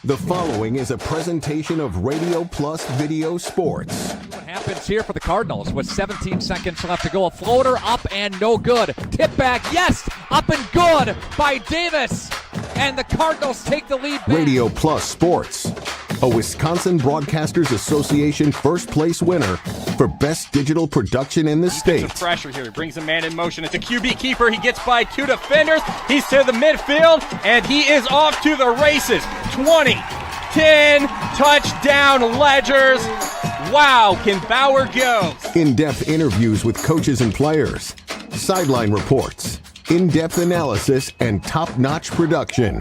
The following is a presentation of Radio Plus Video Sports. What happens here for the Cardinals with 17 seconds left to go? A floater up and no good. Tip back, yes, up and good by Davis. And the Cardinals take the lead back. Radio Plus Sports, a Wisconsin Broadcasters Association first place winner for best digital production in the state. Pressure here. He brings a man in motion. It's a QB keeper. He gets by two defenders. He's to the midfield, and he is off to the races. 20, 10, touchdown Ledgers. Wow, can Bauer go? In-depth interviews with coaches and players, sideline reports, in-depth analysis, and top-notch production.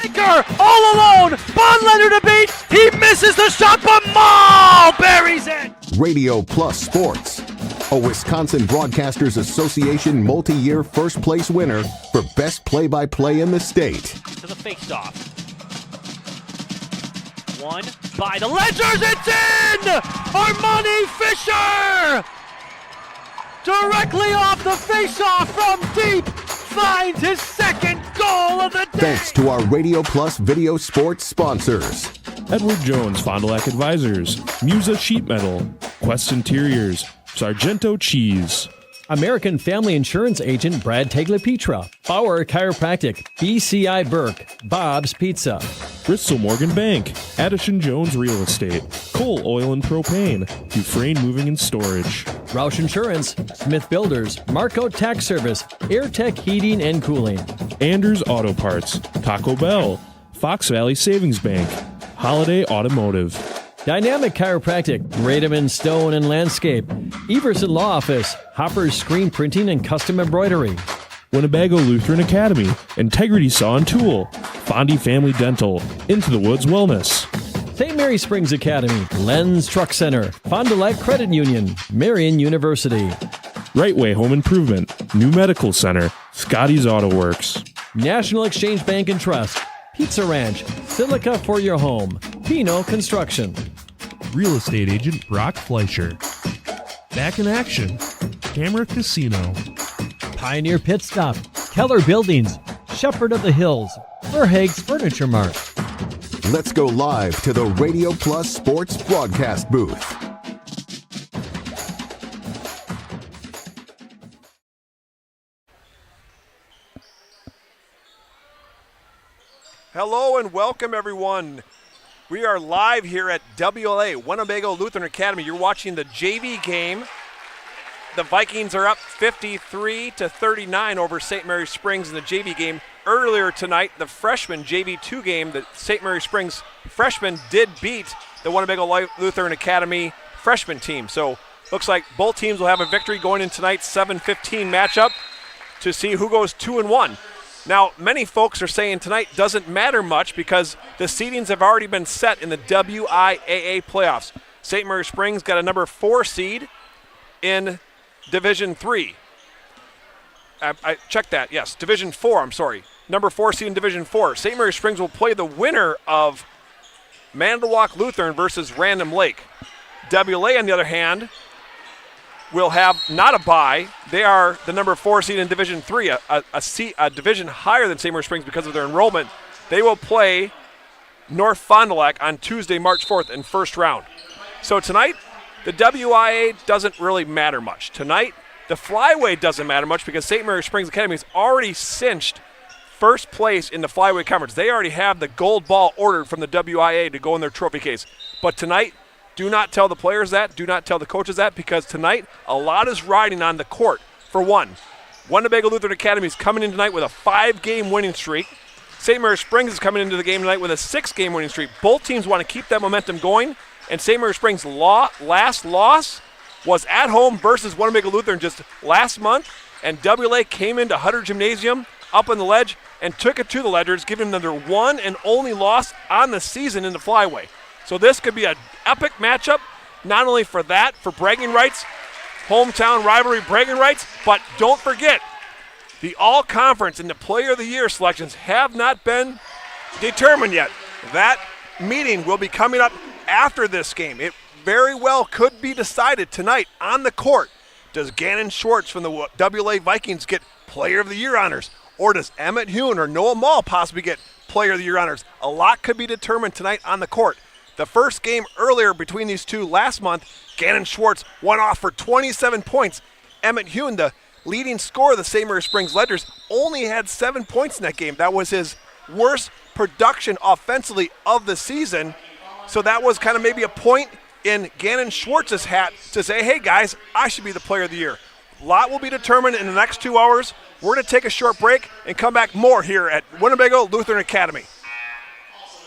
Baker all alone. Bondlander to beat. He misses the shot, but Maul buries it. Radio Plus Sports, a Wisconsin Broadcasters Association multi-year first place winner for best play-by-play in the state. To the face-off. One by the Ledgers. It's in. Armani Fisher, directly off the face-off from deep, finds his second goal of the day. Thanks to our Radio Plus Video Sports sponsors. Edward Jones Fond du Lac Advisors, Musa Sheet Metal, Quest Interiors, Sargento Cheese, American Family Insurance Agent Brad Tagliapietra, Bauer Chiropractic, BCI Burke, Bob's Pizza, Bristol Morgan Bank, Addison Jones Real Estate, Cole Oil and Propane, Dufresne Moving and Storage, Roush Insurance, Smith Builders, Marco Tax Service, AirTech Heating and Cooling, Anders Auto Parts, Taco Bell, Fox Valley Savings Bank, Holiday Automotive, Dynamic Chiropractic, Rademan Stone and Landscape, Everson Law Office, Hopper's Screen Printing and Custom Embroidery, Winnebago Lutheran Academy, Integrity Saw and Tool, Fondy Family Dental, Into the Woods Wellness, St. Mary Springs Academy, Lens Truck Center, Fond du Lac Credit Union, Marion University, Right Way Home Improvement, New Medical Center, Scotty's Auto Works, National Exchange Bank and Trust, Pizza Ranch, Silica for your home, Pino Construction, Real estate agent Brock Fleischer. Back in action, Camera Casino. Pioneer Pit Stop, Keller Buildings, Shepherd of the Hills, Verhaeg's Furniture Mart. Let's go live to the Radio Plus Sports broadcast booth. Hello and welcome, everyone. We are live here at WLA, Winnebago Lutheran Academy. You're watching the JV game. The Vikings are up 53-39 over St. Mary Springs in the JV game. Earlier tonight, the freshman JV2 game, the St. Mary Springs freshmen did beat the Winnebago Lutheran Academy freshman team. So looks like both teams will have a victory going in tonight's 7-15 matchup to see who goes 2-1. Now, many folks are saying tonight doesn't matter much because the seedings have already been set in the WIAA playoffs. St. Mary Springs got a number 4 seed in Division 3. I checked that, yes, Division 4, I'm sorry. Number 4 seed in Division 4. St. Mary Springs will play the winner of Manitowoc Lutheran versus Random Lake. WLA, on the other hand, will have not a bye. They are the number 4 seed in Division 3, a division higher than St. Mary Springs because of their enrollment. They will play North Fond du Lac on Tuesday, March 4th in first round. So tonight, the WIA doesn't really matter much. Tonight, the flyweight doesn't matter much because St. Mary Springs Academy has already cinched first place in the flyweight conference. They already have the gold ball ordered from the WIA to go in their trophy case. But tonight, do not tell the players that. Do not tell the coaches that because tonight a lot is riding on the court. For one, Winnebago Lutheran Academy is coming in tonight with a 5-game winning streak. St. Mary Springs is coming into the game tonight with a 6-game winning streak. Both teams want to keep that momentum going, and St. Mary Springs' last loss was at home versus Winnebago Lutheran just last month, and WLA came into Hutter Gymnasium up on the ledge and took it to the Ledgers, giving them their one and only loss on the season in the flyweight. So this could be an epic matchup, not only for that, for bragging rights, hometown rivalry bragging rights, but don't forget, the all-conference and the player of the year selections have not been determined yet. That meeting will be coming up after this game. It very well could be decided tonight on the court. Does Gannon Schwartz from the WLA Vikings get player of the year honors? Or does Emmett Hune or Noah Mall possibly get Player of the Year honors. A lot could be determined tonight on the court. The first game earlier between these two last month, Gannon Schwartz went off for 27 points. Emmett Hune, the leading scorer of the St. Mary Springs Ledgers, only had 7 points in that game. That was his worst production offensively of the season. So that was kind of maybe a point in Gannon Schwartz's hat to say, hey guys, I should be the Player of the Year. A lot will be determined in the next 2 hours. We're going to take a short break and come back more here at Winnebago Lutheran Academy.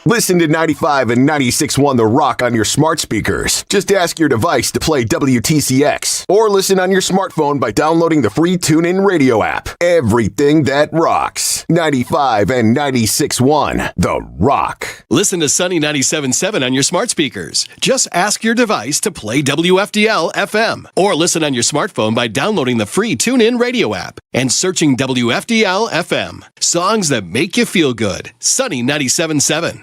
Listen to 95 and 96.1 The Rock on your smart speakers. Just ask your device to play WTCX. Or listen on your smartphone by downloading the free TuneIn radio app. Everything that rocks. 95 and 96.1 The Rock. Listen to Sunny 97.7 on your smart speakers. Just ask your device to play WFDL FM. Or listen on your smartphone by downloading the free TuneIn radio app and searching WFDL FM. Songs that make you feel good. Sunny 97.7.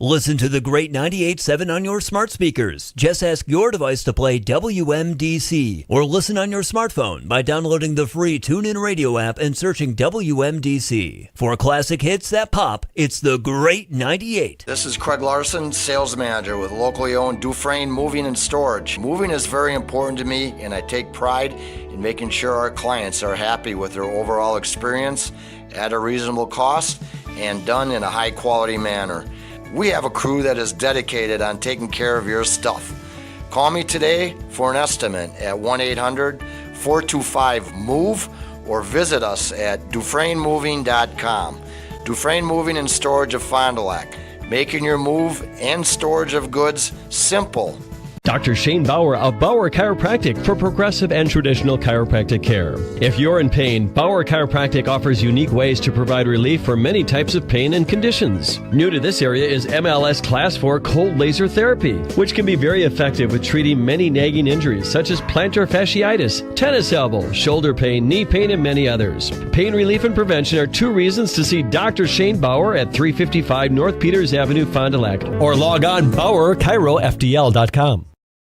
Listen to the great 98.7 on your smart speakers. Just ask your device to play WMDC. Or listen on your smartphone by downloading the free TuneIn radio app and searching WMDC. For classic hits that pop, it's the great 98. This is Craig Larson, sales manager with locally owned Dufresne Moving and Storage. Moving is very important to me, and I take pride in making sure our clients are happy with their overall experience at a reasonable cost and done in a high quality manner. We have a crew that is dedicated on taking care of your stuff. Call me today for an estimate at 1-800-425-MOVE or visit us at DufresneMoving.com. Dufresne Moving and Storage of Fond du Lac, making your move and storage of goods simple. Dr. Shane Bauer of Bauer Chiropractic for progressive and traditional chiropractic care. If you're in pain, Bauer Chiropractic offers unique ways to provide relief for many types of pain and conditions. New to this area is MLS Class 4 cold laser therapy, which can be very effective with treating many nagging injuries such as plantar fasciitis, tennis elbow, shoulder pain, knee pain, and many others. Pain relief and prevention are 2 reasons to see Dr. Shane Bauer at 355 North Peters Avenue, Fond du Lac, or log on BauerChiroFDL.com.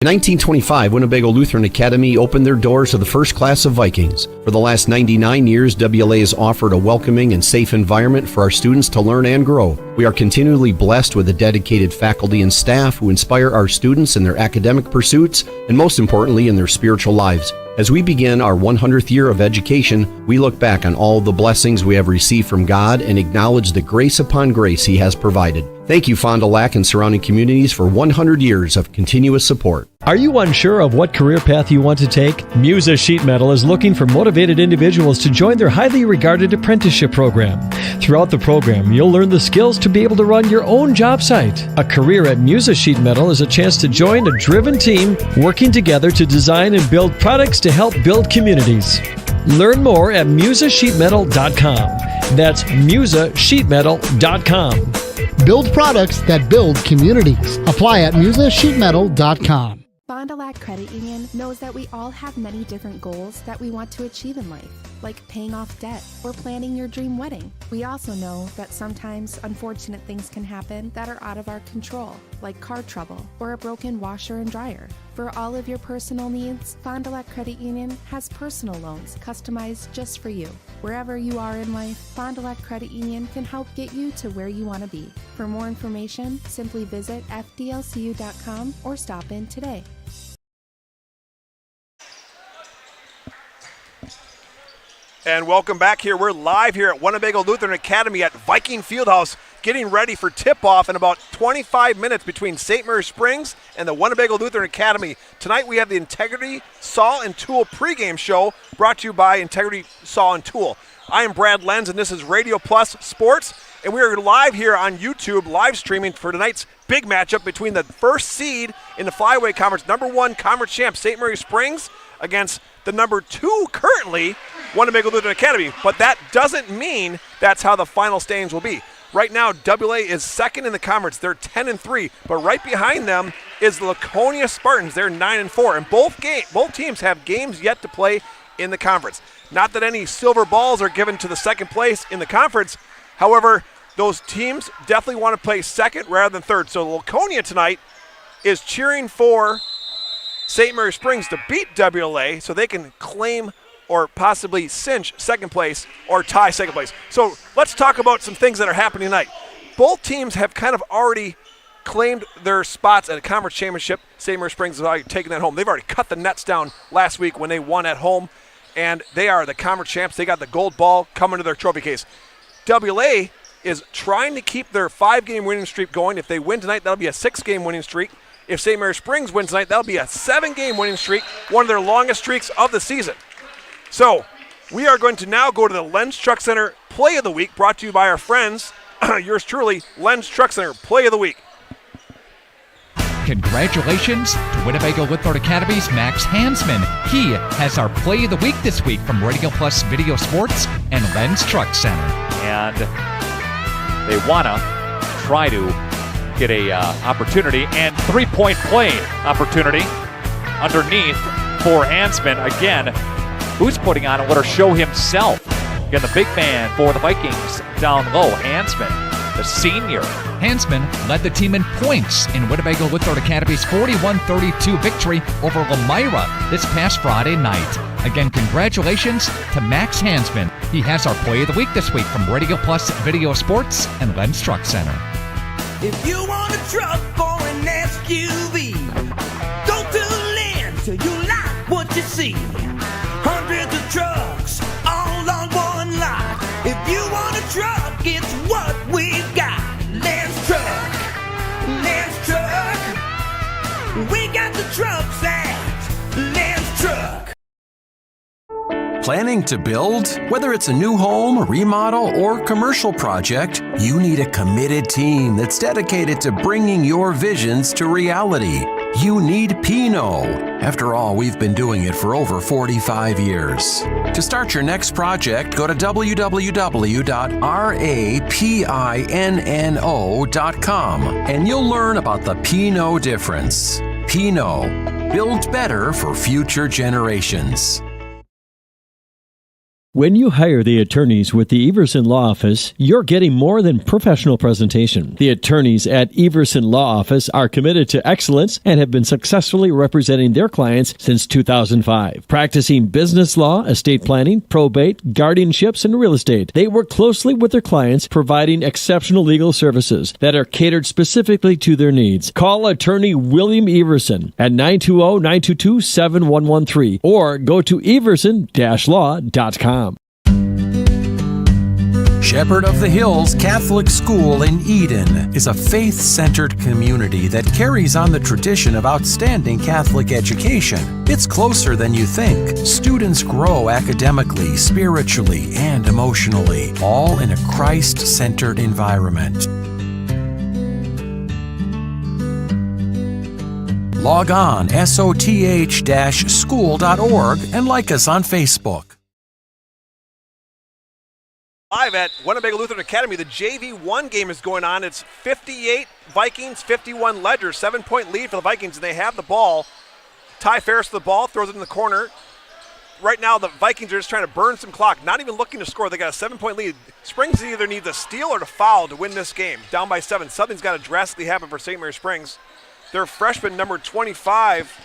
In 1925, Winnebago Lutheran Academy opened their doors to the first class of Vikings. For the last 99 years, WLA has offered a welcoming and safe environment for our students to learn and grow. We are continually blessed with a dedicated faculty and staff who inspire our students in their academic pursuits and, most importantly, in their spiritual lives. As we begin our 100th year of education, we look back on all the blessings we have received from God and acknowledge the grace upon grace He has provided. Thank you, Fond du Lac and surrounding communities, for 100 years of continuous support. Are you unsure of what career path you want to take? Musa Sheet Metal is looking for motivated individuals to join their highly regarded apprenticeship program. Throughout the program, you'll learn the skills to be able to run your own job site. A career at Musa Sheet Metal is a chance to join a driven team working together to design and build products to help build communities. Learn more at musasheetmetal.com. That's musasheetmetal.com. Build products that build communities. Apply at musasheetmetal.com. Fond du Lac Credit Union knows that we all have many different goals that we want to achieve in life, like paying off debt or planning your dream wedding. We also know that sometimes unfortunate things can happen that are out of our control, like car trouble or a broken washer and dryer. For all of your personal needs, Fond du Lac Credit Union has personal loans customized just for you. Wherever you are in life, Fond du Lac Credit Union can help get you to where you want to be. For more information, simply visit fdlcu.com or stop in today. And welcome back here. We're live here at Winnebago Lutheran Academy at Viking Fieldhouse, getting ready for tip-off in about 25 minutes between St. Mary Springs and the Winnebago Lutheran Academy. Tonight we have the Integrity Saw and Tool pregame show brought to you by Integrity Saw and Tool. I am Brad Lenz, and this is Radio Plus Sports, and we are live here on YouTube, live streaming for tonight's big matchup between the first seed in the Flyweight Conference, #1 conference champ St. Mary Springs, against the #2 currently Winnebago Lutheran Academy. But that doesn't mean that's how the final standings will be. Right now, WLA is second in the conference. They're 10-3, but right behind them is the Laconia Spartans. They're 9-4, and both teams have games yet to play in the conference. Not that any silver balls are given to the second place in the conference. However, those teams definitely want to play second rather than third. So Laconia tonight is cheering for St. Mary Springs to beat WLA so they can claim or possibly cinch second place or tie second place. So let's talk about some things that are happening tonight. Both teams have kind of already claimed their spots at a conference championship. St. Mary's Springs is already taking that home. They've already cut the nets down last week when they won at home, and they are the conference champs. They got the gold ball coming to their trophy case. WLA is trying to keep their 5-game winning streak going. If they win tonight, that'll be a 6-game winning streak. If St. Mary's Springs wins tonight, that'll be a 7-game winning streak, one of their longest streaks of the season. So we are going to now go to the Lenz Truck Center Play of the Week, brought to you by our friends, yours truly, Lenz Truck Center Play of the Week. Congratulations to Winnebago Lutheran Academy's Max Hansman. He has our Play of the Week this week from Radio Plus Video Sports and Lenz Truck Center. And they want to try to get a opportunity and three-point play opportunity underneath for Hansman. Again, who's putting on a little show himself. Again, the big man for the Vikings down low, Hansman, the senior. Hansman led the team in points in Winnebago Lutheran Academy's 41-32 victory over Lamira this past Friday night. Again, congratulations to Max Hansman. He has our Play of the Week this week from Radio Plus Video Sports and Lenz Truck Center. If you want a truck or an SUV, go to Lenz till you like what you see. Hundreds of trucks all on one lot. If you want a truck, it's what we've got. Lenz Truck, Lenz Truck. We got the trucks at Lenz Truck. Planning to build? Whether it's a new home, remodel, or commercial project, you need a committed team that's dedicated to bringing your visions to reality. You need Pinot. After all, we've been doing it for over 45 years. To start your next project, go to www.rapinno.com and you'll learn about the Pinot difference. Pinot, build better for future generations. When you hire the attorneys with the Everson Law Office, you're getting more than professional presentation. The attorneys at Everson Law Office are committed to excellence and have been successfully representing their clients since 2005. Practicing business law, estate planning, probate, guardianships, and real estate, they work closely with their clients, providing exceptional legal services that are catered specifically to their needs. Call attorney William Everson at 920-922-7113 or go to everson-law.com. Shepherd of the Hills Catholic School in Eden is a faith-centered community that carries on the tradition of outstanding Catholic education. It's closer than you think. Students grow academically, spiritually, and emotionally, all in a Christ-centered environment. Log on soth-school.org and like us on Facebook. Live at Winnebago Lutheran Academy, the JV1 game is going on. It's 58 Vikings, 51 Ledger, 7-point lead for the Vikings, and they have the ball. Ty Ferris with the ball, throws it in the corner. Right now, the Vikings are just trying to burn some clock, not even looking to score. They got a 7-point lead. Springs either needs a steal or to foul to win this game. Down by 7. Something's got to drastically happen for St. Mary Springs. Their freshman, number 25,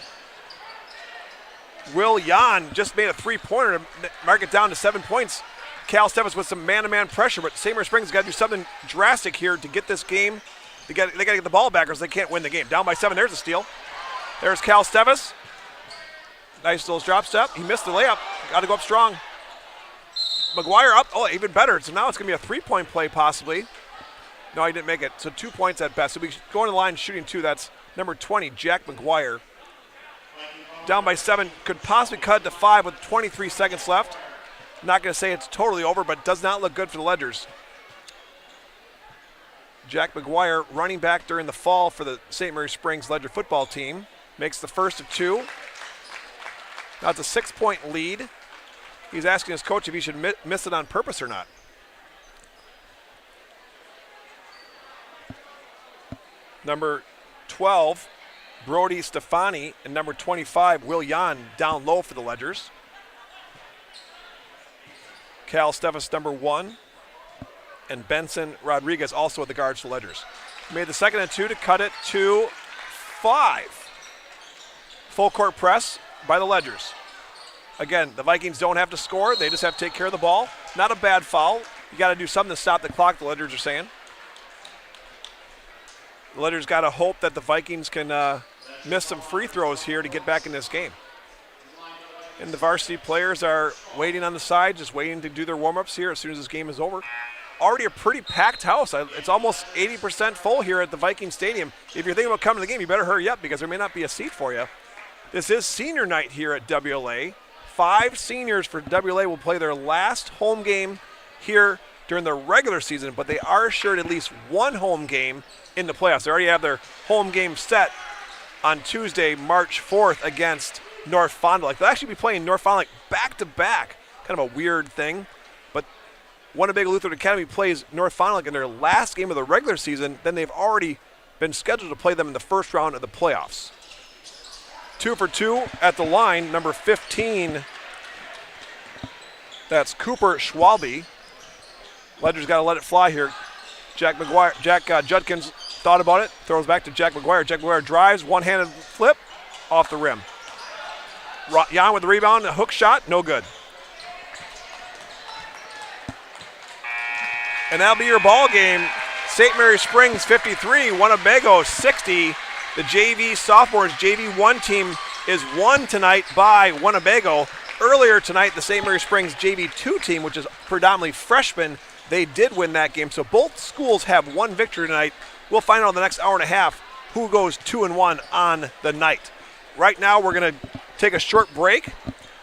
Will Jan, just made a three-pointer to mark it down to 7 points. Cal Stevis with some man-to-man pressure, but St. Mary Springs has got to do something drastic here to get this game. They got to get the ball back or they can't win the game. Down by 7, there's a steal. There's Cal Stevis. Nice little drop step. He missed the layup. Got to go up strong. McGuire up. Oh, even better. So now it's going to be a three-point play possibly. No, he didn't make it. So 2 points at best. So we go in the line shooting 2. That's number 20, Jack McGuire. Down by 7. Could possibly cut to 5 with 23 seconds left. Not going to say it's totally over, but it does not look good for the Ledgers. Jack McGuire, running back during the fall for the St. Mary Springs Ledger football team, makes the first of 2. Now it's a 6-point lead. He's asking his coach if he should miss it on purpose or not. Number 12, Brody Stefani, and number 25, Will Jan, down low for the Ledgers. Cal Stevis, number 1, and Benson Rodriguez also at the guards for Ledgers. Made the second and 2 to cut it to 5. Full court press by the Ledgers. Again, the Vikings don't have to score. They just have to take care of the ball. Not a bad foul. You got to do something to stop the clock, the Ledgers are saying. The Ledgers got to hope that the Vikings can miss some free throws here to get back in this game. And the varsity players are waiting on the side, just waiting to do their warm-ups here as soon as this game is over. Already a pretty packed house. It's almost 80% full here at the Viking Stadium. If you're thinking about coming to the game, you better hurry up because there may not be a seat for you. This is senior night here at WLA. 5 seniors for WLA will play their last home game here during the regular season, but they are assured at least one home game in the playoffs. They already have their home game set on Tuesday, March 4th against North Fond du Lac. They'll actually be playing North Fond du Lac back-to-back. Kind of a weird thing. But Winnebago Lutheran Academy plays North Fond du Lac in their last game of the regular season. Then they've already been scheduled to play them in the first round of the playoffs. 2 for 2 at the line, number 15. That's Cooper Schwalbe. Ledger's got to let it fly here. Jack Judkins thought about it, throws back to Jack McGuire. Jack McGuire drives, one-handed flip off the rim. Jan with the rebound, a hook shot, no good. And that'll be your ball game. St. Mary Springs 53, Winnebago 60. The JV sophomores JV1 team is won tonight by Winnebago. Earlier tonight, the St. Mary Springs JV2 team, which is predominantly freshmen, they did win that game. So both schools have one victory tonight. We'll find out in the next hour and a half who goes 2-1 on the night. Right now, we're going to take a short break,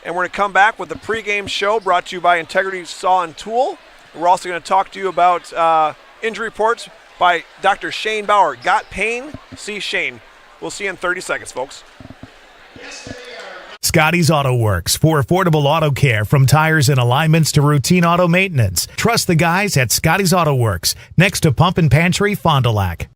and we're going to come back with the pregame show brought to you by Integrity Saw and Tool. We're also going to talk to you about injury reports by Dr. Shane Bauer. Got pain? See Shane. We'll see you in 30 seconds, folks. Scotty's Auto Works for affordable auto care, from tires and alignments to routine auto maintenance. Trust the guys at Scotty's Auto Works, next to Pump and Pantry, Fond du Lac.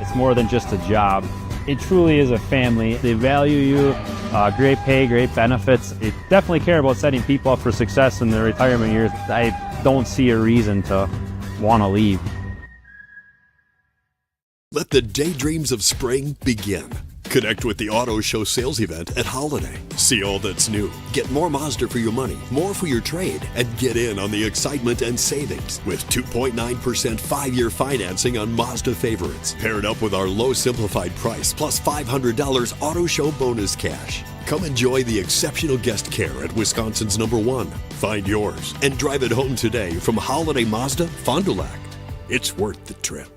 It's more than just a job. It truly is a family. They value you, great pay, great benefits. They definitely care about setting people up for success in their retirement years. I don't see a reason to want to leave. Let the daydreams of spring begin. Connect with the Auto Show sales event at Holiday. See all that's new. Get more Mazda for your money, more for your trade, and get in on the excitement and savings with 2.9% 5-year financing on Mazda favorites. Paired up with our low simplified price plus $500 Auto Show bonus cash. Come enjoy the exceptional guest care at Wisconsin's #1. Find yours and drive it home today from Holiday Mazda, Fond du Lac. It's worth the trip.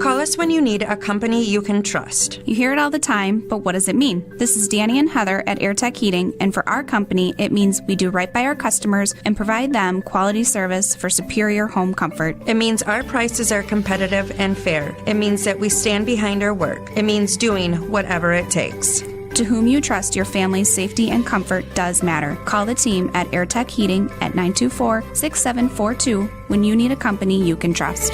Call us when you need a company you can trust. You hear it all the time, but what does it mean? This is Danny and Heather at AirTech Heating, and for our company, it means we do right by our customers and provide them quality service for superior home comfort. It means our prices are competitive and fair. It means that we stand behind our work. It means doing whatever it takes. To whom you trust, your family's safety and comfort does matter. Call the team at AirTech Heating at 924-6742 when you need a company you can trust.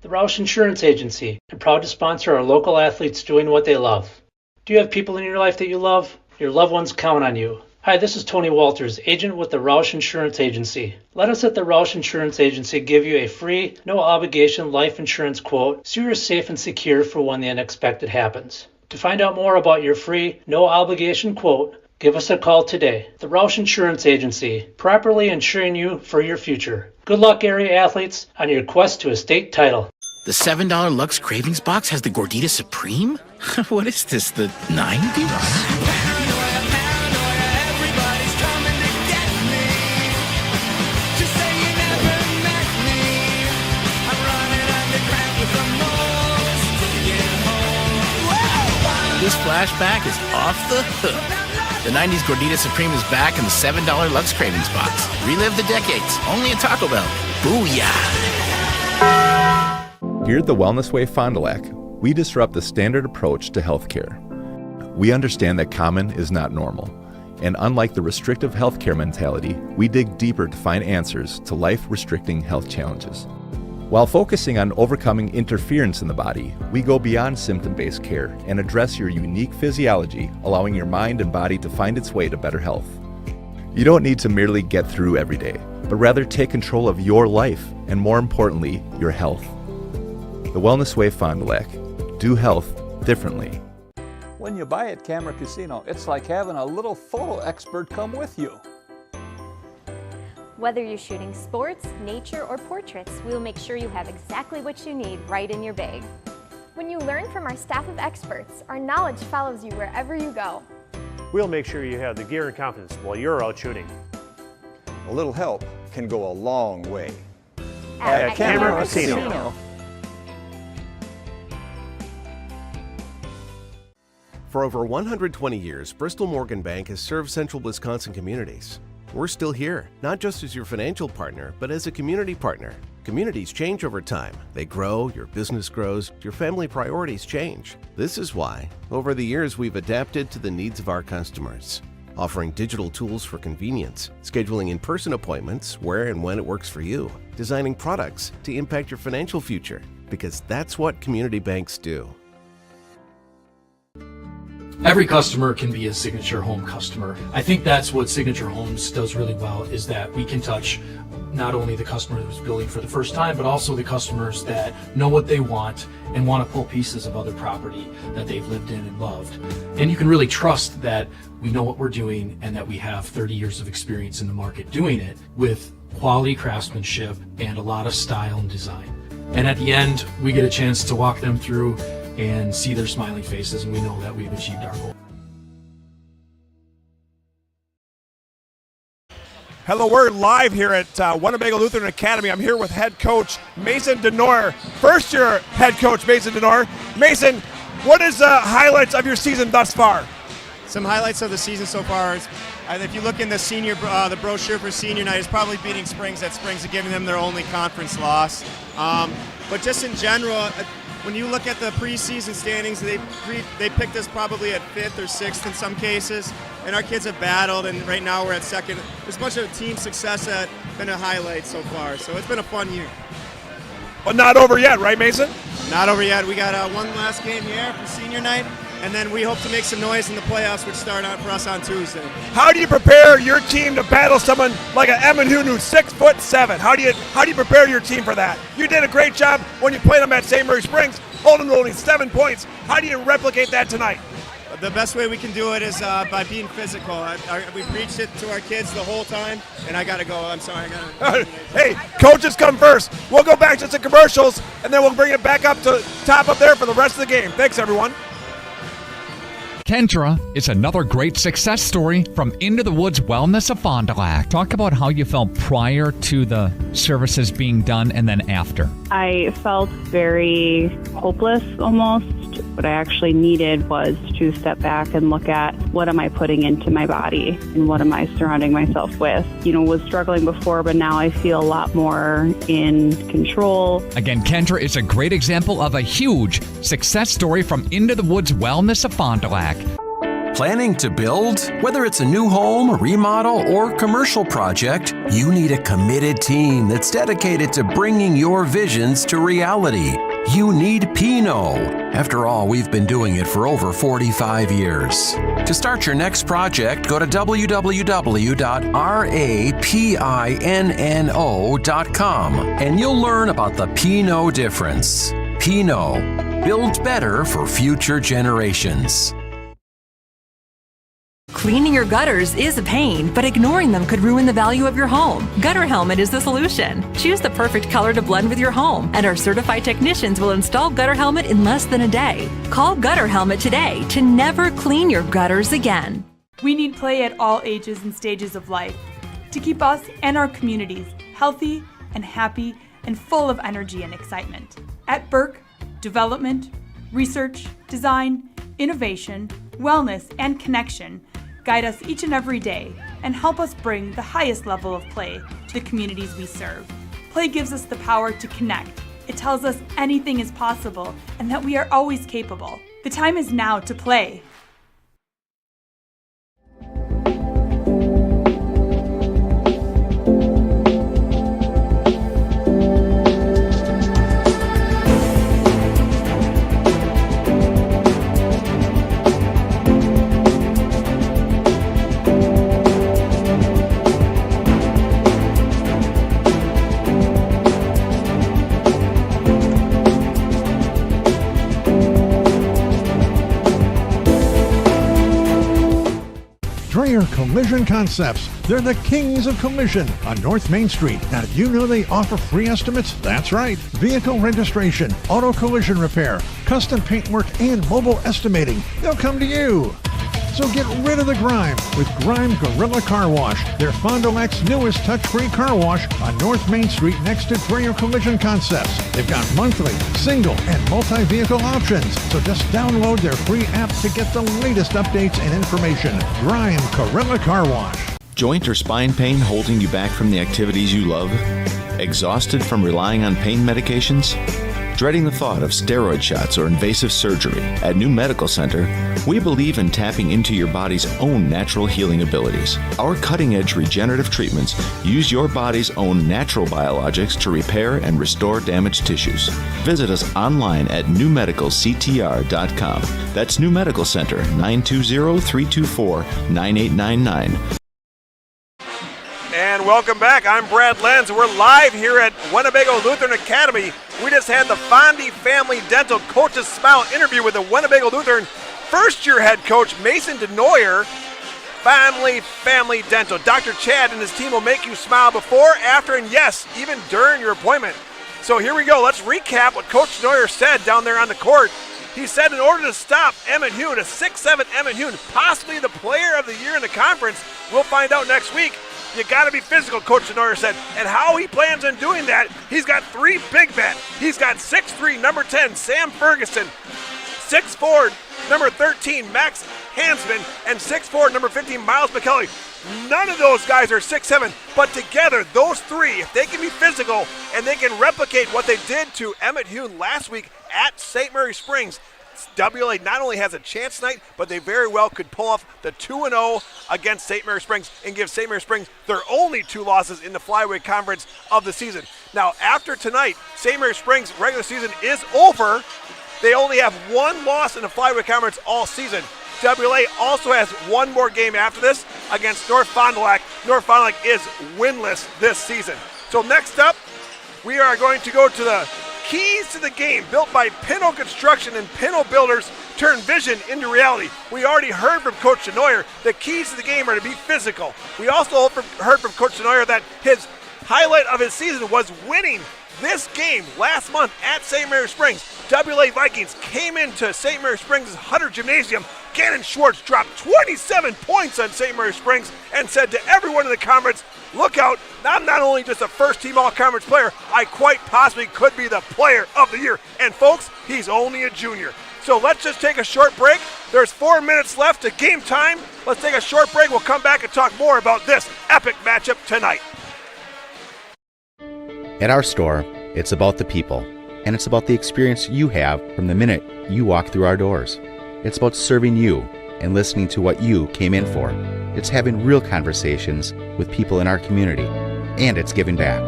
The Roush Insurance Agency, and proud to sponsor our local athletes doing what they love. Do you have people in your life that you love? Your loved ones count on you. Hi, this is Tony Walters, agent with the Roush Insurance Agency. Let us at the Roush Insurance Agency give you a free, no-obligation life insurance quote so you're safe and secure for when the unexpected happens. To find out more about your free, no-obligation quote, give us a call today. The Roush Insurance Agency, properly insuring you for your future. Good luck, area athletes, on your quest to a state title. The $7 Lux Cravings Box has the Gordita Supreme? What is this, the 90s? This flashback is off the hook. The 90s Gordita Supreme is back in the $7 Lux Cravings Box. Relive the decades, only at Taco Bell. Booyah! Here at the Wellness Way Fond du Lac, we disrupt the standard approach to healthcare. We understand that common is not normal, and unlike the restrictive healthcare mentality, we dig deeper to find answers to life-restricting health challenges. While focusing on overcoming interference in the body, we go beyond symptom-based care and address your unique physiology, allowing your mind and body to find its way to better health. You don't need to merely get through every day, but rather take control of your life and, more importantly, your health. The Wellness Way Fond du Lac. Do health differently. When you buy at Camera Casino, it's like having a little photo expert come with you. Whether you're shooting sports, nature, or portraits, we'll make sure you have exactly what you need right in your bag. When you learn from our staff of experts, our knowledge follows you wherever you go. We'll make sure you have the gear and confidence while you're out shooting. A little help can go a long way. At Camera Casino. For over 120 years, Bristol Morgan Bank has served central Wisconsin communities. We're still here, not just as your financial partner, but as a community partner. Communities change over time. They grow, your business grows, your family priorities change. This is why, over the years, we've adapted to the needs of our customers, offering digital tools for convenience, scheduling in-person appointments where and when it works for you, designing products to impact your financial future, because that's what community banks do. Every customer can be a Signature Home customer. I think that's what Signature Homes does really well, is that we can touch not only the customer who's building for the first time, but also the customers that know what they want and want to pull pieces of other property that they've lived in and loved. And you can really trust that we know what we're doing and that we have 30 years of experience in the market doing it with quality craftsmanship and a lot of style and design. And at the end, we get a chance to walk them through and see their smiling faces, and we know that we've achieved our goal. Hello, we're live here at Winnebago Lutheran Academy. I'm here with head coach Mason Denor, first-year head coach Mason Denor. Mason, what is the highlights of your season thus far? Some highlights of the season so far is, if you look in the senior, the brochure for senior night, is probably beating Springs. That Springs are giving them their only conference loss. But just in general, when you look at the preseason standings, they picked us probably at 5th or 6th in some cases, and our kids have battled, and right now we're at 2nd. There's a bunch of team success that's been a highlight so far, so it's been a fun year. But not over yet, right, Mason? Not over yet. We got one last game here for senior night, and then we hope to make some noise in the playoffs, which start out for us on Tuesday. How do you prepare your team to battle someone like an Evan Hoon who's 6'7"? How do you prepare your team for that? You did a great job when you played them at St. Mary Springs, holding them to only 7 points. How do you replicate that tonight? The best way we can do it is by being physical. We preached it to our kids the whole time, and I got to go. I'm sorry. Hey, coaches come first. We'll go back to some commercials, and then we'll bring it back up to top up there for the rest of the game. Thanks, everyone. Kendra is another great success story from Into the Woods Wellness of Fond du Lac. Talk about how you felt prior to the services being done and then after. I felt very hopeless almost. What I actually needed was to step back and look at what am I putting into my body and what am I surrounding myself with. Was struggling before, but now I feel a lot more in control. Again, Kendra is a great example of a huge success story from Into the Woods Wellness of Fond du Lac. Planning to build? Whether it's a new home, remodel, or commercial project, you need a committed team that's dedicated to bringing your visions to reality. You need Pinot. After all, we've been doing it for over 45 years. To start your next project, go to www.rapinno.com and you'll learn about the Pinot difference. Pinot. Build better for future generations. Cleaning your gutters is a pain, but ignoring them could ruin the value of your home. Gutter Helmet is the solution. Choose the perfect color to blend with your home, and our certified technicians will install Gutter Helmet in less than a day. Call Gutter Helmet today to never clean your gutters again. We need play at all ages and stages of life to keep us and our communities healthy and happy and full of energy and excitement. At Burke, development, research, design, innovation, wellness, and connection guide us each and every day and help us bring the highest level of play to the communities we serve. Play gives us the power to connect. It tells us anything is possible and that we are always capable. The time is now to play. Collision Concepts. They're the kings of collision on North Main Street. Now, did you know they offer free estimates? That's right. Vehicle registration, auto collision repair, custom paintwork, and mobile estimating. They'll come to you. So get rid of the grime with Grime Gorilla Car Wash. They're Fond du Lac's newest touch-free car wash on North Main Street next to Dreyer Collision Concepts. They've got monthly, single, and multi-vehicle options. So just download their free app to get the latest updates and information. Grime Gorilla Car Wash. Joint or spine pain holding you back from the activities you love? Exhausted from relying on pain medications? Dreading the thought of steroid shots or invasive surgery? At New Medical Center, we believe in tapping into your body's own natural healing abilities. Our cutting-edge regenerative treatments use your body's own natural biologics to repair and restore damaged tissues. Visit us online at newmedicalctr.com. That's New Medical Center, 920-324-9899. And welcome back. I'm Brad Lenz. We're live here at Winnebago Lutheran Academy. We just had the Fondy Family Dental Coach's Smile interview with the Winnebago Lutheran first-year head coach, Mason DeNoyer. Family Dental. Dr. Chad and his team will make you smile before, after, and yes, even during your appointment. So here we go. Let's recap what Coach DeNoyer said down there on the court. He said in order to stop Emmett Hune, a 6'7" Emmett Hune, possibly the player of the year in the conference, we'll find out next week. You got to be physical, Coach DeNoyer said. And how he plans on doing that, he's got three big men. He's got 6'3", number 10, Sam Ferguson, 6'4", number 13, Max Hansman, and 6'4", number 15, Miles McKelly. None of those guys are 6'7", but together, those three, if they can be physical and they can replicate what they did to Emmett Hune last week at St. Mary Springs, WLA not only has a chance tonight, but they very well could pull off the 2-0 against St. Mary Springs and give St. Mary Springs their only 2 losses in the Flyweight Conference of the season. Now, after tonight, St. Mary Springs' regular season is over. They only have 1 loss in the Flyweight Conference all season. WLA also has 1 more game after this against North Fond du Lac. North Fond du Lac is winless this season. So next up, we are going to go to the keys to the game, built by Pinto Construction and Pinto Builders, turn vision into reality. We already heard from Coach DeNoyer the keys to the game are to be physical. We also heard from Coach DeNoyer that his highlight of his season was winning this game last month at St. Mary Springs. WLA Vikings came into St. Mary Springs' Hunter Gymnasium. Gannon Schwartz dropped 27 points on St. Mary Springs and said to everyone in the conference, look out, I'm not only just a first-team all-conference player, I quite possibly could be the player of the year. And folks, he's only a junior. So let's just take a short break. There's 4 minutes left to game time. Let's take a short break. We'll come back and talk more about this epic matchup tonight. At our store, it's about the people, and it's about the experience you have from the minute you walk through our doors. It's about serving you and listening to what you came in for. It's having real conversations with people in our community, and it's giving back.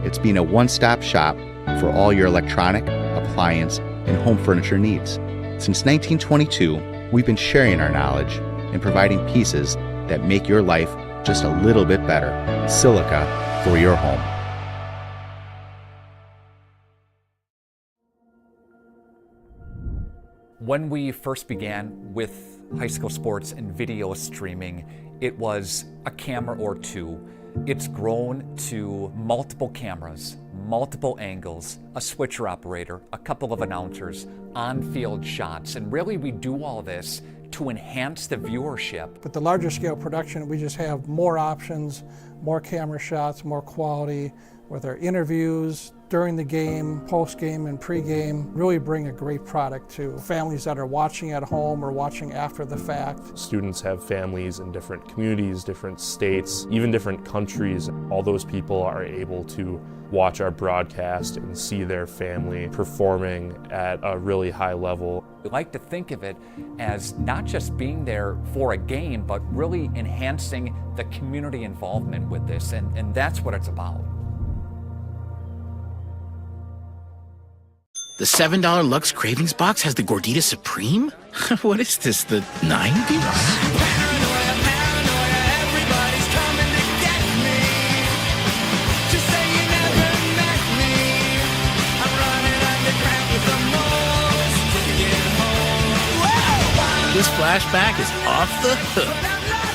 It's being a one-stop shop for all your electronic, appliance, and home furniture needs. Since 1922, we've been sharing our knowledge and providing pieces that make your life just a little bit better. Silica for your home. When we first began with high school sports and video streaming, it was a camera or two. It's grown to multiple cameras, multiple angles, a switcher operator, a couple of announcers, on-field shots, and really we do all this to enhance the viewership. With the larger scale production, we just have more options, more camera shots, more quality, with our interviews during the game, post-game, and pre-game, really bring a great product to families that are watching at home or watching after the fact. Students have families in different communities, different states, even different countries. All those people are able to watch our broadcast and see their family performing at a really high level. We like to think of it as not just being there for a game, but really enhancing the community involvement with this, and that's what it's about. The $7 Lux Cravings Box has the Gordita Supreme? What is this, the 90s? This flashback is off the hook.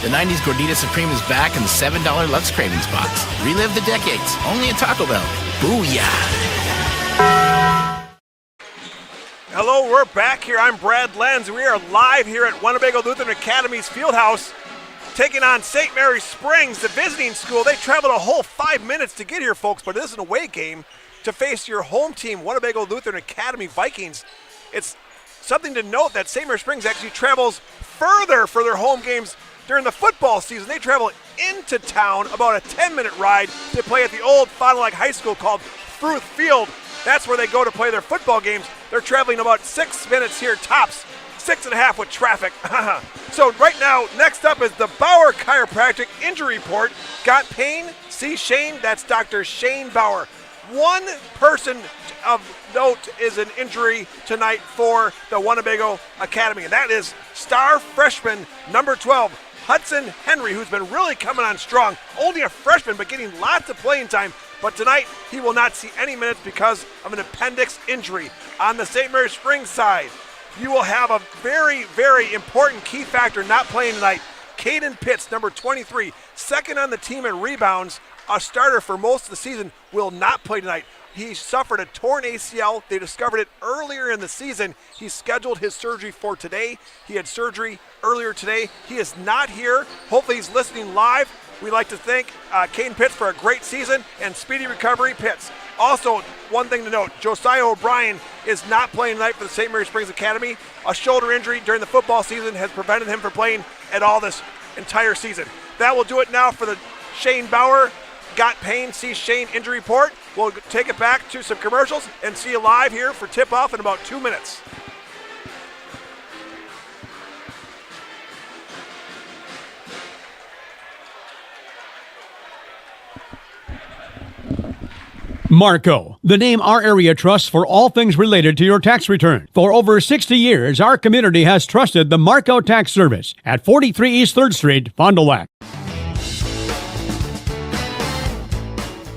The 90s Gordita Supreme is back in the $7 Lux Cravings box. Relive the decades, only at Taco Bell. Booyah! Hello, we're back here. I'm Brad Lenz. We are live here at Winnebago Lutheran Academy's Fieldhouse, taking on St. Mary Springs, the visiting school. They traveled a whole 5 minutes to get here, folks, but it is an away game to face your home team, Winnebago Lutheran Academy Vikings. It's something to note that St. Mary Springs actually travels further for their home games during the football season. They travel into town, about a 10-minute ride, to play at the old Fond du Lac High School called Fruth Field. That's where they go to play their football games. They're traveling about 6 minutes here, tops, 6.5 with traffic. So right now, next up is the Bauer Chiropractic Injury Report. Got pain? See Shane? That's Dr. Shane Bauer. One person of note is an injury tonight for the Winnebago Academy, and that is star freshman number 12, Hudson Henry, who's been really coming on strong. Only a freshman, but getting lots of playing time. But tonight, he will not see any minutes because of an appendix injury. On the St. Mary Springs side, you will have a very, very important key factor not playing tonight. Caden Pitts, number 23, second on the team in rebounds, a starter for most of the season, will not play tonight. He suffered a torn ACL. They discovered it earlier in the season. He scheduled his surgery for today. He had surgery earlier today. He is not here. Hopefully he's listening live. We'd like to thank Caden Pitts for a great season and speedy recovery, Pitts. Also, one thing to note, Josiah O'Brien is not playing tonight for the St. Mary Springs Academy. A shoulder injury during the football season has prevented him from playing at all this entire season. That will do it now for the Shane Bauer Got Pain, See Shane Injury Report. We'll take it back to some commercials and see you live here for tip-off in about 2 minutes. Marco, the name our area trusts for all things related to your tax return. For over 60 years, our community has trusted the Marco Tax Service at 43 East 3rd Street, Fond du Lac.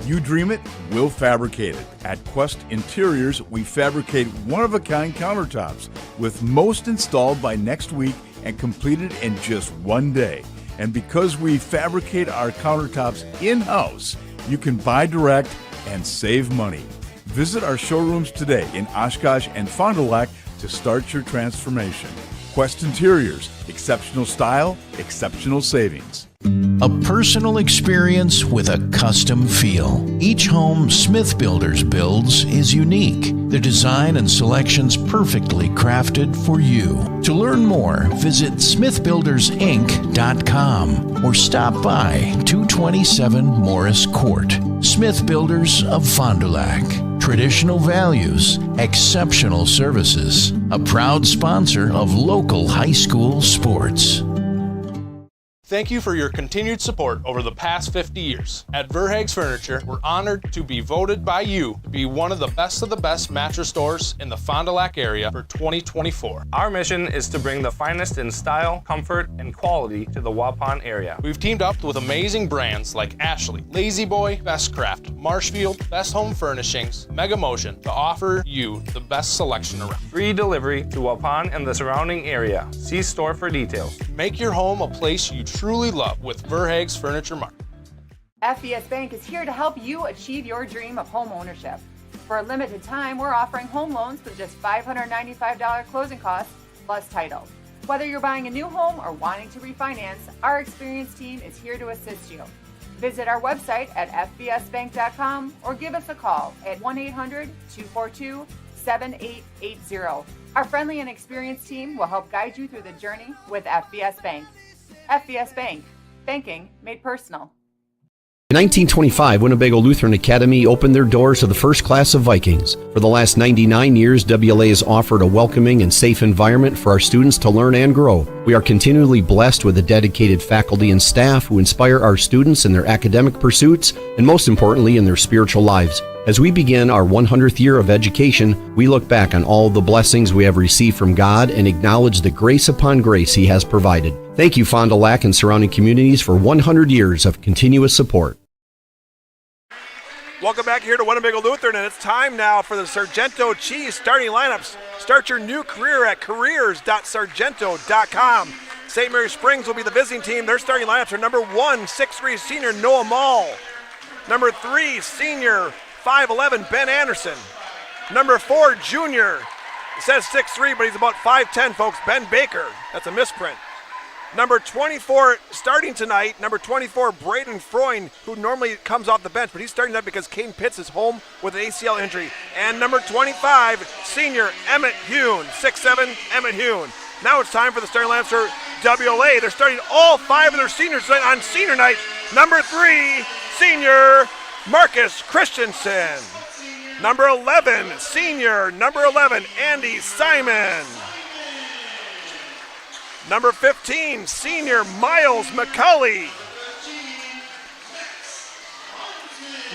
You dream it, we'll fabricate it. At Quest Interiors, we fabricate one-of-a-kind countertops, with most installed by next week and completed in just 1 day. And because we fabricate our countertops in-house, you can buy direct and save money. Visit our showrooms today in Oshkosh and Fond du Lac to start your transformation. Quest Interiors, exceptional style, exceptional savings. A personal experience with a custom feel. Each home Smith Builders builds is unique. The design and selections perfectly crafted for you. To learn more, visit smithbuildersinc.com or stop by 227 Morris Court. Smith Builders of Fond du Lac. Traditional values, exceptional services. A proud sponsor of local high school sports. Thank you for your continued support over the past 50 years. At Verhaeg's Furniture, we're honored to be voted by you to be one of the best mattress stores in the Fond du Lac area for 2024. Our mission is to bring the finest in style, comfort, and quality to the Waupun area. We've teamed up with amazing brands like Ashley, Lazy Boy, Bestcraft, Marshfield, Best Home Furnishings, Mega Motion to offer you the best selection around. Free delivery to Waupun and the surrounding area. See store for details. Make your home a place you truly love with Verhaeg's Furniture Mart. FBS Bank is here to help you achieve your dream of home ownership. For a limited time, we're offering home loans with just $595 closing costs plus title. Whether you're buying a new home or wanting to refinance, our experienced team is here to assist you. Visit our website at fbsbank.com or give us a call at 1-800-242-7880. Our friendly and experienced team will help guide you through the journey with FBS Bank. FBS Bank. Banking made personal. In 1925, Winnebago Lutheran Academy opened their doors to the first class of Vikings. For the last 99 years, WLA has offered a welcoming and safe environment for our students to learn and grow. We are continually blessed with a dedicated faculty and staff who inspire our students in their academic pursuits and, most importantly, in their spiritual lives. As we begin our 100th year of education, we look back on all the blessings we have received from God and acknowledge the grace upon grace He has provided. Thank you, Fond du Lac and surrounding communities, for 100 years of continuous support. Welcome back here to Winnebago Lutheran, and it's time now for the Sargento Cheese starting lineups. Start your new career at careers.sargento.com. St. Mary Springs will be the visiting team. Their starting lineups are number 1, 6'3" senior Noah Mall. Number 3, senior 5'11" Ben Anderson. Number 4, junior, it says 6'3", but he's about 5'10", folks, Ben Baker. That's a misprint. Number 24, starting tonight, number 24, Braden Freund, who normally comes off the bench, but he's starting tonight because Caden Pitts is home with an ACL injury. And number 25, senior Emmett Hune, 6'7", Emmett Hune. Now it's time for the starting lineups for WLA. They're starting all 5 of their seniors tonight on senior night. Number 3, senior Marcus Christensen. Number 11, senior number 11, Andy Simon. Number 15, senior Miles McCulley.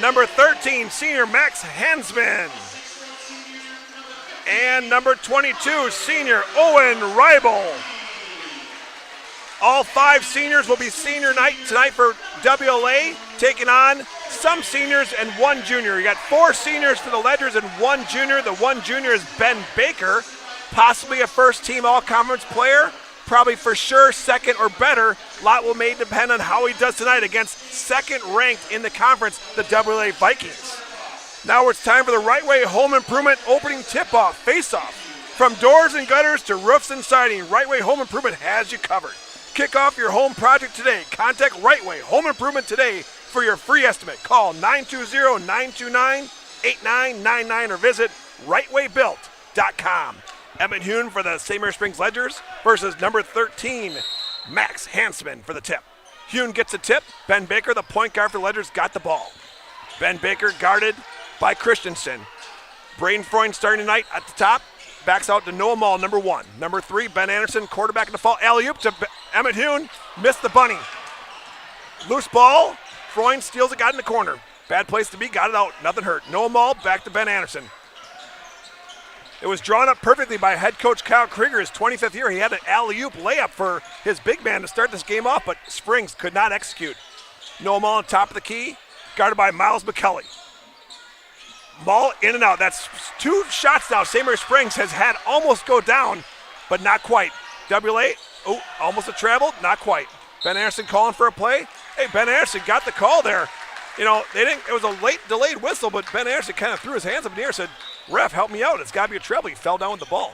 Number 13, senior Max Hansman. And number 22, senior Owen Reibel. All 5 seniors will be senior night tonight for WLA, taking on some seniors and 1 junior. You got 4 seniors for the Ledgers and 1 junior. The 1 junior is Ben Baker, possibly a first-team all-conference player. Probably for sure second or better. A lot will may depend on how he does tonight against second-ranked in the conference, the WLA Vikings. Now it's time for the Right Way Home Improvement opening tip-off, face-off. From doors and gutters to roofs and siding, Right Way Home Improvement has you covered. Kick off your home project today. Contact Right Way Home Improvement today for your free estimate. Call 920-929-8999 or visit rightwaybuilt.com. Emmett Hune for the St. Mary Springs Ledgers versus number 13, Max Hansman for the tip. Hune gets a tip. Ben Baker, the point guard for the Ledgers, got the ball. Ben Baker guarded by Christensen. Braden Freund starting tonight at the top. Backs out to Noah Mall, number 1. Number 3, Ben Anderson, quarterback in the fall. Alley-oop to Emmett Hune. Missed the bunny. Loose ball. Freund steals it, got in the corner. Bad place to be, got it out. Nothing hurt. Noah Mall, back to Ben Anderson. It was drawn up perfectly by head coach Kyle Krieger, his 25th year. He had an alley-oop layup for his big man to start this game off, but Springs could not execute. Noah Mall on top of the key, guarded by Miles McCulley. Mall in and out. That's 2 shots now. St. Mary Springs has had almost go down, but not quite. WLA, almost a travel, not quite. Ben Anderson calling for a play. Hey, Ben Anderson got the call there. You know, it was a late delayed whistle, but Ben Anderson kind of threw his hands up in the air and said, "Ref, help me out. It's got to be a treble." He fell down with the ball.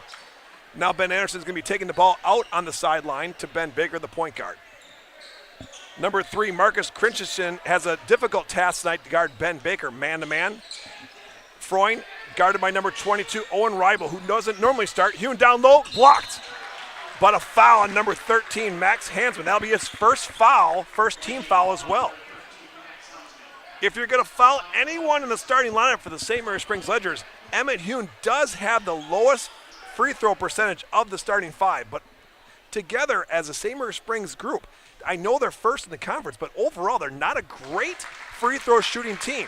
Now Ben Anderson's going to be taking the ball out on the sideline to Ben Baker, the point guard. Number 3, Marcus Christensen has a difficult task tonight to guard Ben Baker, man-to-man. Freund guarded by number 22, Owen Reibel, who doesn't normally start. Hune down low, blocked. But a foul on number 13, Max Hansman. That'll be his first foul, first team foul as well. If you're going to foul anyone in the starting lineup for the St. Mary Springs Ledgers, Emmett Hune does have the lowest free throw percentage of the starting 5, but together as a St. Mary Springs group, I know they're first in the conference, but overall they're not a great free throw shooting team.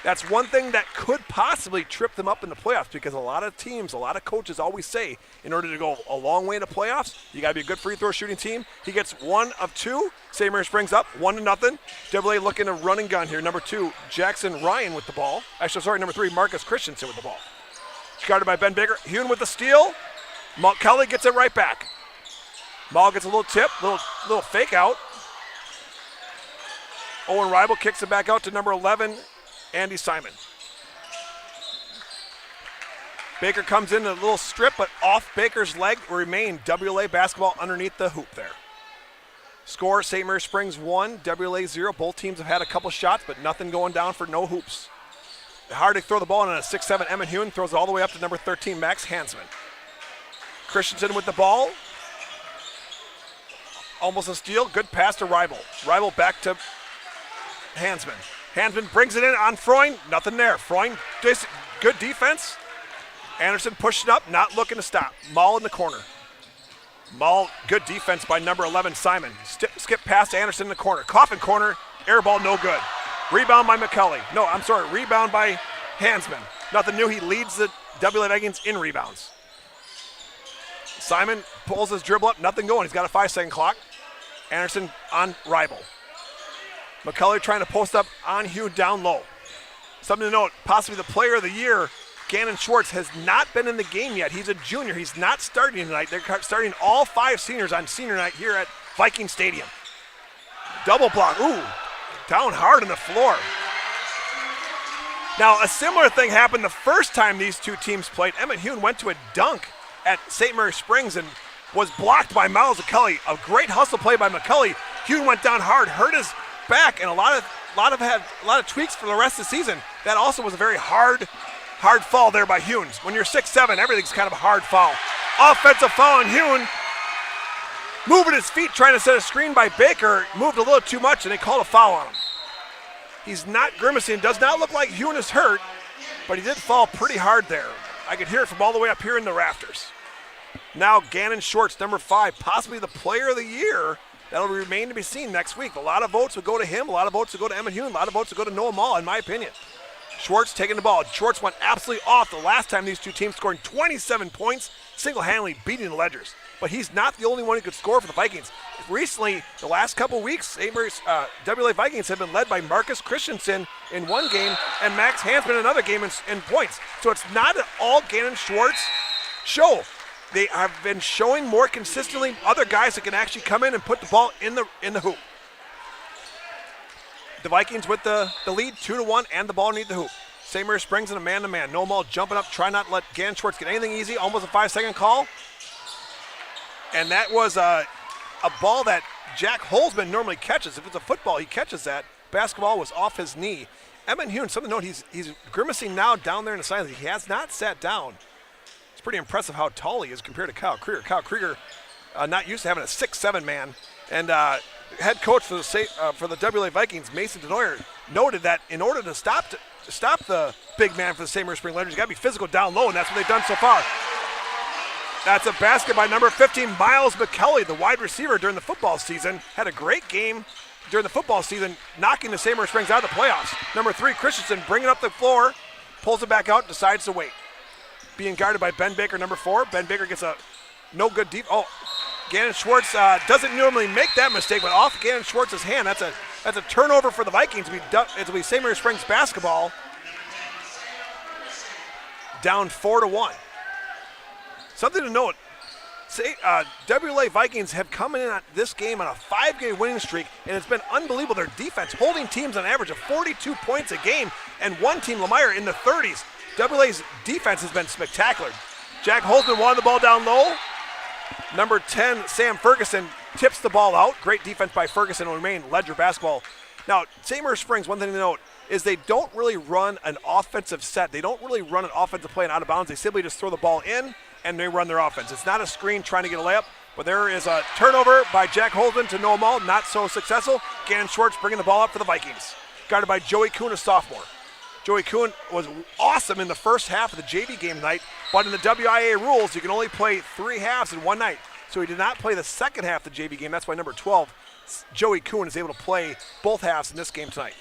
That's one thing that could possibly trip them up in the playoffs, because a lot of teams, a lot of coaches always say in order to go a long way in the playoffs, you got to be a good free throw shooting team. He gets 1 of 2. St. Mary Springs up 1-0. WLA looking to run and gun here. Number 2, Jackson Ryan with the ball. Actually, sorry, number 3, Marcus Christensen with the ball. Guarded by Ben Baker. Hune with the steal. Kelly gets it right back. Maul gets a little tip, little fake out. Owen Reibel kicks it back out to number 11, Andy Simon. Baker comes in a little strip, but off Baker's leg remain. WLA basketball underneath the hoop there. Score, St. Mary Springs 1, WLA 0. Both teams have had a couple shots, but nothing going down for no hoops. Hard to throw the ball in, a 6'7" Emmett Hune throws it all the way up to number 13, Max Hansman. Christensen with the ball. Almost a steal. Good pass to Reibel. Reibel back to Hansman. Hansman brings it in on Freund. Nothing there. Freund, good defense. Anderson pushing up, not looking to stop. Maul in the corner. Maul, good defense by number 11, Simon. Skip past Anderson in the corner. Coffin corner, air ball no good. Rebound by McCulley. No, I'm sorry, rebound by Hansman. Nothing new, he leads the WLA Vikings in rebounds. Simon pulls his dribble up, nothing going. He's got a 5-second clock. Anderson on Reibel. McCulley trying to post up on Hune down low. Something to note, possibly the player of the year Gannon Schwartz has not been in the game yet. He's a junior. He's not starting tonight. They're starting all 5 seniors on senior night here at Viking Stadium. Double block. Ooh, down hard on the floor. Now, a similar thing happened the first time these two teams played. Emmett Hune went to a dunk at St. Mary Springs and was blocked by Miles McCulley. A great hustle play by McCulley. Hune went down hard, hurt his back, and a lot of tweaks for the rest of the season. That also was a very hard fall there by Hune. When you're 6'7", everything's kind of a hard foul. Offensive foul on Hune. Moving his feet, trying to set a screen by Baker. Moved a little too much, and they called a foul on him. He's not grimacing. Does not look like Hune is hurt, but he did fall pretty hard there. I could hear it from all the way up here in the rafters. Now Gannon Schwartz, number 5, possibly the player of the year. That'll remain to be seen next week. A lot of votes would go to him. A lot of votes would go to Emmett Hune. A lot of votes would go to Noah Mall, in my opinion. Schwartz taking the ball. Schwartz went absolutely off the last time these two teams, scoring 27 points, single-handedly beating the Ledgers. But he's not the only one who could score for the Vikings. Recently, the last couple weeks, WLA Vikings have been led by Marcus Christensen in one game and Max Hansman in another game in points. So it's not an all Gannon Schwartz show. They have been showing more consistently other guys that can actually come in and put the ball in the hoop. The Vikings with the lead, 2-1, and the ball underneath the hoop. St. Mary Springs in a man-to-man. No Mall jumping up, trying not to let Gannon Schwartz get anything easy. Almost a 5-second call. And that was a ball that Jack Holzman normally catches. If it's a football, he catches that. Basketball was off his knee. Emmett Hune, something to note, he's grimacing now down there in the sidelines. He has not sat down. It's pretty impressive how tall he is compared to Kyle Krieger. Kyle Krieger, not used to having a 6'7" man. And head coach for the WLA Vikings, Mason Denoyer, noted that in order to stop the big man for the St. Mary Spring Ledgers, you got to be physical down low, and that's what they've done so far. That's a basket by number 15, Miles McCulley, the wide receiver during the football season. Had a great game during the football season, knocking the St. Mary Springs out of the playoffs. Number 3, Christensen, bringing up the floor, pulls it back out, decides to wait. Being guarded by Ben Baker, number 4. Ben Baker gets a no good deep. Oh, Gannon Schwartz doesn't normally make that mistake, but off Gannon Schwartz's hand. That's a turnover for the Vikings. It'll be St. Mary Springs basketball. Down 4-1. Something to note, WLA Vikings have come in on this game on a 5-game winning streak, and it's been unbelievable. Their defense holding teams on average of 42 points a game, and one team, Lemire, in the 30s. WLA's defense has been spectacular. Jack Holzman wanted the ball down low. Number 10, Sam Ferguson, tips the ball out. Great defense by Ferguson will remain Ledger basketball. Now, St. Mary Springs, one thing to note, is they don't really run an offensive set. They don't really run an offensive play and out of bounds. They simply just throw the ball in, and they run their offense. It's not a screen trying to get a layup, but there is a turnover by Jack Holzman to Noah Mall, not so successful. Gannon Schwartz bringing the ball up for the Vikings. Guarded by Joey Kuhn, a sophomore. Joey Kuhn was awesome in the first half of the JV game tonight, but in the WIA rules, you can only play 3 halves in one night. So he did not play the second half of the JV game. That's why number 12, Joey Kuhn, is able to play both halves in this game tonight.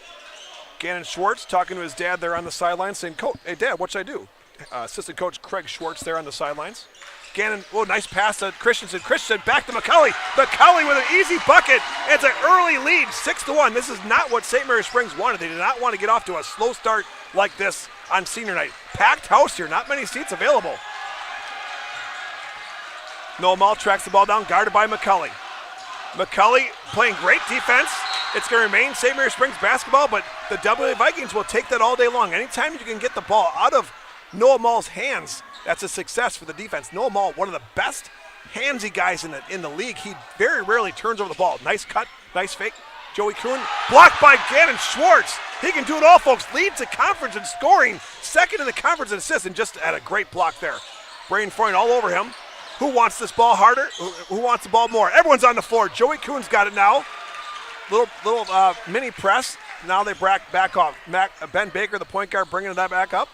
Gannon Schwartz talking to his dad there on the sidelines, saying, "Hey, Dad, what should I do?" Assistant coach Craig Schwartz there on the sidelines. Gannon, nice pass to Christensen. Christensen back to McCulley. McCulley with an easy bucket. It's an early lead, 6-1. This is not what St. Mary Springs wanted. They did not want to get off to a slow start like this on senior night. Packed house here, not many seats available. Noah Mall tracks the ball down, guarded by McCulley. McCulley playing great defense. It's going to remain St. Mary Springs basketball, but the WLA Vikings will take that all day long. Anytime you can get the ball out of Noah Mall's hands, that's a success for the defense. Noah Mall, one of the best handsy guys in the league. He very rarely turns over the ball. Nice cut, nice fake. Joey Kuhn, blocked by Gannon Schwartz. He can do it all, folks. Leads the conference in scoring. Second in the conference in assists, and just had a great block there. Braden Freund all over him. Who wants this ball harder? Who wants the ball more? Everyone's on the floor. Joey Kuhn's got it now. Little mini press. Now they back off. Ben Baker, the point guard, bringing that back up.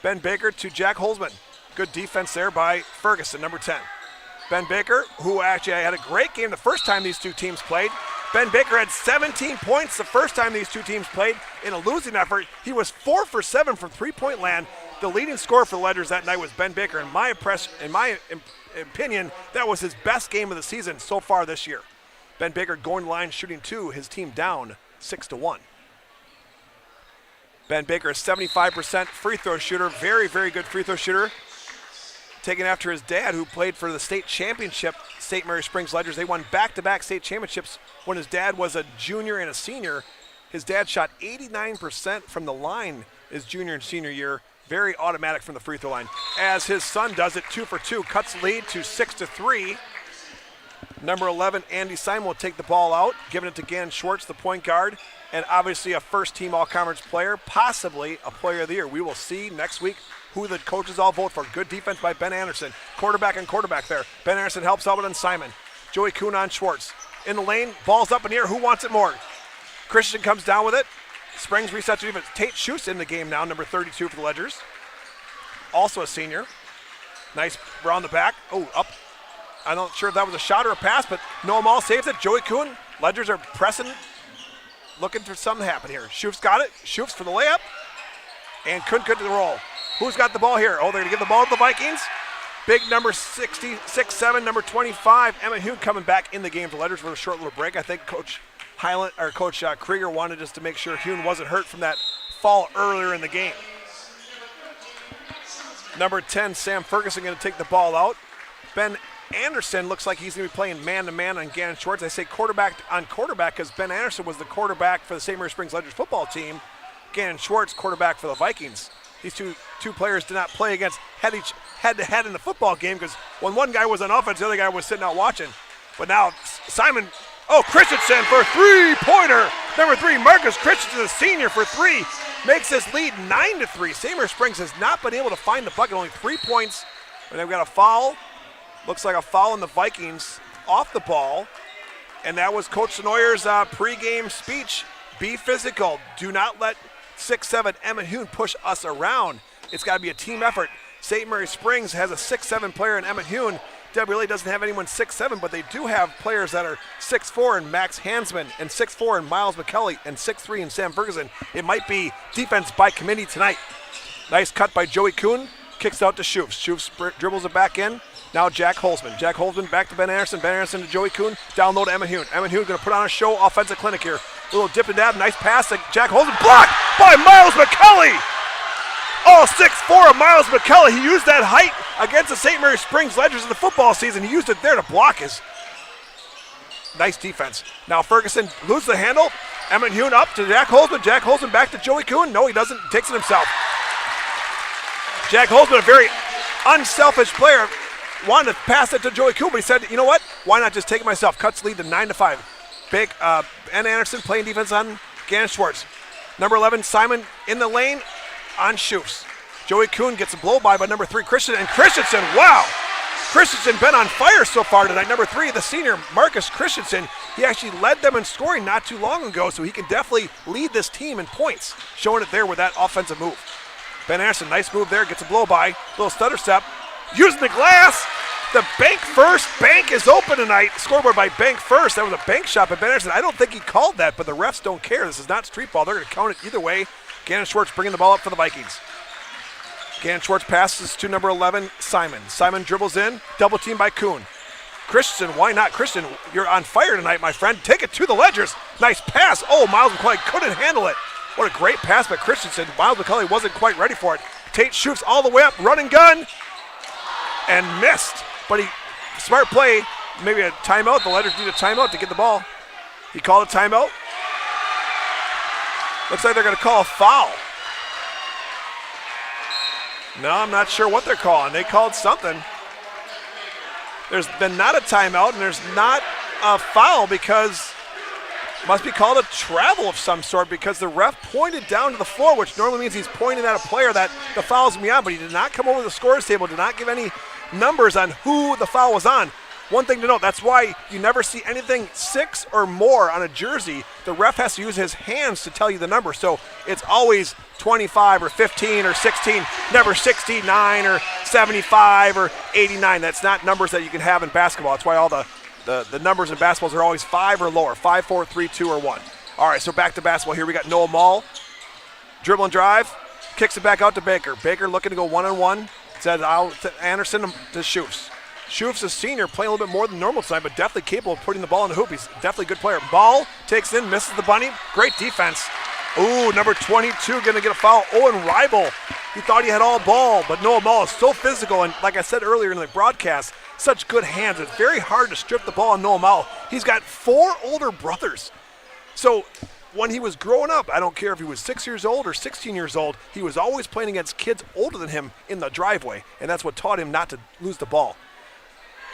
Ben Baker to Jack Holzman. Good defense there by Ferguson, number 10. Ben Baker, who actually had a great game the first time these two teams played. Ben Baker had 17 points the first time these two teams played in a losing effort. He was 4 for 7 from three-point land. The leading scorer for the Ledgers that night was Ben Baker. In my opinion, that was his best game of the season so far this year. Ben Baker going to line, shooting 2, his team down 6-1. Ben Baker, a 75% free throw shooter, very, very good free throw shooter. Taken after his dad, who played for the state championship, St. Mary Springs Ledgers. They won back-to-back state championships when his dad was a junior and a senior. His dad shot 89% from the line his junior and senior year. Very automatic from the free throw line. As his son does it, 2 for 2, cuts the lead to 6-3. Number 11, Andy Simon, will take the ball out, giving it to Gannon Schwartz, the point guard, and obviously a first-team all-conference player, possibly a player of the year. We will see next week who the coaches all vote for. Good defense by Ben Anderson. Quarterback there. Ben Anderson helps out on Simon. Joey Kuhn on Schwartz. In the lane, ball's up in the air. Who wants it more? Christian comes down with it. Springs resets to defense. Tate Schuss in the game now, number 32 for the Ledgers. Also a senior. Nice around the back. Oh, up. I'm not sure if that was a shot or a pass, but Noah Mall saves it. Joey Kuhn. Ledgers are pressing, looking for something to happen here. Schuss got it. Schuss for the layup. And Kuhn to the roll. Who's got the ball here? Oh, they're going to give the ball to the Vikings. Big number 66-7, number 25, Emmett Hume coming back in the game for Ledgers with a short little break. I think Coach Krieger wanted just to make sure Hume wasn't hurt from that fall earlier in the game. Number 10, Sam Ferguson, going to take the ball out. Ben Anderson looks like he's going to be playing man-to-man on Gannon Schwartz. I say quarterback because Ben Anderson was the quarterback for the St. Mary Springs Ledgers football team. Gannon Schwartz, quarterback for the Vikings. These two players did not play against head-to-head in the football game because when one guy was on offense, the other guy was sitting out watching. But now Simon, Christensen for a three-pointer. Number 3, Marcus Christensen, the senior, for 3. Makes this lead 9-3. St. Mary Springs has not been able to find the bucket. Only 3 points. And they've got a foul. Looks like a foul on the Vikings off the ball. And that was Coach Senoyer's pregame speech. Be physical. Do not let 6'7" Emmett Hume push us around. It's got to be a team effort. St. Mary Springs has a 6'7" player in Emmett Hume. WLA doesn't have anyone 6'7", but they do have players that are 6'4" in Max Hansman and 6'4" in Miles McKelly and 6'3" in Sam Ferguson. It might be defense by committee tonight. Nice cut by Joey Kuhn. Kicks out to Schufs. Schufs dribbles it back in. Now Jack Holzman. Jack Holzman back to Ben Anderson. Ben Anderson to Joey Kuhn. Down low to Emmett Hume. Emmett Hume going to put on a show offensive clinic here. A little dip and dab. Nice pass to Jack Holzman. Blocked by Miles McKelly. All 6'4" of Miles McKelly. He used that height against the St. Mary Springs Ledgers in the football season. He used it there to block his nice defense. Now Ferguson loses the handle. Emmett Hume up to Jack Holzman. Jack Holzman back to Joey Kuhn. No, he doesn't. He takes it himself. Jack Holzman, a very unselfish player, wanted to pass it to Joey Kuhn, but he said, you know what? Why not just take it myself? Cuts lead to 9-5. Big Ben Anderson playing defense on Gannon Schwartz. Number 11, Simon in the lane on Schufs. Joey Kuhn gets a blow by number 3, Christensen. And Christensen, wow! Christensen been on fire so far tonight. Number 3, the senior, Marcus Christensen. He actually led them in scoring not too long ago, so he can definitely lead this team in points. Showing it there with that offensive move. Ben Anderson, nice move there, gets a blow by. Little stutter step. Using the glass. The bank first. Bank is open tonight. Scoreboard by Bank first. That was a bank shot by Ben Anderson. I don't think he called that, but the refs don't care. This is not street ball. They're going to count it either way. Gannon Schwartz bringing the ball up for the Vikings. Gannon Schwartz passes to number 11, Simon. Simon dribbles in. Double team by Kuhn. Christensen, why not? Christensen, you're on fire tonight, my friend. Take it to the Ledgers. Nice pass. Oh, Miles McCully couldn't handle it. What a great pass by Christensen. Miles McCully wasn't quite ready for it. Tate shoots all the way up, run and gun, and missed. But smart play, maybe a timeout. The Ledgers need a timeout to get the ball. He called a timeout. Looks like they're going to call a foul. No, I'm not sure what they're calling. They called something. There's been not a timeout, and there's not a foul because must be called a travel of some sort because the ref pointed down to the floor, which normally means he's pointing at a player that the foul's beyond, but he did not come over the scores table, did not give any numbers on who the foul was on. One thing to note, that's why you never see anything 6 or more on a jersey. The ref has to use his hands to tell you the number. So it's always 25 or 15 or 16, never 69 or 75 or 89. That's not numbers that you can have in basketball. That's why all the numbers in basketballs are always 5 or lower, 5, 4, 3, 2, or 1. All right, so back to basketball here. We got Noah Mall. Dribble and drive. Kicks it back out to Baker. Baker looking to go one-on-one. Says out to Anderson to Schufs. Schufs, a senior, playing a little bit more than normal tonight, but definitely capable of putting the ball in the hoop. He's definitely a good player. Ball takes in, misses the bunny. Great defense. Ooh, number 22 going to get a foul. Owen Reibel. He thought he had all ball, but Noah Mall is so physical. And like I said earlier in the broadcast, such good hands. It's very hard to strip the ball on Noah Mall. He's got 4 older brothers. So when he was growing up, I don't care if he was 6 years old or 16 years old, he was always playing against kids older than him in the driveway. And that's what taught him not to lose the ball.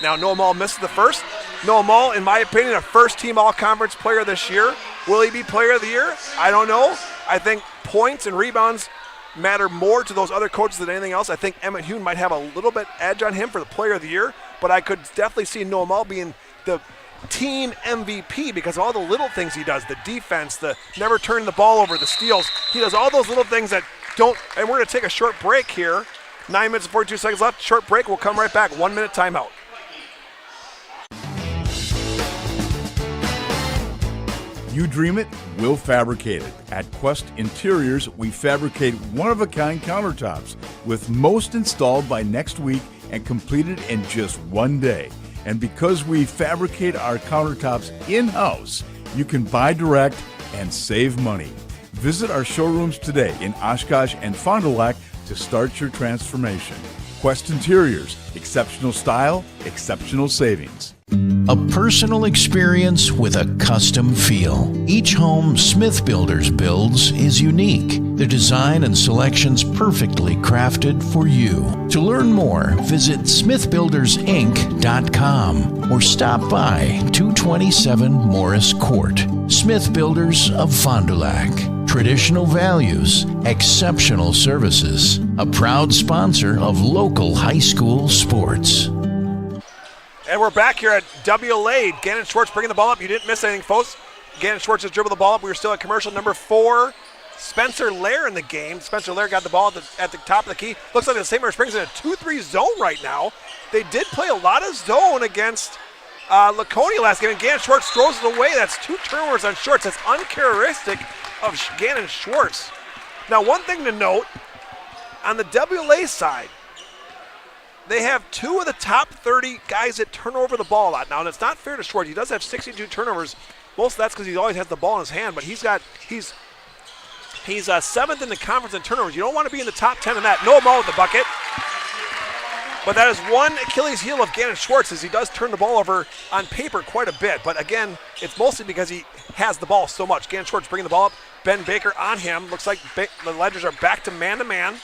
Now Noah Mall misses the first. Noah Mall, in my opinion, a first-team all-conference player this year. Will he be player of the year? I don't know. I think points and rebounds matter more to those other coaches than anything else. I think Emmett Hune might have a little bit edge on him for the player of the year, but I could definitely see Noah Mall being the team MVP because of all the little things he does, the defense, the never turn the ball over, the steals. He does all those little things that don't, and we're going to take a short break here. 9 minutes and 42 seconds left. Short break. We'll come right back. 1 minute timeout. You dream it, we'll fabricate it. At Quest Interiors, we fabricate one-of-a-kind countertops with most installed by next week and completed in just 1 day. And because we fabricate our countertops in-house, you can buy direct and save money. Visit our showrooms today in Oshkosh and Fond du Lac to start your transformation. Quest Interiors, exceptional style, exceptional savings. A personal experience with a custom feel. Each home Smith Builders builds is unique. The design and selections perfectly crafted for you. To learn more, visit smithbuildersinc.com or stop by 227 Morris Court. Smith Builders of Fond du Lac. Traditional values, exceptional services. A proud sponsor of local high school sports. And we're back here at WLA. Gannon Schwartz bringing the ball up. You didn't miss anything, folks. Gannon Schwartz has dribbled the ball up. We were still at commercial number 4. Spencer Lair in the game. Spencer Lair got the ball at the top of the key. Looks like the St. Mary Springs in a 2-3 zone right now. They did play a lot of zone against Laconia last game, and Gannon Schwartz throws it away. That's 2 turnovers on Schwartz. That's uncharacteristic of Gannon Schwartz. Now, one thing to note, on the WLA side, they have 2 of the top 30 guys that turn over the ball a lot now, and it's not fair to Schwartz. He does have 62 turnovers. Most of that's because he always has the ball in his hand, but he's 7th in the conference in turnovers. You don't want to be in the top 10 in that. Noah Mall with the bucket. But that is one Achilles heel of Gannon Schwartz, as he does turn the ball over on paper quite a bit. But again, it's mostly because he has the ball so much. Gannon Schwartz bringing the ball up. Ben Baker on him. Looks like the Ledgers are back to man-to-man.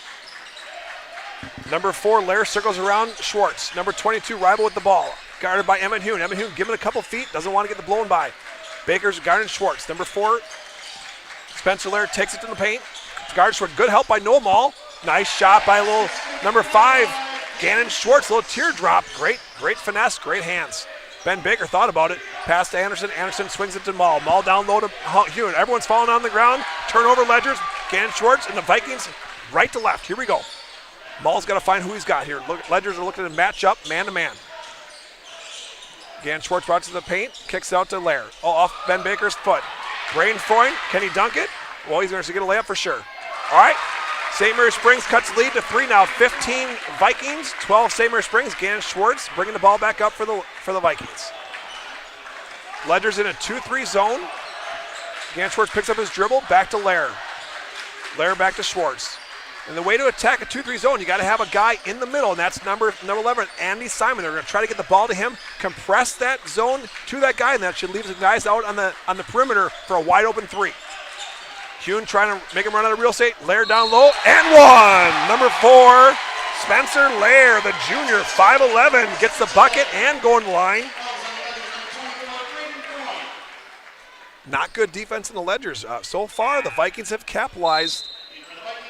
Number 4, Lair circles around Schwartz. Number 22, Reibel with the ball. Guarded by Emmett Hune. Emmett Hune giving a couple feet. Doesn't want to get the blown by. Baker's guarding Schwartz. Number 4, Spencer Lair takes it to the paint. Guard Schwartz. Good help by Noah Mall. Nice shot by number 5, Gannon Schwartz. Little teardrop. Great finesse. Great hands. Ben Baker thought about it. Pass to Anderson. Anderson swings it to Mall. Mall down low to Hune. Everyone's falling on the ground. Turnover Ledgers. Gannon Schwartz and the Vikings right to left. Here we go. Mall's got to find who he's got here. Ledgers are looking to match up man-to-man. Gannon Schwartz brought it to the paint. Kicks out to Lair. Off Ben Baker's foot. Braden Freund, can he dunk it? Well, he's going to get a layup for sure. All right. St. Mary Springs cuts the lead to 3 now. 15 Vikings, 12 St. Mary Springs. Gannon Schwartz bringing the ball back up for the Vikings. Ledgers in a 2-3 zone. Gannon Schwartz picks up his dribble. Back to Lair. Lair back to Schwartz. And the way to attack a 2-3 zone, you got to have a guy in the middle, and that's number 11, Andy Simon. They're going to try to get the ball to him, compress that zone to that guy, and that should leave some guys out on the perimeter for a wide open 3. Hune trying to make him run out of real estate. Lair down low, and 1. Number 4, Spencer Lair, the junior, 5'11", gets the bucket and going to the line. Not good defense in the Ledgers. So far, the Vikings have capitalized.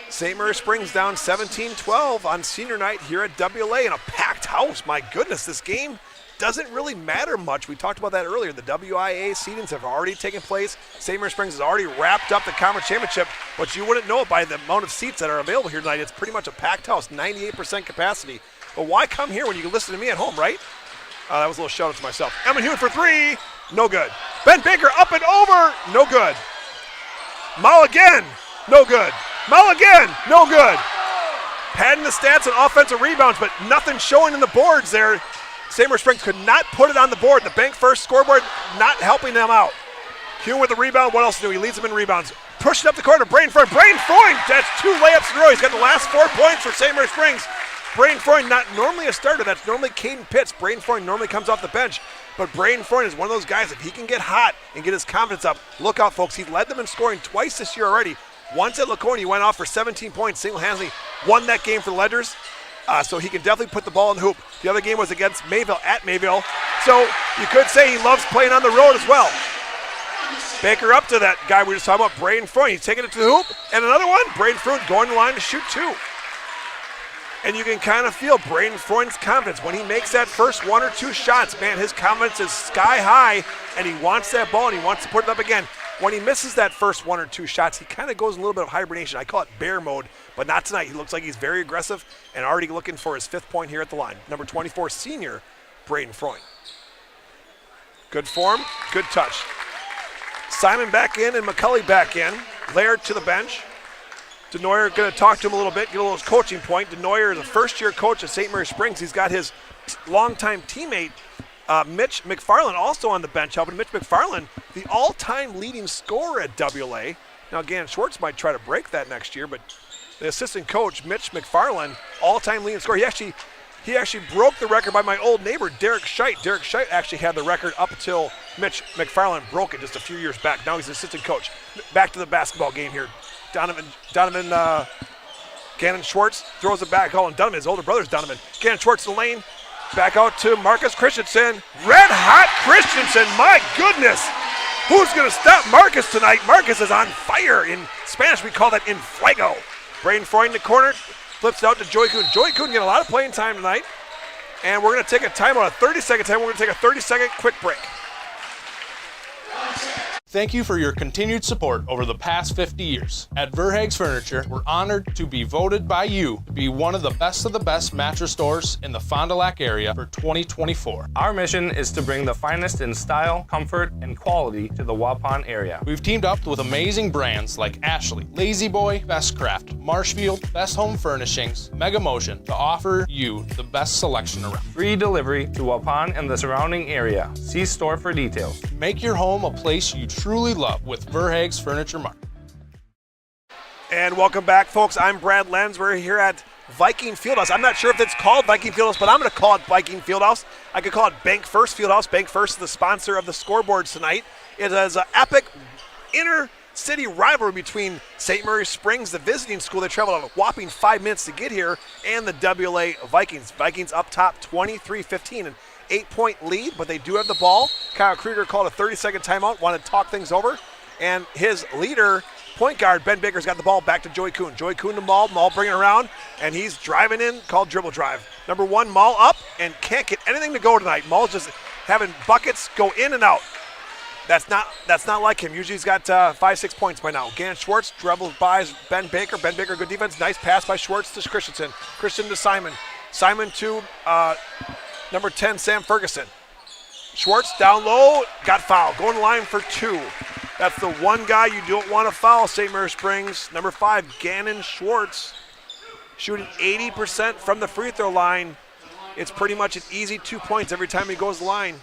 St. Mary Springs down 17-12 on senior night here at WLA in a packed house. My goodness, this game doesn't really matter much. We talked about that earlier. The WIA seedings have already taken place. St. Mary Springs has already wrapped up the conference championship, but you wouldn't know it by the amount of seats that are available here tonight. It's pretty much a packed house, 98% capacity. But why come here when you can listen to me at home, right? That was a little shout out to myself. Emmett Hune for 3, no good. Ben Baker up and over, no good. Mall again, no good. Mall again, no good. Padding the stats on offensive rebounds, but nothing showing in the boards there. St. Mary Springs could not put it on the board. The bank first scoreboard not helping them out. Kuhn with the rebound. What else do he leads them in rebounds? Pushing up the court to Braden Freund. Braden Freund, that's 2 layups in a row. He's got the last 4 points for St. Mary Springs. Braden Freund, not normally a starter. That's normally Caden Pitts. Braden Freund normally comes off the bench. But Braden Freund is one of those guys, if he can get hot and get his confidence up, look out, folks. He led them in scoring twice this year already. Once at Laconia, he went off for 17 points, single-handedly won that game for the Ledgers. So he can definitely put the ball in the hoop. The other game was against Mayville at Mayville. So you could say he loves playing on the road as well. Baker up to that guy we were just talking about, Braden Freund. He's taking it to the hoop. And another one, Braden Freund going to the line to shoot 2. And you can kind of feel Braden Freund's confidence. When he makes that first 1 or 2 shots, man, his confidence is sky high, and he wants that ball, and he wants to put it up again. When he misses that first 1 or 2 shots, he kind of goes in a little bit of hibernation. I call it bear mode, but not tonight. He looks like he's very aggressive and already looking for his 5th point here at the line. Number 24, senior Braden Freund. Good form, good touch. Simon back in and McCulley back in. Laird to the bench. DeNoyer going to talk to him a little bit, get a little coaching point. DeNoyer is a first-year coach at St. Mary Springs. He's got his longtime teammate, Mitch McFarland, also on the bench helping. Mitch McFarland, the all-time leading scorer at WLA. Now, Gannon Schwartz might try to break that next year, but the assistant coach, Mitch McFarland, all-time leading scorer. He actually broke the record by my old neighbor, Derek Scheidt. Derek Scheidt actually had the record up until Mitch McFarland broke it just a few years back. Now he's an assistant coach. Back to the basketball game here. Gannon Schwartz throws it back. Oh, and Donovan, his older brother's Donovan. Gannon Schwartz in the lane. Back out to Marcus Christensen. Red hot Christensen, my goodness. Who's going to stop Marcus tonight? Marcus is on fire. In Spanish, we call that in fuego. Braden Freund in the corner. Flips it out to Joey Kuhn. Joey Kuhn getting a lot of playing time tonight. And we're going to take a timeout, a 30-second time. We're going to take a 30-second quick break. Thank you for your continued support over the past 50 years. At Verhaeg's Furniture, we're honored to be voted by you to be one of the best mattress stores in the Fond du Lac area for 2024. Our mission is to bring the finest in style, comfort, and quality to the Waupun area. We've teamed up with amazing brands like Ashley, Lazy Boy, Best Craft, Marshfield, Best Home Furnishings, Mega Motion to offer you the best selection around. Free delivery to Waupun and the surrounding area. See store for details. Make your home a place you truly love with Verhaeg's Furniture Mart. And welcome back, folks. I'm Brad Lenz. We're here at Viking Fieldhouse. I'm not sure if it's called Viking Fieldhouse, but I'm going to call it Viking Fieldhouse. I could call it Bank First Fieldhouse. Bank First is the sponsor of the scoreboards tonight. It is an epic inter-city rivalry between St. Mary Springs, the visiting school. They traveled a whopping 5 minutes to get here, and the WLA Vikings. Vikings up top 23-15. And 8-point lead, but they do have the ball. Kyle Krieger called a 30-second timeout, wanted to talk things over. And his leader, point guard, Ben Baker's got the ball back to Joey Kuhn. Joey Kuhn to Maul bringing it around, and he's driving in, called dribble drive. Number 1, Maul up, and can't get anything to go tonight. Maul's just having buckets go in and out. That's not like him. Usually he's got 5-6 points by now. Gannon Schwartz dribbles by Ben Baker. Ben Baker, good defense. Nice pass by Schwartz to Christensen. Christensen to Simon. Simon to number 10, Sam Ferguson. Schwartz down low, got fouled. Going to the line for 2. That's the one guy you don't want to foul, St. Mary Springs. Number 5, Gannon Schwartz, shooting 80% from the free throw line. It's pretty much an easy 2 points every time he goes to the line.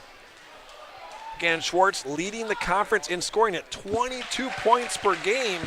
Gannon Schwartz leading the conference in scoring at 22 points per game.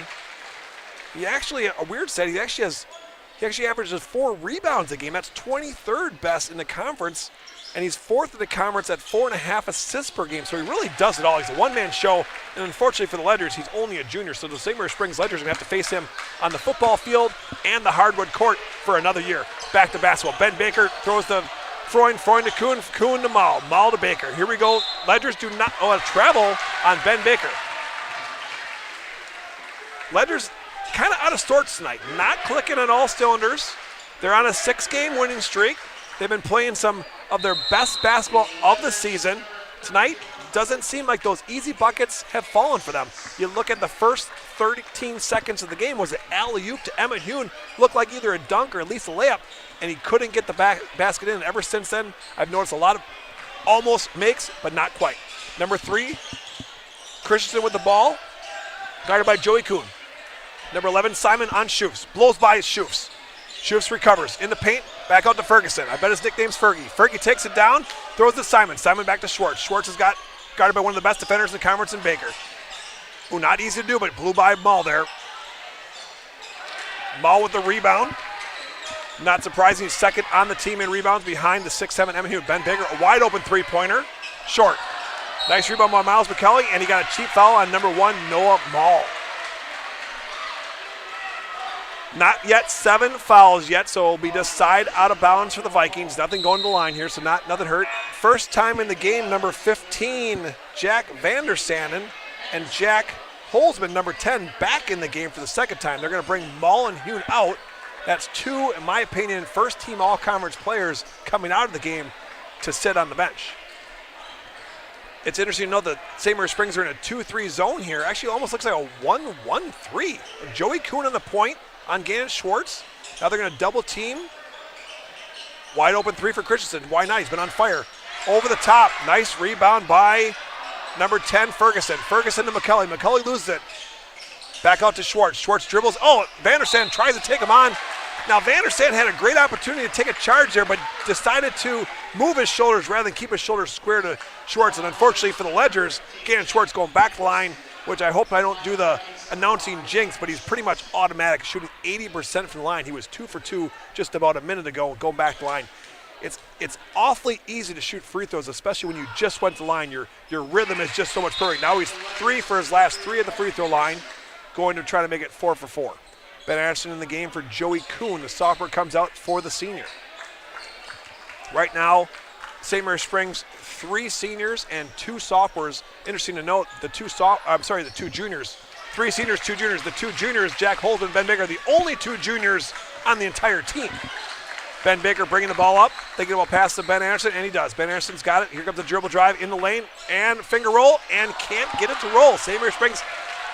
He actually, a weird stat, he actually averages 4 rebounds a game. That's 23rd best in the conference, and he's 4th in the conference at 4.5 assists per game. So he really does it all. He's a one-man show, and unfortunately for the Ledgers, he's only a junior. So the St. Mary Springs Ledgers are going to have to face him on the football field and the hardwood court for another year. Back to basketball. Ben Baker throws the Freund to Kuhn, Kuhn to Maul to Baker. Here we go. Ledgers do not travel on Ben Baker. Ledgers kind of out of sorts tonight, not clicking on all cylinders. They're on a 6-game winning streak. They've been playing some of their best basketball of the season. Tonight, doesn't seem like those easy buckets have fallen for them. You look at the first 13 seconds of the game was an alley-oop to Emmett Hune. Looked like either a dunk or at least a layup, and he couldn't get the basket in. Ever since then, I've noticed a lot of almost makes, but not quite. Number 3, Christensen with the ball, guarded by Joey Kuhn. Number 11, Simon on Schoofs. Blows by Schoofs. Schoofs recovers. In the paint, back out to Ferguson. I bet his nickname's Fergie. Fergie takes it down, throws to Simon. Simon back to Schwartz. Schwartz has got guarded by one of the best defenders in the conference in Baker. Ooh, not easy to do, but blew by Mull there. Mull with the rebound. Not surprising, he's second on the team in rebounds behind the 6'7" Emmett Hune. Ben Baker, a wide open three-pointer, short. Nice rebound by Miles McKelly, and he got a cheap foul on number 1, Noah Mull. Not yet 7 fouls yet, so it'll be just side out of bounds for the Vikings. Nothing going to the line here, so nothing hurt. First time in the game, number 15, Jack Vandersanden, and Jack Holzman, number 10, back in the game for the second time. They're going to bring Mull and Hune out. That's 2, in my opinion, first-team all-conference players coming out of the game to sit on the bench. It's interesting to know that St. Mary's Springs are in a 2-3 zone here. Actually, almost looks like a 1-1-3. Joey Kuhn on the point on Gannon Schwartz. Now they're going to double team. Wide open 3 for Christensen. Why not? He's been on fire. Over the top. Nice rebound by number 10, Ferguson. Ferguson to McKelly. McKelly loses it. Back out to Schwartz. Schwartz dribbles. Oh, Vandersand tries to take him on. Now, Vandersand had a great opportunity to take a charge there, but decided to move his shoulders rather than keep his shoulders square to Schwartz. And unfortunately for the Ledgers, Gannon Schwartz going back the line, which I hope I don't do the announcing jinx, but he's pretty much automatic, shooting 80% from the line. He was 2 for 2 just about a minute ago, going back the line. It's awfully easy to shoot free throws, especially when you just went to the line. Your rhythm is just so much perfect. Now he's 3 for his last 3 at the free throw line, going to try to make it 4 for 4. Ben Anderson in the game for Joey Kuhn. The sophomore comes out for the senior. Right now, St. Mary's Springs, 3 seniors and 2 sophomores. Interesting to note, the 2 juniors. 3 seniors, 2 juniors. The 2 juniors, Jack Holden and Ben Baker, are the only 2 juniors on the entire team. Ben Baker bringing the ball up, thinking about pass to Ben Anderson, and he does. Ben Anderson's got it. Here comes the dribble drive in the lane, and finger roll, and can't get it to roll. St. Mary's Springs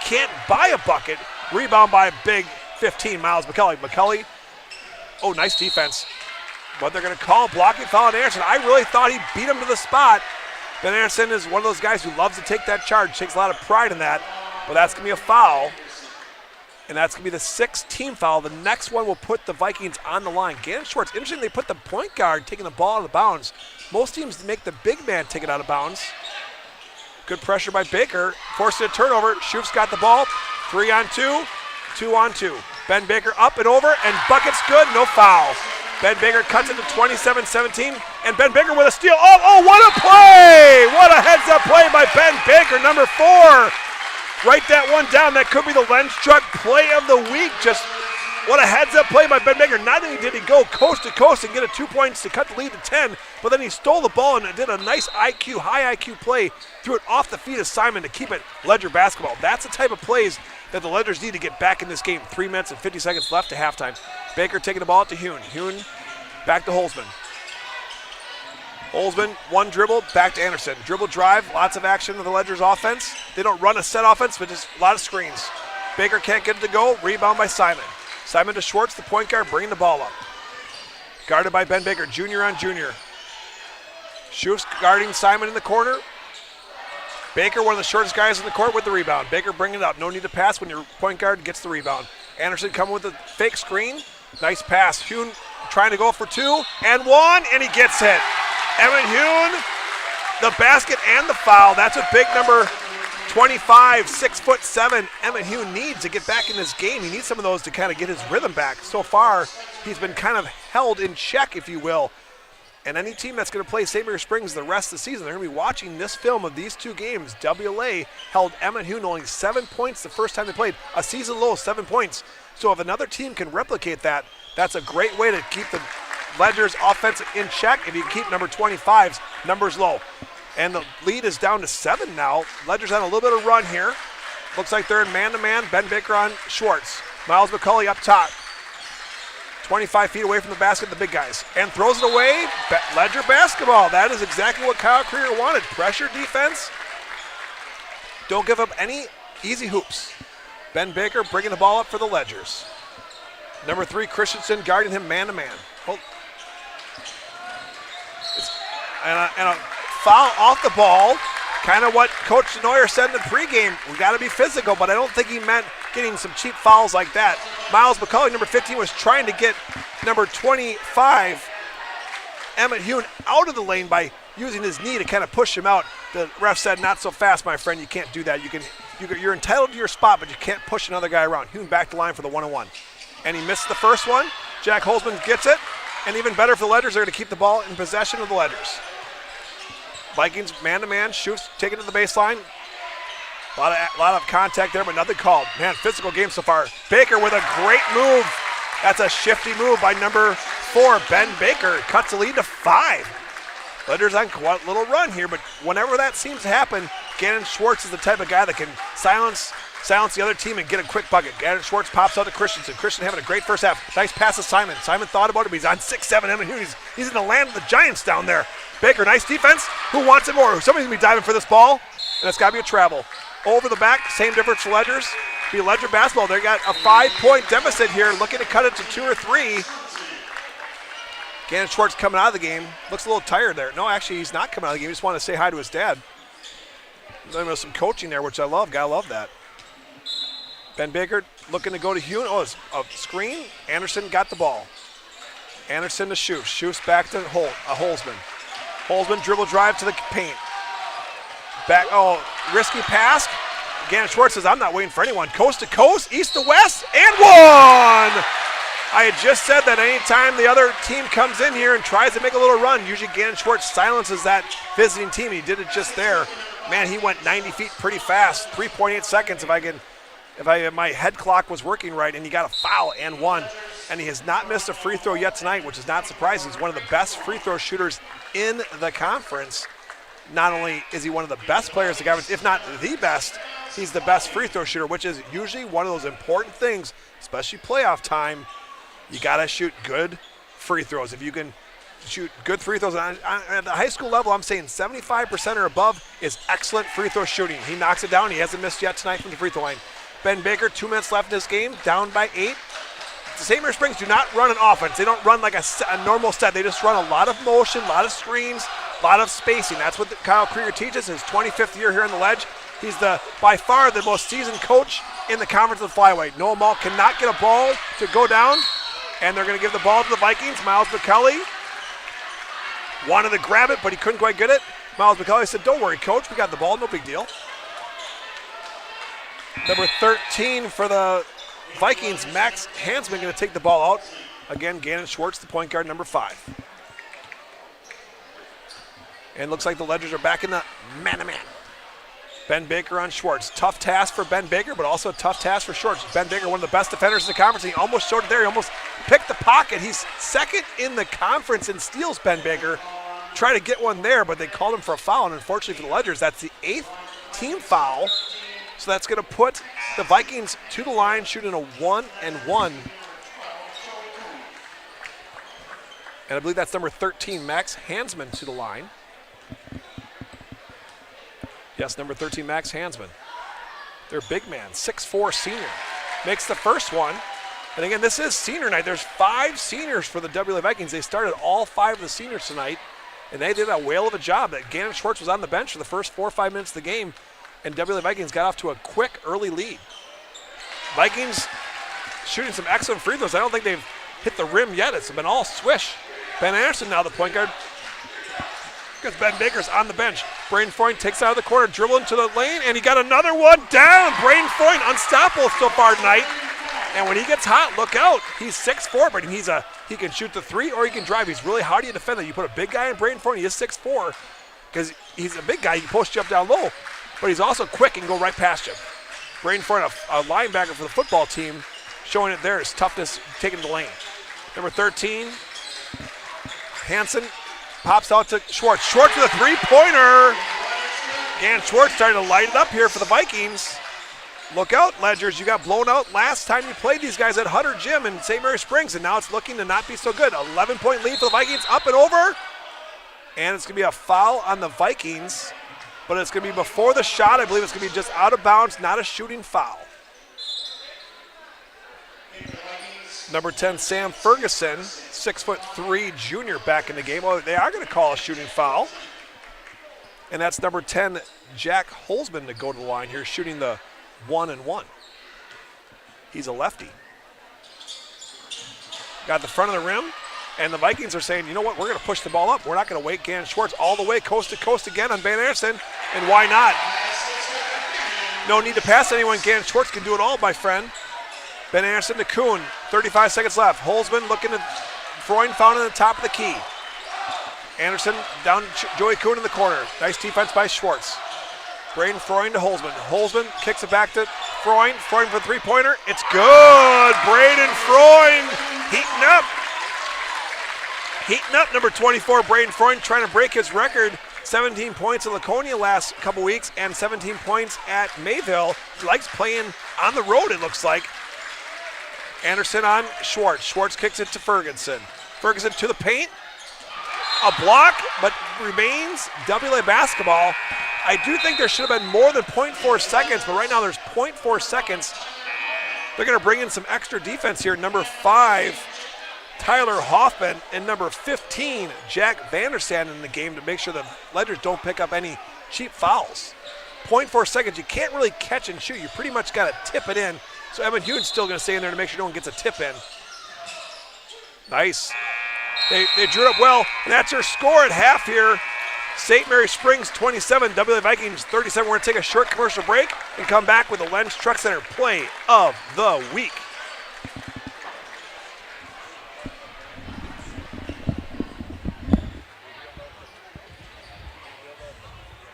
can't buy a bucket. Rebound by a big 15, Miles McKelly. McKelly, oh, nice defense. But they're going to call a blocking foul on Anderson. I really thought he beat him to the spot. Ben Anderson is one of those guys who loves to take that charge, takes a lot of pride in that. But that's going to be a foul. And that's going to be the 6th team foul. The next one will put the Vikings on the line. Gannon Schwartz, interesting, they put the point guard taking the ball out of bounds. Most teams make the big man take it out of bounds. Good pressure by Baker, forcing a turnover. Schuf's got the ball, 3-on-2, 2-on-2. Ben Baker up and over, and bucket's good, no foul. Ben Baker cuts it to 27-17, and Ben Baker with a steal. Oh, what a play! What a heads-up play by Ben Baker, number 4. Write that one down. That could be the Lenstruck play of the week. Just what a heads-up play by Ben Baker. Not only did he go coast to coast and get a 2 points to cut the lead to 10, but then he stole the ball and did a nice high IQ play, threw it off the feet of Simon to keep it Ledger basketball. That's the type of plays that the Ledgers need to get back in this game. 3 minutes and 50 seconds left to halftime. Baker taking the ball out to Hune. Hune back to Holzman. Holzman, one dribble, back to Anderson. Dribble drive, lots of action in the Ledgers offense. They don't run a set offense, but just a lot of screens. Baker can't get it to go. Rebound by Simon. Simon to Schwartz, the point guard, bringing the ball up. Guarded by Ben Baker, junior on junior. Schuf's guarding Simon in the corner. Baker, one of the shortest guys in the court, with the rebound. Baker bringing it up. No need to pass when your point guard gets the rebound. Anderson coming with a fake screen. Nice pass. Hune trying to go for 2 and 1, and he gets hit. Emmett Hune, the basket and the foul. That's what big number 25, 6'7" Emmett Hune needs to get back in this game. He needs some of those to kind of get his rhythm back. So far, he's been kind of held in check, if you will. And any team that's going to play St. Mary's Springs the rest of the season, they're going to be watching this film of these 2 games. WLA held Emmett Hune only 7 points the first time they played. A season low, 7 points. So if another team can replicate that, that's a great way to keep the Ledgers offense in check if you can keep number 25's numbers low. And the lead is down to 7 now. Ledgers on a little bit of run here. Looks like they're in man-to-man. Ben Baker on Schwartz. Miles McCulley up top. 25 feet away from the basket, the big guys. And throws it away. Ledger basketball. That is exactly what Kyle Krieger wanted. Pressure defense. Don't give up any easy hoops. Ben Baker bringing the ball up for the Ledgers. Number 3, Christensen guarding him man-to-man. And a foul off the ball. Kind of what Coach Denoyer said in the pregame. We got to be physical, but I don't think he meant getting some cheap fouls like that. Miles McCulley, number 15, was trying to get number 25, Emmett Hune, out of the lane by using his knee to kind of push him out. The ref said, not so fast, my friend. You can't do that. You can You're entitled to your spot, but you can't push another guy around. Hune back to line for the 1-on-1. And he missed the first one. Jack Holzman gets it. And even better for the Ledgers, they're going to keep the ball in possession of the Ledgers. Vikings man-to-man, shoots, taken to the baseline. A lot of contact there, but nothing called. Man, physical game so far. Baker with a great move. That's a shifty move by number 4, Ben Baker. Cuts the lead to 5. Ledgers on quite a little run here, but whenever that seems to happen, Gannon Schwartz is the type of guy that can silence the other team and get a quick bucket. Gannon Schwartz pops out to Christensen. Christensen having a great first half. Nice pass to Simon. Simon thought about it, but he's on 6'7". Evan Hune. He's in the land of the Giants down there. Baker, nice defense. Who wants it more? Somebody's going to be diving for this ball, and it's got to be a travel. Over the back, same difference for Ledgers. Be Ledger basketball. They got a 5-point deficit here, looking to cut it to 2 or 3. Gannon Schwartz coming out of the game. Looks a little tired there. No, actually, he's not coming out of the game. He just wanted to say hi to his dad. There was some coaching there, which I love. Gotta love that. Ben Baker looking to go to Hune. Oh, it's a screen. Anderson got the ball. Anderson to Schuss. Schuss back to Holzman. Holzman dribble drive to the paint. Back, risky pass. Gannon Schwartz says, I'm not waiting for anyone. Coast to coast, east to west, and one! I had just said that anytime the other team comes in here and tries to make a little run, usually Gannon Schwartz silences that visiting team. He did it just there. Man, he went 90 feet pretty fast. 3.8 seconds if my head clock was working right, and he got a foul and one. And he has not missed a free throw yet tonight, which is not surprising. He's one of the best free throw shooters in the conference. Not only is he one of the best players in the conference, if not the best, he's the best free throw shooter, which is usually one of those important things, especially playoff time. You got to shoot good free throws. If you can shoot good free throws at the high school level, I'm saying 75% or above is excellent free throw shooting. He knocks it down. He hasn't missed yet tonight from the free throw line. Ben Baker, 2 minutes left in this game, down by 8. The St. Mary Springs do not run an offense. They don't run like a normal set. They just run a lot of motion, a lot of screens, a lot of spacing. That's what Kyle Krieger teaches. His 25th year here on the Ledge. He's by far the most seasoned coach in the conference of the flyweight. Noah Mall cannot get a ball to go down, and they're going to give the ball to the Vikings. Miles McCulley wanted to grab it, but he couldn't quite get it. Miles McCulley said, don't worry, coach, we got the ball, no big deal. Number 13 for the Vikings, Max Hansman, going to take the ball out. Again, Gannon Schwartz, the point guard, number 5. And looks like the Ledgers are back in the man-to-man. Ben Baker on Schwartz. Tough task for Ben Baker, but also a tough task for Schwartz. Ben Baker, one of the best defenders in the conference. He almost showed it there. He almost picked the pocket. He's second in the conference in steals, Ben Baker. Tried to get one there, but they called him for a foul. And unfortunately for the Ledgers, that's the 8th team foul. So that's going to put the Vikings to the line, shooting a 1-and-1. And I believe that's number 13, Max Hansman, to the line. Yes, number 13, Max Hansman. Their big man, 6'4" senior. Makes the first one. And again, this is senior night. There's 5 seniors for the WLA Vikings. They started all 5 of the seniors tonight, and they did a whale of a job. That Gannon Schwartz was on the bench for the first 4 or 5 minutes of the game, and WLA Vikings got off to a quick early lead. Vikings shooting some excellent free throws. I don't think they've hit the rim yet. It's been all swish. Ben Anderson now the point guard. Because Ben Baker's on the bench. Braden Freund takes out of the corner, dribbling to the lane, and he got another one down. Braden Freund unstoppable so far tonight. And when he gets hot, look out. He's 6'4", but he can shoot the 3 or he can drive. He's really hard to defend that. You put a big guy in Braden Freund, he is 6'4", because he's a big guy. He can post you up down low, but he's also quick and go right past you. Braden Freund, a linebacker for the football team, showing it there, his toughness, taking the lane. Number 13, Hansen pops out to Schwartz. Schwartz with a 3-pointer. And Schwartz starting to light it up here for the Vikings. Look out, Ledgers. You got blown out last time you played these guys at Hutter Gym in St. Mary Springs, and now it's looking to not be so good. 11-point lead for the Vikings, up and over. And it's going to be a foul on the Vikings, but it's going to be before the shot. I believe it's going to be just out of bounds, not a shooting foul. Number 10, Sam Ferguson, 6'3" junior back in the game. Well, they are going to call a shooting foul. And that's number 10, Jack Holzman, to go to the line here, shooting the 1-and-1. He's a lefty. Got the front of the rim, and the Vikings are saying, you know what, we're going to push the ball up. We're not going to wait. Gannon Schwartz all the way coast to coast again on Ben Anderson, and why not? No need to pass anyone. Gannon Schwartz can do it all, my friend. Ben Anderson to Kuhn. 35 seconds left. Holzman looking at Freund, found in the top of the key. Anderson down to Joey Kuhn in the corner. Nice defense by Schwartz. Braden Freund to Holzman. Holzman kicks it back to Freund. Freund for the three-pointer. It's good. Braden Freund heating up. Heating up, number 24, Braden Freund, trying to break his record. 17 points in Laconia last couple weeks and 17 points at Mayville. He likes playing on the road, it looks like. Anderson on Schwartz. Schwartz kicks it to Ferguson. Ferguson to the paint. A block, but remains WLA basketball. I do think there should have been more than 0.4 seconds, but right now there's 0.4 seconds. They're going to bring in some extra defense here. Number 5, Tyler Hoffman, and number 15, Jack Vandersand in the game to make sure the Ledgers don't pick up any cheap fouls. 0.4 seconds, you can't really catch and shoot. You pretty much got to tip it in. So Evan Huon's still going to stay in there to make sure no one gets a tip in. Nice. They drew it up well, and that's your score at half here. St. Mary Springs 27, WLA Vikings 37. We're going to take a short commercial break and come back with the Lenz Truck Center play of the week.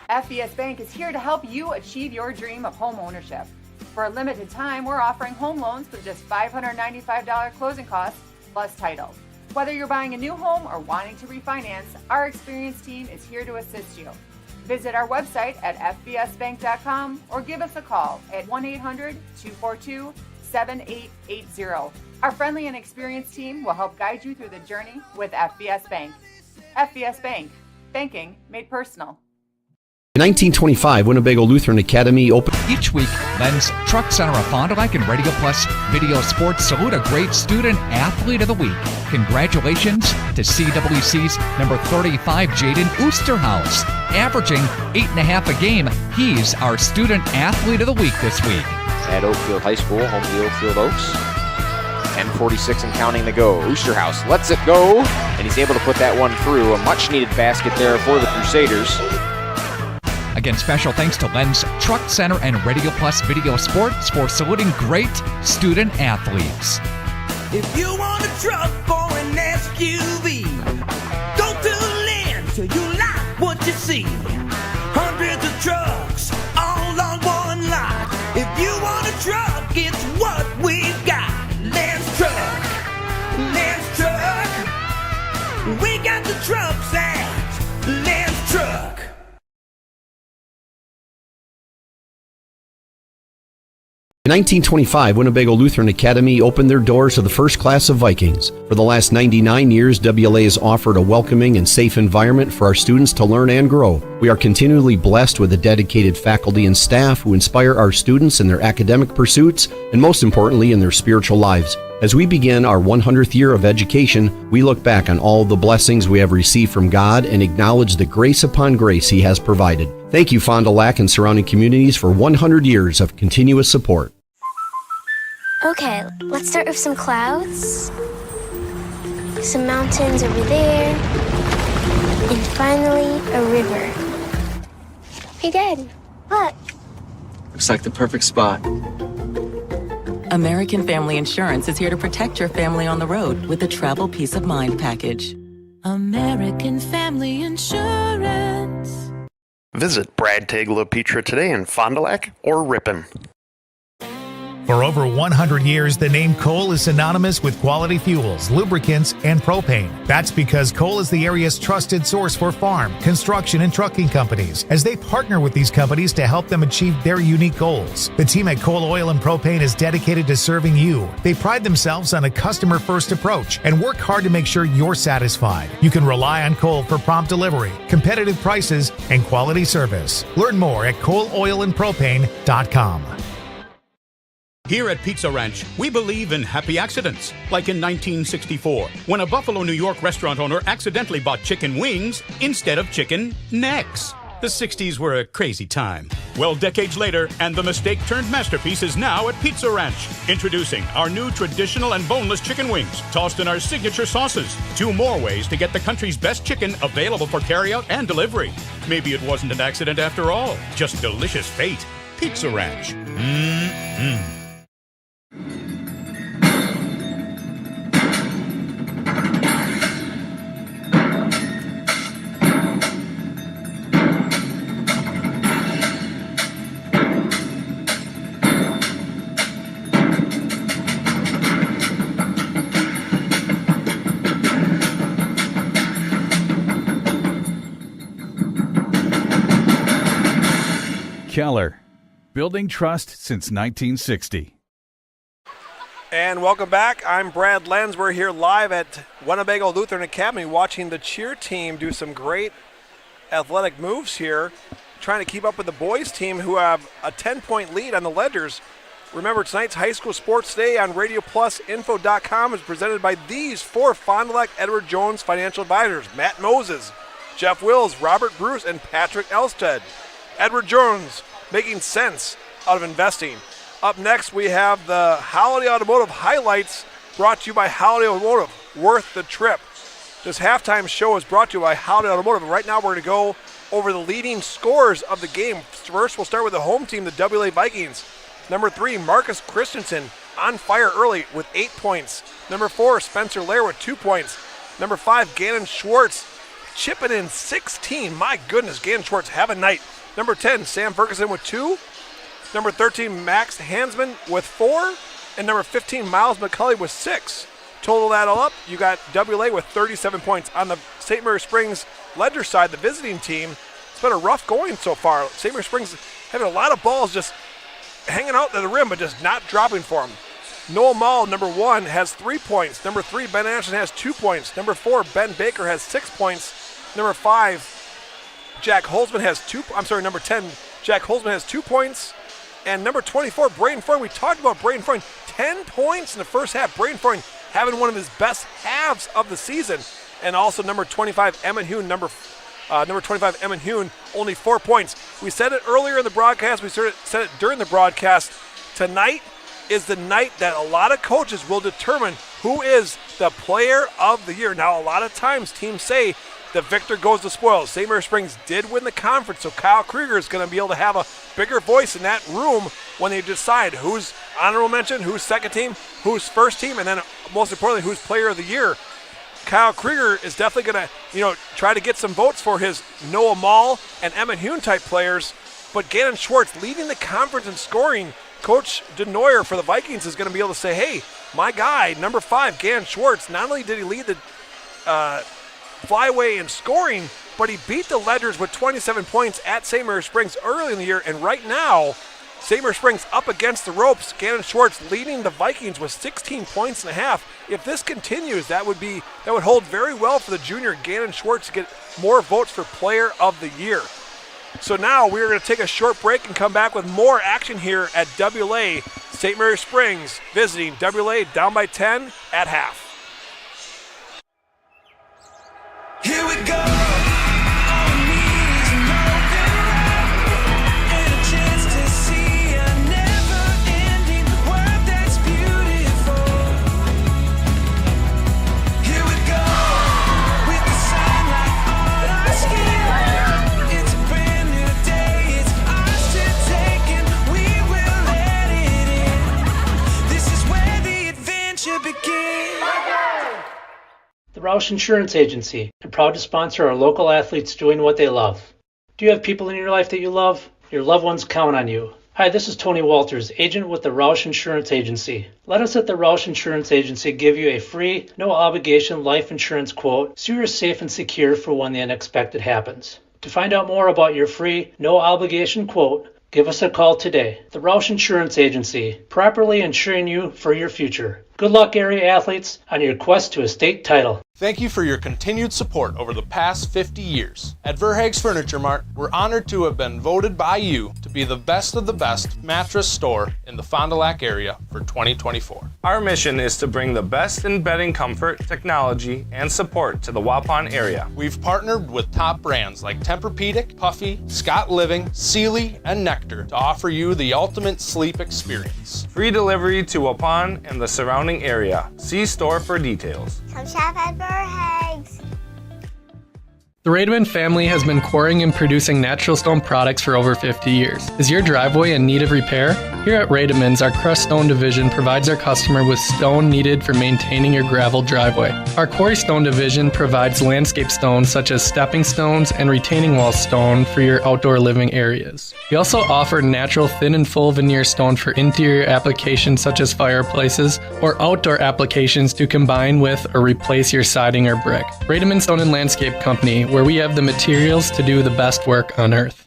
FBS Bank is here to help you achieve your dream of home ownership. For a limited time, we're offering home loans with just $595 closing costs plus title. Whether you're buying a new home or wanting to refinance, our experienced team is here to assist you. Visit our website at fbsbank.com or give us a call at 1-800-242-7880. Our friendly and experienced team will help guide you through the journey with FBS Bank. FBS Bank, banking made personal. In 1925, Winnebago Lutheran Academy opened. Each week, Lenz Truck Center of Fond du Lac and Radio Plus Video Sports salute a great student athlete of the week. Congratulations to CWC's number 35, Jaden Oosterhouse. Averaging 8.5 a game, he's our student athlete of the week this week. At Oakfield High School, home to the Oakfield Oaks. 10:46 and counting to go. Oosterhouse lets it go, and he's able to put that one through. A much-needed basket there for the Crusaders. Again, special thanks to Lenz Truck Center and Radio Plus Video Sports for saluting great student athletes. If you want a truck or an SUV, go to Lenz till you like what you see. Hundreds of trucks all on one lot. If you want a truck, it's what we've got. Lenz Truck, Lenz Truck. We got the trucks at Lenz Truck. In 1925, Winnebago Lutheran Academy opened their doors to the first class of Vikings. For the last 99 years, WLA has offered a welcoming and safe environment for our students to learn and grow. We are continually blessed with a dedicated faculty and staff who inspire our students in their academic pursuits and, most importantly, in their spiritual lives. As we begin our 100th year of education, we look back on all the blessings we have received from God and acknowledge the grace upon grace He has provided. Thank you, Fond du Lac and surrounding communities, for 100 years of continuous support. Okay, let's start with some clouds, some mountains over there, and finally a river. Hey, Dad, look. Looks like the perfect spot. American Family Insurance is here to protect your family on the road with the Travel Peace of Mind package. American Family Insurance. Visit Brad Tagle of Petra today in Fond du Lac or Ripon. For over 100 years, the name Cole is synonymous with quality fuels, lubricants, and propane. That's because Cole is the area's trusted source for farm, construction, and trucking companies, as they partner with these companies to help them achieve their unique goals. The team at Cole Oil and Propane is dedicated to serving you. They pride themselves on a customer-first approach and work hard to make sure you're satisfied. You can rely on Cole for prompt delivery, competitive prices, and quality service. Learn more at ColeOilAndPropane.com. Here at Pizza Ranch, we believe in happy accidents, like in 1964, when a Buffalo, New York restaurant owner accidentally bought chicken wings instead of chicken necks. The 60s were a crazy time. Well, decades later, and the mistake-turned masterpiece is now at Pizza Ranch. Introducing our new traditional and boneless chicken wings, tossed in our signature sauces. 2 more ways to get the country's best chicken available for carryout and delivery. Maybe it wasn't an accident after all, just delicious fate. Pizza Ranch. Mm-mm. Keller, building trust since 1960. And welcome back. I'm Brad Lenz. We're here live at Winnebago Lutheran Academy watching the cheer team do some great athletic moves here, trying to keep up with the boys team who have a 10-point lead on the Ledgers. Remember, tonight's High School Sports Day on RadioPlusInfo.com is presented by these four Fond du Lac Edward Jones financial advisors: Matt Moses, Jeff Wills, Robert Bruce, and Patrick Elstead. Edward Jones, making sense out of investing. Up next, we have the Holiday Automotive highlights brought to you by Holiday Automotive. Worth the trip. This halftime show is brought to you by Holiday Automotive. And right now, we're going to go over the leading scores of the game. First, we'll start with the home team, the WLA Vikings. Number 3, Marcus Christensen, on fire early with 8 points. Number 4, Spencer Lair with 2 points. Number 5, Gannon Schwartz, chipping in 16. My goodness, Gannon Schwartz, have a night. Number 10, Sam Ferguson with 2. Number 13, Max Hansman with 4. And number 15, Miles McCulley with 6. Total that all up, you got WLA with 37 points. On the St. Mary Springs Ledger side, the visiting team, it's been a rough going so far. St. Mary Springs having a lot of balls just hanging out to the rim, but just not dropping for them. Noel Mall, number 1, has 3 points. Number 3, Ben Anderson has 2 points. Number 4, Ben Baker has 6 points. Number 5, number 10, Jack Holzman has 2 points. And number 24, Braden Freund. We talked about Braden Freund. 10 points in the first half. Braden Freund having one of his best halves of the season. And also number 25, Emmett Hoon. Number 25, Emmett Hoon, only 4 points. We said it earlier in the broadcast. We said it during the broadcast. Tonight is the night that a lot of coaches will determine who is the player of the year. Now, a lot of times teams say the victor goes the spoils. St. Mary Springs did win the conference, so Kyle Krieger is going to be able to have a bigger voice in that room when they decide who's honorable mention, who's second team, who's first team, and then most importantly, who's player of the year. Kyle Krieger is definitely going to, try to get some votes for his Noah Mall and Emmett Hoon type players. But Gannon Schwartz leading the conference in scoring. Coach DeNoyer for the Vikings is going to be able to say, hey, my guy, number 5, Gannon Schwartz, not only did he lead the flyway in scoring, but he beat the Ledgers with 27 points at St. Mary Springs early in the year. And right now, St. Mary Springs up against the ropes. Gannon Schwartz leading the Vikings with 16 points and a half. If this continues, that would hold very well for the junior Gannon Schwartz to get more votes for player of the year. So now we're going to take a short break and come back with more action here at WLA. St. Mary Springs visiting WLA down by 10 at half. Here we go. The Roush Insurance Agency, and proud to sponsor our local athletes doing what they love. Do you have people in your life that you love? Your loved ones count on you. Hi, this is Tony Walters, agent with the Roush Insurance Agency. Let us at the Roush Insurance Agency give you a free, no-obligation life insurance quote so you're safe and secure for when the unexpected happens. To find out more about your free, no-obligation quote, give us a call today. The Roush Insurance Agency, properly insuring you for your future. Good luck, area athletes, on your quest to a state title. Thank you for your continued support over the past 50 years. At Verhaeg's Furniture Mart, we're honored to have been voted by you to be the best of the best mattress store in the Fond du Lac area for 2024. Our mission is to bring the best in bedding comfort, technology, and support to the Waupun area. We've partnered with top brands like Tempur-Pedic, Puffy, Scott Living, Sealy, and Nectar to offer you the ultimate sleep experience. Free delivery to Waupun and the surrounding area. See store for details. Come shop at Verhaeg's. The Rademan family has been quarrying and producing natural stone products for over 50 years. Is your driveway in need of repair? Here at Rademan's, our crushed stone division provides our customer with stone needed for maintaining your gravel driveway. Our quarry stone division provides landscape stones such as stepping stones and retaining wall stone for your outdoor living areas. We also offer natural thin and full veneer stone for interior applications such as fireplaces or outdoor applications to combine with or replace your siding or brick. Rademan Stone and Landscape Company, where we have the materials to do the best work on earth.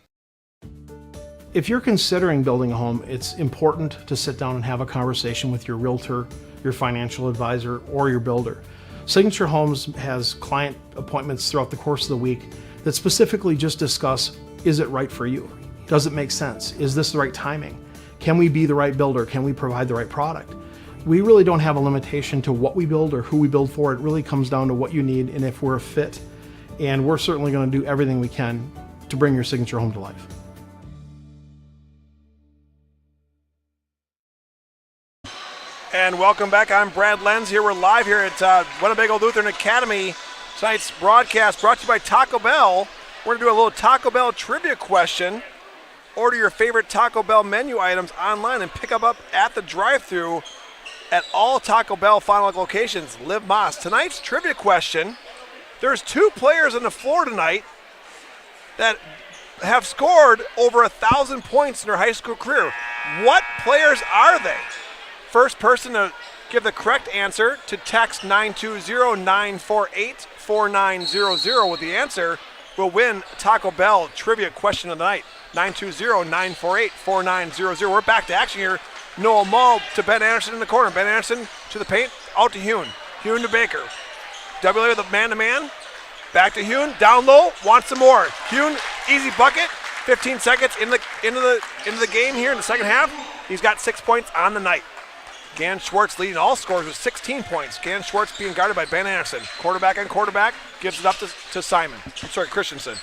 If you're considering building a home, it's important to sit down and have a conversation with your realtor, your financial advisor, or your builder. Signature Homes has client appointments throughout the course of the week that specifically just discuss, is it right for you? Does it make sense? Is this the right timing? Can we be the right builder? Can we provide the right product? We really don't have a limitation to what we build or who we build for. It really comes down to what you need and if we're a fit. And we're certainly going to do everything we can to bring your signature home to life. And welcome back. I'm Brad Lenz here. We're live here at Winnebago Lutheran Academy. Tonight's broadcast brought to you by Taco Bell. We're going to do a little Taco Bell trivia question. Order your favorite Taco Bell menu items online and pick them up at the drive-thru at all Taco Bell Fond du Lac locations. Liv Moss. Tonight's trivia question. There's 2 players on the floor tonight that have scored over 1,000 points in their high school career. What players are they? First person to give the correct answer to text 920-948-4900 with the answer will win Taco Bell trivia question of the night. 920-948-4900. We're back to action here. Noah Mull to Ben Anderson in the corner. Ben Anderson to the paint, out to Hune. Hune to Baker. WLA with a man-to-man. Back to Hune, down low, wants some more. Hune, easy bucket. 15 seconds into the game here in the second half. He's got 6 points on the night. Gan Schwartz leading all scores with 16 points. Gan Schwartz being guarded by Ben Anderson. Quarterback on quarterback, gives it up to Christensen.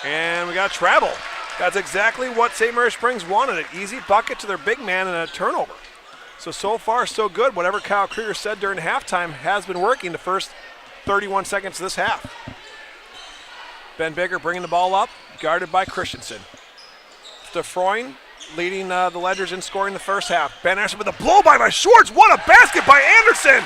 And we got travel. That's exactly what St. Mary Springs wanted, an easy bucket to their big man and a turnover. So far, so good. Whatever Kyle Krieger said during halftime has been working the first 31 seconds of this half. Ben Baker bringing the ball up, guarded by Christensen. DeFroin leading the Ledgers in scoring the first half. Ben Anderson with a blow-by Schwartz. What a basket by Anderson!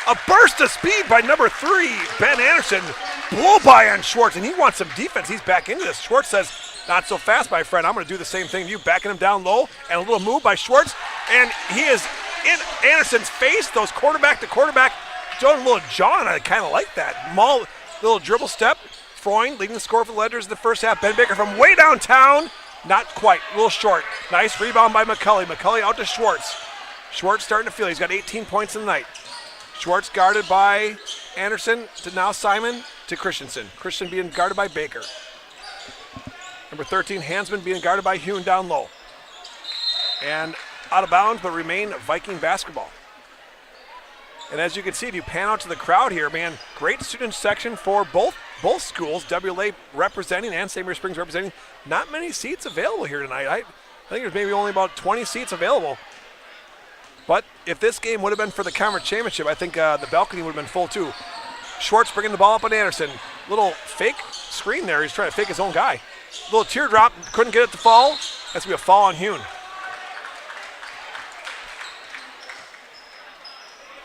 A burst of speed by number 3, Ben Anderson. Blow-by on Schwartz, and he wants some defense. He's back into this. Schwartz says, not so fast, my friend. I'm going to do the same thing to you. Backing him down low, and a little move by Schwartz. And he is in Anderson's face, those quarterback to quarterback. Doing a little John, I kind of like that. Mull, little dribble step. Freund leading the score for the Ledgers in the first half. Ben Baker from way downtown. Not quite, a little short. Nice rebound by McCulley. McCulley out to Schwartz. Schwartz starting to feel. He's got 18 points in the night. Schwartz guarded by Anderson to now Simon to Christensen. Christensen being guarded by Baker. Number 13, Hansman being guarded by Hune down low. And out of bounds, but remain Viking basketball. And as you can see, if you pan out to the crowd here, man, great student section for both schools, WLA representing and St. Mary Springs representing. Not many seats available here tonight. I think there's maybe only about 20 seats available. But if this game would have been for the conference championship, I think the balcony would have been full too. Schwartz bringing the ball up on Anderson. Little fake screen there. He's trying to fake his own guy. Little teardrop, couldn't get it to fall. That's going to be a foul on Hune.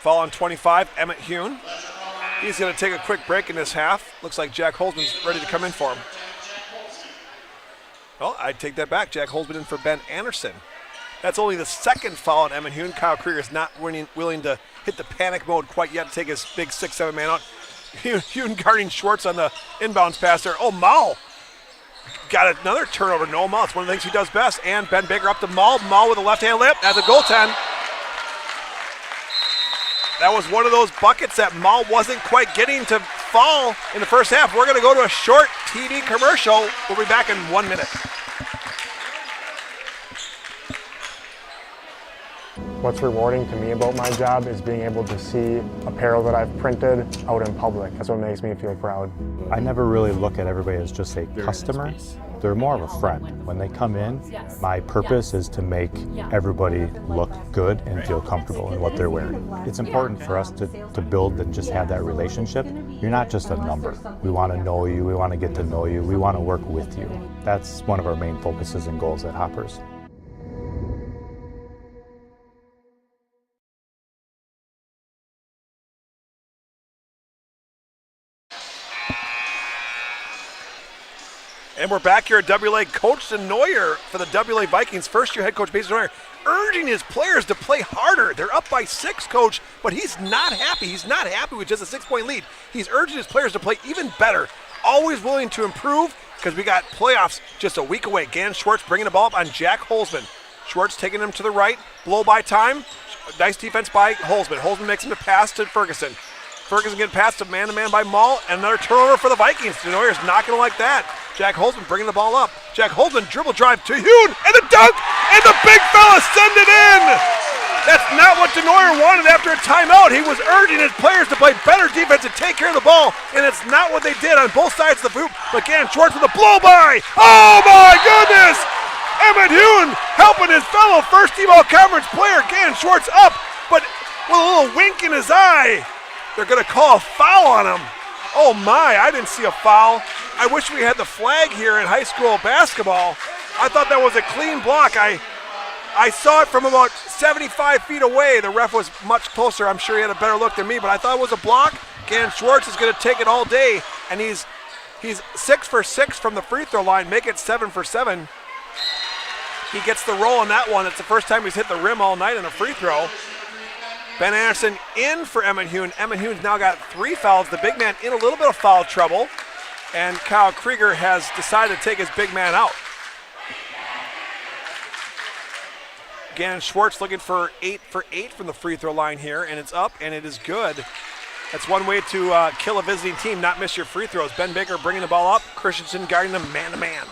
Foul on 25, Emmett Hune. He's going to take a quick break in this half. Looks like Jack Holzman's ready to come in for him. Well, I take that back. Jack Holzman in for Ben Anderson. That's only the second foul on Emmett Hune. Kyle Krieger is not willing to hit the panic mode quite yet to take his big 6'7" man out. Hune guarding Schwartz on the inbounds pass there. Oh, Mull got another turnover. No, Mull. It's one of the things he does best. And Ben Baker up to Mull. Mull with a left-hand lip. That's a goaltend. That was one of those buckets that Mull wasn't quite getting to fall in the first half. We're going to go to a short TV commercial. We'll be back in 1 minute. What's rewarding to me about my job is being able to see apparel that I've printed out in public. That's what makes me feel proud. I never really look at everybody as just a customer. They're more of a friend. When they come in, my purpose is to make everybody look good and feel comfortable in what they're wearing. It's important for us to build and just have that relationship. You're not just a number. We want to know you, we want to get to know you, we want to work with you. That's one of our main focuses and goals at Hoppers. And we're back here at WLA. Coach Neuer for the WLA Vikings, first-year head coach Mason Neuer, urging his players to play harder. They're up by 6, Coach, but he's not happy. He's not happy with just a 6-point lead. He's urging his players to play even better, always willing to improve because we got playoffs just a week away. Gannon Schwartz bringing the ball up on Jack Holzman. Schwartz taking him to the right, blow by time. Nice defense by Holzman. Holzman makes him a pass to Ferguson. Ferguson getting passed to man by Maul, and another turnover for the Vikings. Neuer's not going to like that. Jack Holzman bringing the ball up. Jack Holzman dribble drive to Hune, and the dunk, and the big fella send it in. That's not what Neuer wanted after a timeout. He was urging his players to play better defense and take care of the ball, and it's not what they did on both sides of the hoop. But Gannon Schwartz with a blow by. Oh my goodness! Emmett Hune helping his fellow first-team all-conference player, Gannon Schwartz, up, but with a little wink in his eye. They're going to call a foul on him. Oh my, I didn't see a foul. I wish we had the flag here in high school basketball. I thought that was a clean block. I saw it from about 75 feet away. The ref was much closer. I'm sure he had a better look than me, but I thought it was a block. Gannon Schwartz is going to take it all day, and he's 6 for 6 from the free throw line, make it 7 for 7. He gets the roll on that one. It's the first time he's hit the rim all night in a free throw. Ben Anderson in for Emmett Hune. Emmett Hune's now got 3 fouls. The big man in a little bit of foul trouble. And Kyle Krieger has decided to take his big man out. Gannon Schwartz looking for 8 for 8 from the free throw line here, and it's up, and it is good. That's one way to kill a visiting team, not miss your free throws. Ben Baker bringing the ball up. Christensen guarding them man-to-man.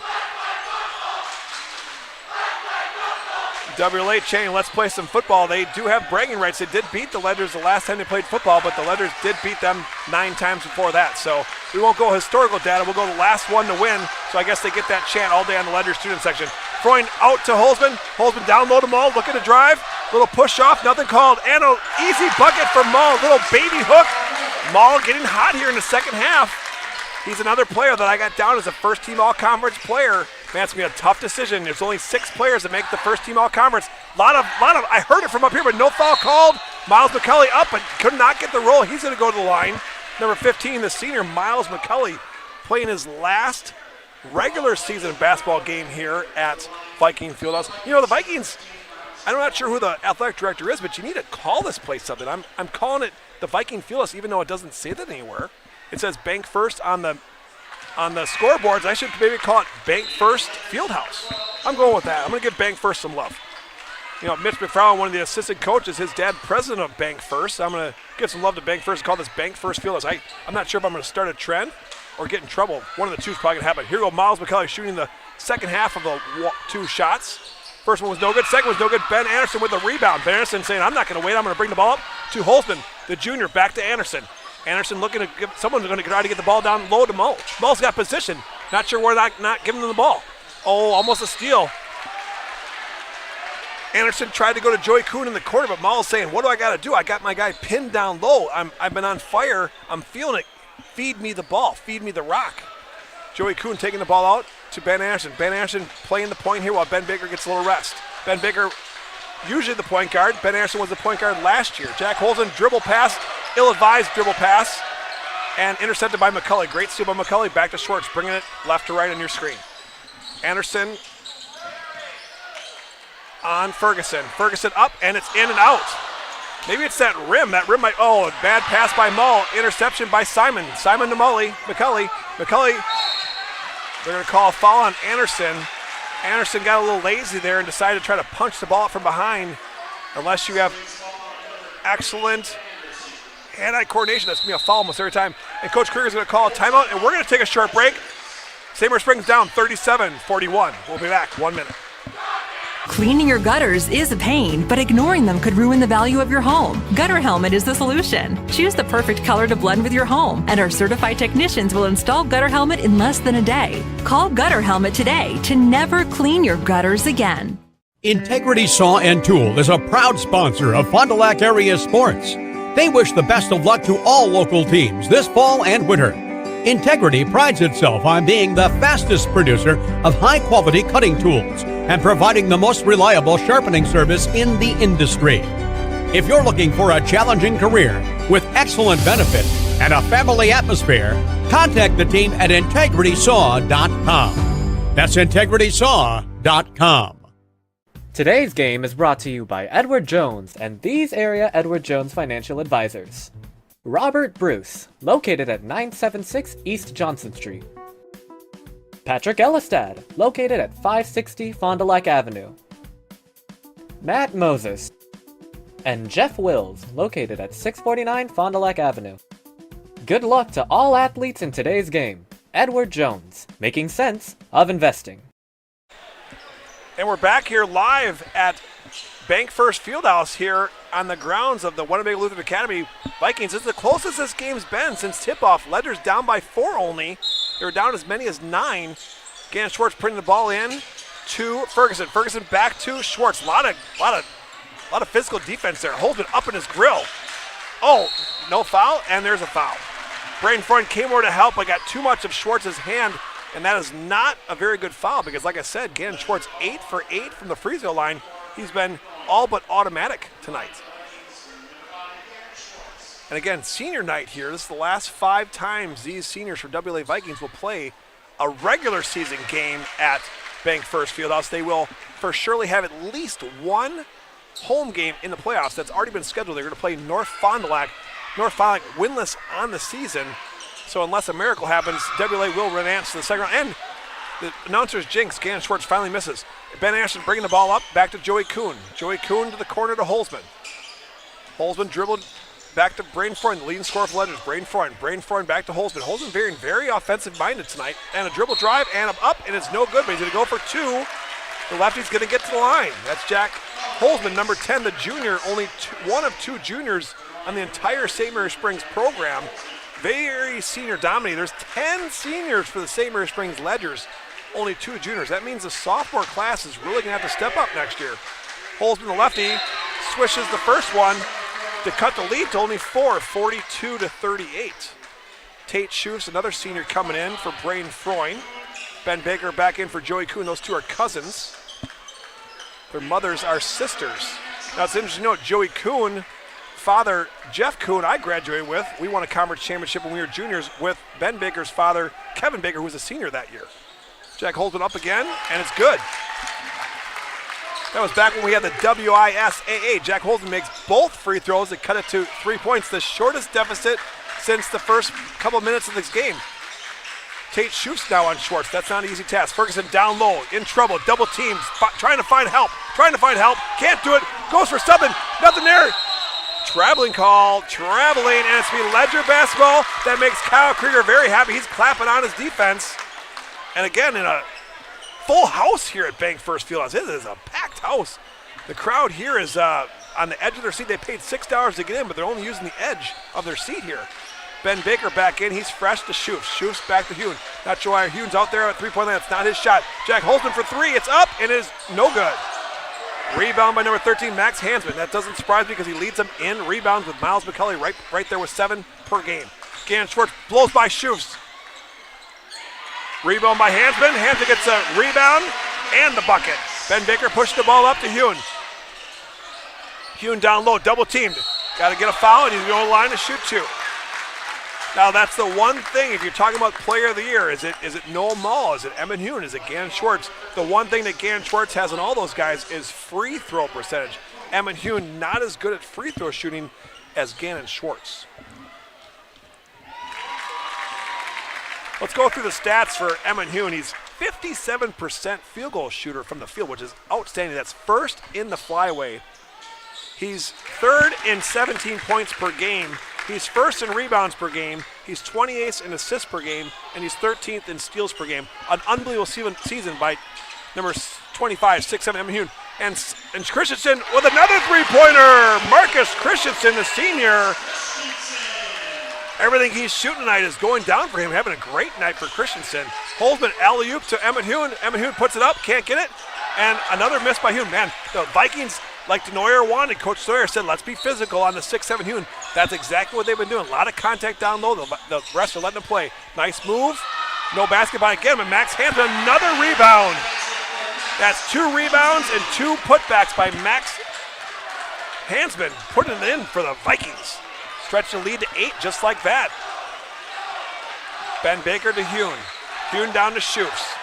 WLA chain, let's play some football. They do have bragging rights. They did beat the Ledgers the last time they played football, but the Ledgers did beat them 9 times before that. So we won't go historical data. We'll go the last one to win. So I guess they get that chant all day on the Ledger student section. Throwing out to Holzman. Holzman down low to Maul, looking to drive. Little push off, nothing called. And an easy bucket for Maul. Little baby hook. Maul getting hot here in the second half. He's another player that I got down as a first-team all-conference player. Man, it's going to be a tough decision. There's only 6 players that make the first-team all-conference. Lot of, I heard it from up here, but no foul called. Miles McCulley up, but could not get the roll. He's going to go to the line. Number 15, the senior, Miles McCulley, playing his last regular season basketball game here at Viking Fieldhouse. You know, the Vikings, I'm not sure who the athletic director is, but you need to call this place something. I'm calling it the Viking Fieldhouse, even though it doesn't say that anywhere. It says Bank First on the scoreboards. I should maybe call it Bank First Fieldhouse. I'm going with that. I'm going to give Bank First some love. You know, Mitch McFarland, one of the assistant coaches, his dad president of Bank First. I'm going to give some love to Bank First and call this Bank First Fieldhouse. I'm not sure if I'm going to start a trend or get in trouble. One of the two is probably going to happen. Here go Miles McCulley shooting the second half of the 2 shots. First one was no good. Second was no good. Ben Anderson with the rebound. Ben Anderson saying, I'm not going to wait. I'm going to bring the ball up to Holzman, the junior, back to Anderson. Anderson looking to give, someone's going to try to get the ball down low to Mull. Mull's got position. Not sure where not giving them the ball. Oh, almost a steal. Anderson tried to go to Joey Kuhn in the corner, but Mull's saying, what do I got to do? I got my guy pinned down low. I've been on fire. I'm feeling it. Feed me the ball. Feed me the rock. Joey Kuhn taking the ball out to Ben Anderson. Ben Anderson playing the point here while Ben Baker gets a little rest. Ben Baker, usually the point guard. Ben Anderson was the point guard last year. Jack Holzman, dribble pass. Ill-advised dribble pass, and intercepted by McCulley. Great steal by McCulley. Back to Schwartz, bringing it left to right on your screen. Anderson on Ferguson. Ferguson up, and it's in and out. Maybe it's that rim. That rim might, a bad pass by Mull. Interception by Simon. Simon to McCulley. McCulley, they're going to call a foul on Anderson. Anderson got a little lazy there and decided to try to punch the ball from behind. Unless you have excellent hand-eye coordination, that's going to be a foul almost every time. And Coach Krieger's going to call a timeout, and we're going to take a short break. Seymour Springs down 37-41. We'll be back 1 minute. Cleaning your gutters is a pain, but ignoring them could ruin the value of your home. Gutter Helmet is the solution. Choose the perfect color to blend with your home, and our certified technicians will install Gutter Helmet in less than a day. Call Gutter Helmet today to never clean your gutters again. Integrity Saw and Tool is a proud sponsor of Fond du Lac area sports. They wish the best of luck to all local teams this fall and winter. Integrity prides itself on being the fastest producer of high-quality cutting tools and providing the most reliable sharpening service in the industry. If you're looking for a challenging career with excellent benefits and a family atmosphere, contact the team at integritysaw.com. That's integritysaw.com. Today's game is brought to you by Edward Jones and these area Edward Jones financial advisors. Robert Bruce, located at 976 East Johnson Street. Patrick Ellistad, located at 560 Fond du Lac Avenue. Matt Moses. And Jeff Wills, located at 649 Fond du Lac Avenue. Good luck to all athletes in today's game. Edward Jones, making sense of investing. And we're back here live at Bank First Fieldhouse here on the grounds of the Winnebago Lutheran Academy Vikings. This is the closest this game's been since tip-off. Ledger's down by 4 only. They were down as many as 9. Gannon Schwartz putting the ball in to Ferguson. Ferguson back to Schwartz. A lot of physical defense there. Holzman up in his grill. Oh, no foul, and there's a foul. Braden Freund came over to help, but got too much of Schwartz's hand, and that is not a very good foul because, like I said, Gannon Schwartz 8 for 8 from the free throw line. He's been all but automatic tonight. And again, senior night here. This is the last 5 times these seniors for WLA Vikings will play a regular season game at Bank First Fieldhouse. They will for surely have at least one home game in the playoffs that's already been scheduled. They're going to play North Fond du Lac. North Fond du Lac winless on the season. So unless a miracle happens, WLA will advance to the second round. And the announcer's jinx, Gannon Schwartz finally misses. Ben Ashton bringing the ball up, back to Joey Kuhn. Joey Kuhn to the corner to Holzman. Holzman dribbled back to Braden Freund, the leading scorer for Ledgers. Braden Freund back to Holzman. Holzman very offensive-minded tonight. And a dribble drive, and up, and it's no good, but he's going to go for 2. The lefty's going to get to the line. That's Jack Holzman, number 10, the junior, only one of 2 juniors on the entire St. Mary Springs program. Very senior dominated. There's 10 seniors for the St. Mary Springs Ledgers, only 2 juniors. That means the sophomore class is really going to have to step up next year. Holzman, the lefty, swishes the first one to cut the lead to only 4, 42-38. Tate Schufs, another senior, coming in for Braden Freund. Ben Baker back in for Joey Kuhn. Those 2 are cousins. Their mothers are sisters. Now it's interesting to note, Joey Kuhn, father Jeff Kuhn, I graduated with. We won a conference championship when we were juniors with Ben Baker's father, Kevin Baker, who was a senior that year. Jack Holzman up again, and it's good. That was back when we had the WISAA. Jack Holzman makes both free throws that cut it to 3 points, the shortest deficit since the first couple minutes of this game. Tate Schufs now on Schwartz. That's not an easy task. Ferguson down low, in trouble, double teams, trying to find help. Can't do it, goes for something, nothing there. Traveling call, and it's going to be Ledger basketball. That makes Kyle Krieger very happy. He's clapping on his defense. And again, in a full house here at Bank First Fieldhouse. It is a packed house. The crowd here is on the edge of their seat. They paid $6 to get in, but they're only using the edge of their seat here. Ben Baker back in. He's fresh to Schufs. Schufs back to Hune. Not sure why Hune's out there at three-point line. It's not his shot. Jack Holzman for 3. It's up, and it is no good. Rebound by number 13, Max Hansman. That doesn't surprise me because he leads them in rebounds with Miles McCulley right there with 7 per game. Gannon Schwartz blows by Schufs. Rebound by Hansman. Hansman gets a rebound and the bucket. Ben Baker pushed the ball up to Hune. Hune down low, double teamed. Got to get a foul, and he's going to line to shoot 2. Now that's the one thing, if you're talking about player of the year, is it Noel Mall, is it Emmett Hune, is it Gannon Schwartz? The one thing that Gannon Schwartz has on all those guys is free throw percentage. Emmett Hune not as good at free throw shooting as Gannon Schwartz. Let's go through the stats for Emmett Hune. He's 57% field goal shooter from the field, which is outstanding. That's first in the flyway. He's third in 17 points per game. He's first in rebounds per game. He's 28th in assists per game, and he's 13th in steals per game. An unbelievable season by number 25, 6'7", Emmett Hune. And Christensen with another three-pointer. Marcus Christensen, the senior. Everything he's shooting tonight is going down for him. Having a great night for Christensen. Holzman alley-oop to Emmett Hune. Emmett Hune puts it up, can't get it. And another miss by Hune. Man, the Vikings, like DeNoyer wanted, Coach Sawyer said, let's be physical on the 6'7" Hune. That's exactly what they've been doing. A lot of contact down low. The rest are letting them play. Nice move. No basketball again, but Max Hansman, another rebound. That's 2 rebounds and 2 putbacks by Max Hansman, putting it in for the Vikings. Stretch the lead to 8 just like that. Ben Baker to Hune. Hune down to Schoofs.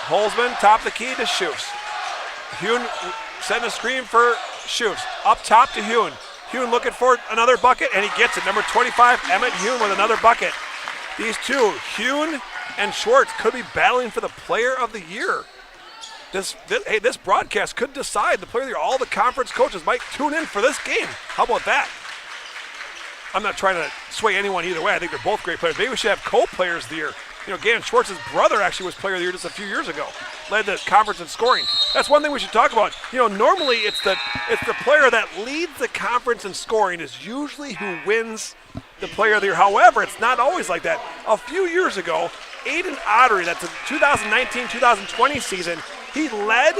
Holzman, top of the key to Schoofs. Hune setting a screen for Schoofs. Up top to Hune. Hune looking for another bucket, and he gets it. Number 25, Emmett Hune with another bucket. These two, Hune and Schwartz, could be battling for the player of the year. This broadcast could decide the player of the year. All the conference coaches might tune in for this game. How about that? I'm not trying to sway anyone either way. I think they're both great players. Maybe we should have co-players of the year. You know, Gannon Schwartz's brother actually was player of the year just a few years ago. Led the conference in scoring. That's one thing we should talk about. You know, normally it's the player that leads the conference in scoring is usually who wins the player of the year. However, it's not always like that. A few years ago, Aiden Ottery, that's the 2019-2020 season, he led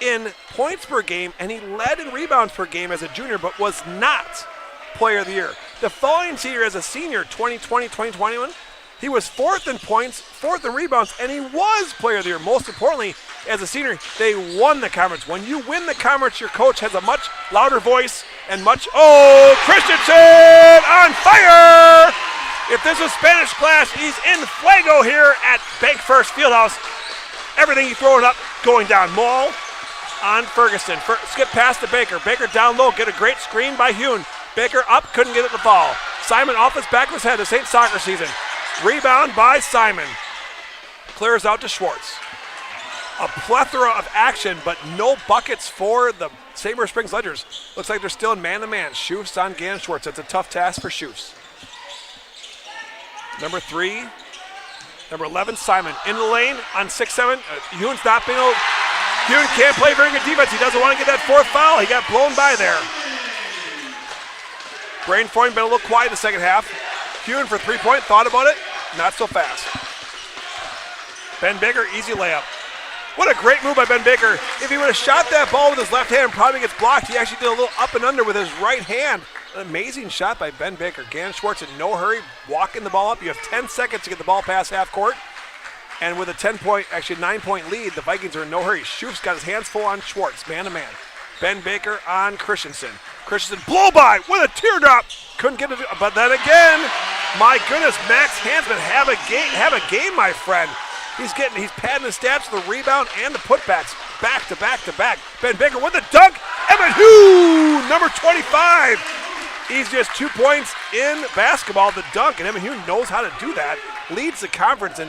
in points per game and he led in rebounds per game as a junior, but was not player of the year. The following year as a senior, 2020-2021, he was 4th in points, 4th in rebounds, and he was player of the year. Most importantly, as a senior, they won the conference. When you win the conference, your coach has a much louder voice and much, Christensen on fire! If this is Spanish class, he's in fuego here at Bank First Fieldhouse. Everything he's throwing up, going down. Maul on Ferguson. Skip past to Baker. Baker down low, get a great screen by Hune. Baker up, couldn't get it to fall. Simon off his back of his head. This ain't soccer season. Rebound by Simon. Clears out to Schwartz. A plethora of action, but no buckets for the St. Marie Springs Ledgers. Looks like they're still in man-to-man. Schoofs on Gannon Schwartz. That's a tough task for Schoofs. Number 3, number 11, Simon. In the lane on 6'7". Hune's not being able. Hune can't play very good defense. He doesn't want to get that 4th foul. He got blown by there. Brain Freund been a little quiet in the second half. Hune for 3-point, thought about it, not so fast. Ben Baker, easy layup. What a great move by Ben Baker. If he would have shot that ball with his left hand, probably gets blocked. He actually did a little up and under with his right hand. An amazing shot by Ben Baker. Gannon Schwartz in no hurry, walking the ball up. You have 10 seconds to get the ball past half court. And with a 9-point lead, the Vikings are in no hurry. Schoof's got his hands full on Schwartz, man-to-man. Ben Baker on Christensen. Christensen blow by with a teardrop. Couldn't get it, but then again, my goodness, Max Hansman have a game, my friend. He's padding the stats for the rebound and the putbacks, back to back to back. Ben Baker with the dunk. Emmett Hune, number 25. He's just 2 points in basketball, the dunk, and Emmett Hune knows how to do that. Leads the conference in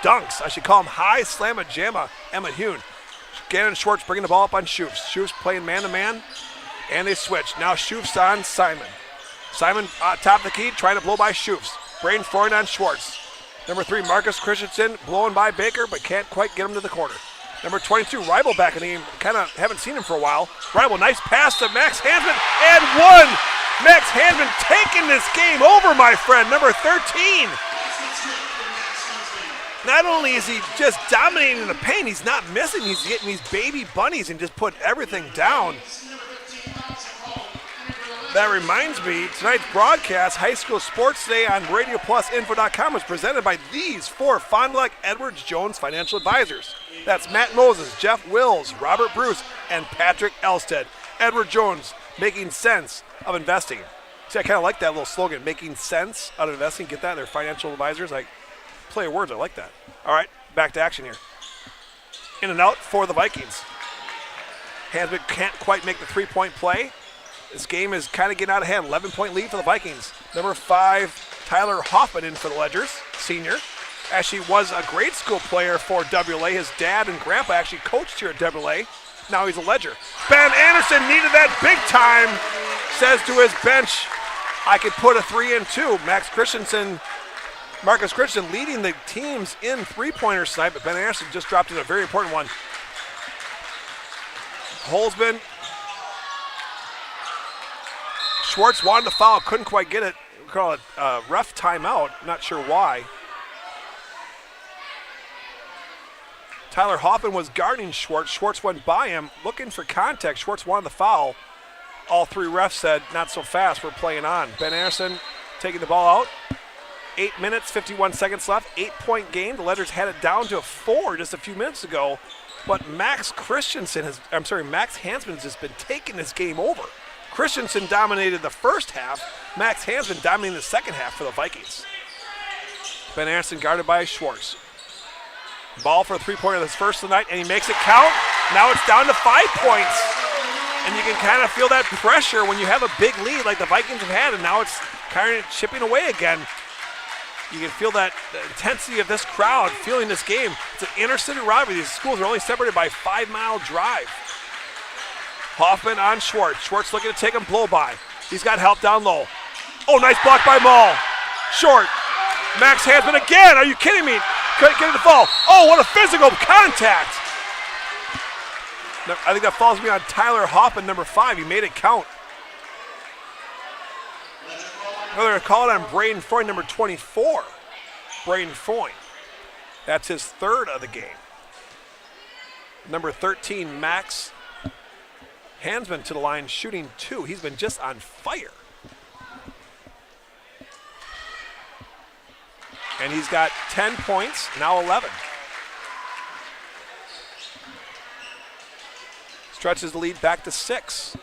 dunks. I should call him high slamma jamma Emmett Hune. Gannon Schwartz bringing the ball up on Schoofs. Schoofs playing man-to-man, and they switch. Now Schoofs on Simon. Simon top of the key, trying to blow by Schoofs. Brain Freund on Schwartz. Number 3, Marcus Christensen, blowing by Baker, but can't quite get him to the corner. Number 22, Rival back in the game. Kind of haven't seen him for a while. Rival, nice pass to Max Hansman, and one! Max Hansman taking this game over, my friend. Number 13. Not only is he just dominating in the paint, he's not missing. He's getting these baby bunnies and just put everything down. That reminds me, tonight's broadcast, High School Sports Day on RadioPlusInfo.com was presented by these 4 Fond du Lac Edwards Jones financial advisors. That's Matt Moses, Jeff Wills, Robert Bruce, and Patrick Elstead. Edward Jones, making sense of investing. See, I kind of like that little slogan, making sense out of investing. Get that? They're financial advisors. Play of words, I like that. All right, back to action here. In and out for the Vikings. Hansman can't quite make the 3-point play. This game is kind of getting out of hand. 11-point lead for the Vikings. Number 5, Tyler Hoffman in for the Ledgers, senior. Actually was a grade school player for WLA. His dad and grandpa actually coached here at WLA. Now he's a Ledger. Ben Anderson needed that big time. Says to his bench, I could put a 3 and 2. Marcus Christensen leading the teams in 3-pointers tonight, but Ben Anderson just dropped in a very important one. Holzman. Schwartz wanted to foul, couldn't quite get it. We call it ref timeout, not sure why. Tyler Hoffman was guarding Schwartz. Schwartz went by him, looking for contact. Schwartz wanted the foul. All three refs said, not so fast, we're playing on. Ben Anderson taking the ball out. 8 minutes, 51 seconds left. 8-point game. The Ledgers had it down to 4 just a few minutes ago. But Max Hansman has just been taking this game over. Christensen dominated the first half. Max Hansman dominated the second half for the Vikings. Ben Anderson guarded by Schwartz. Ball for a three-pointer that's first of the night, and he makes it count. Now it's down to 5 points. And you can kind of feel that pressure when you have a big lead like the Vikings have had, and now it's kind of chipping away again. You can feel that the intensity of this crowd feeling this game. It's an inter-city rivalry. These schools are only separated by a 5-mile drive. Hoffman on Schwartz. Schwartz looking to take him blow-by. He's got help down low. Oh, nice block by Maul. Short. Max Hansman again. Are you kidding me? Couldn't get it to fall. Oh, what a physical contact. I think that falls me on Tyler Hoffman, number 5. He made it count. They're going to call it on Braden Foyne, number 24. Braden Foyne. That's his third of the game. Number 13, Max Hansman to the line, shooting 2. He's been just on fire. And he's got 10 points, now 11. Stretches the lead back to 6.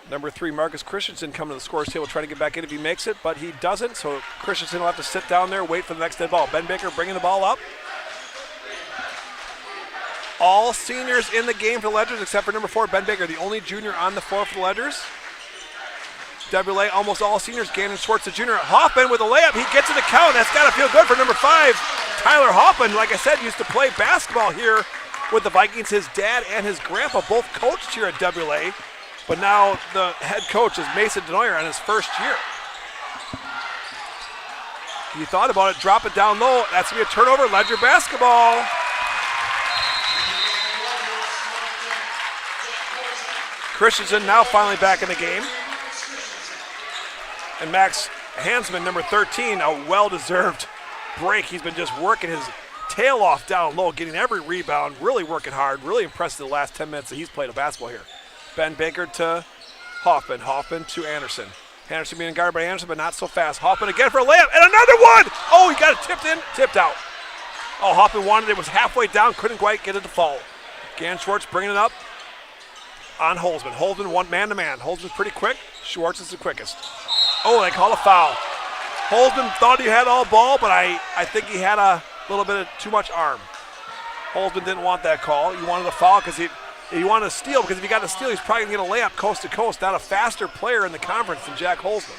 Number 3, Marcus Christensen coming to the scorer's table, trying to get back in if he makes it, but he doesn't, so Christensen will have to sit down there, wait for the next dead ball. Ben Baker bringing the ball up. All seniors in the game for the Ledgers except for number 4, Ben Baker, the only junior on the floor for the Ledgers. WLA, almost all seniors. Gannon Schwartz, the junior. Hoffman with a layup. He gets it to count. That's got to feel good for number 5, Tyler Hoffman. Like I said, used to play basketball here with the Vikings. His dad and his grandpa both coached here at WLA. But now the head coach is Mason Denoyer on his first year. He thought about it, drop it down low. That's going to be a turnover. Ledger basketball. Christensen now finally back in the game. And Max Hansman, number 13, a well-deserved break. He's been just working his tail off down low, getting every rebound, really working hard, really impressed in the last 10 minutes that he's played a basketball here. Ben Baker to Hoffman, Hoffman to Anderson. Anderson being guarded by Anderson, but not so fast. Hoffman again for a layup, and another one! Oh, he got it tipped in, tipped out. Oh, Hoffman wanted it, was halfway down, couldn't quite get it to fall. Gannon Schwartz bringing it up on Holzman. Holzman one man-to-man. Holzman's pretty quick. Schwartz is the quickest. Oh, they call a foul. Holzman thought he had all ball, but I think he had a little bit of too much arm. Holzman didn't want that call. He wanted a foul because he wanted to steal, because if he got to steal, he's probably going to get a layup coast to coast. Not a faster player in the conference than Jack Holzman.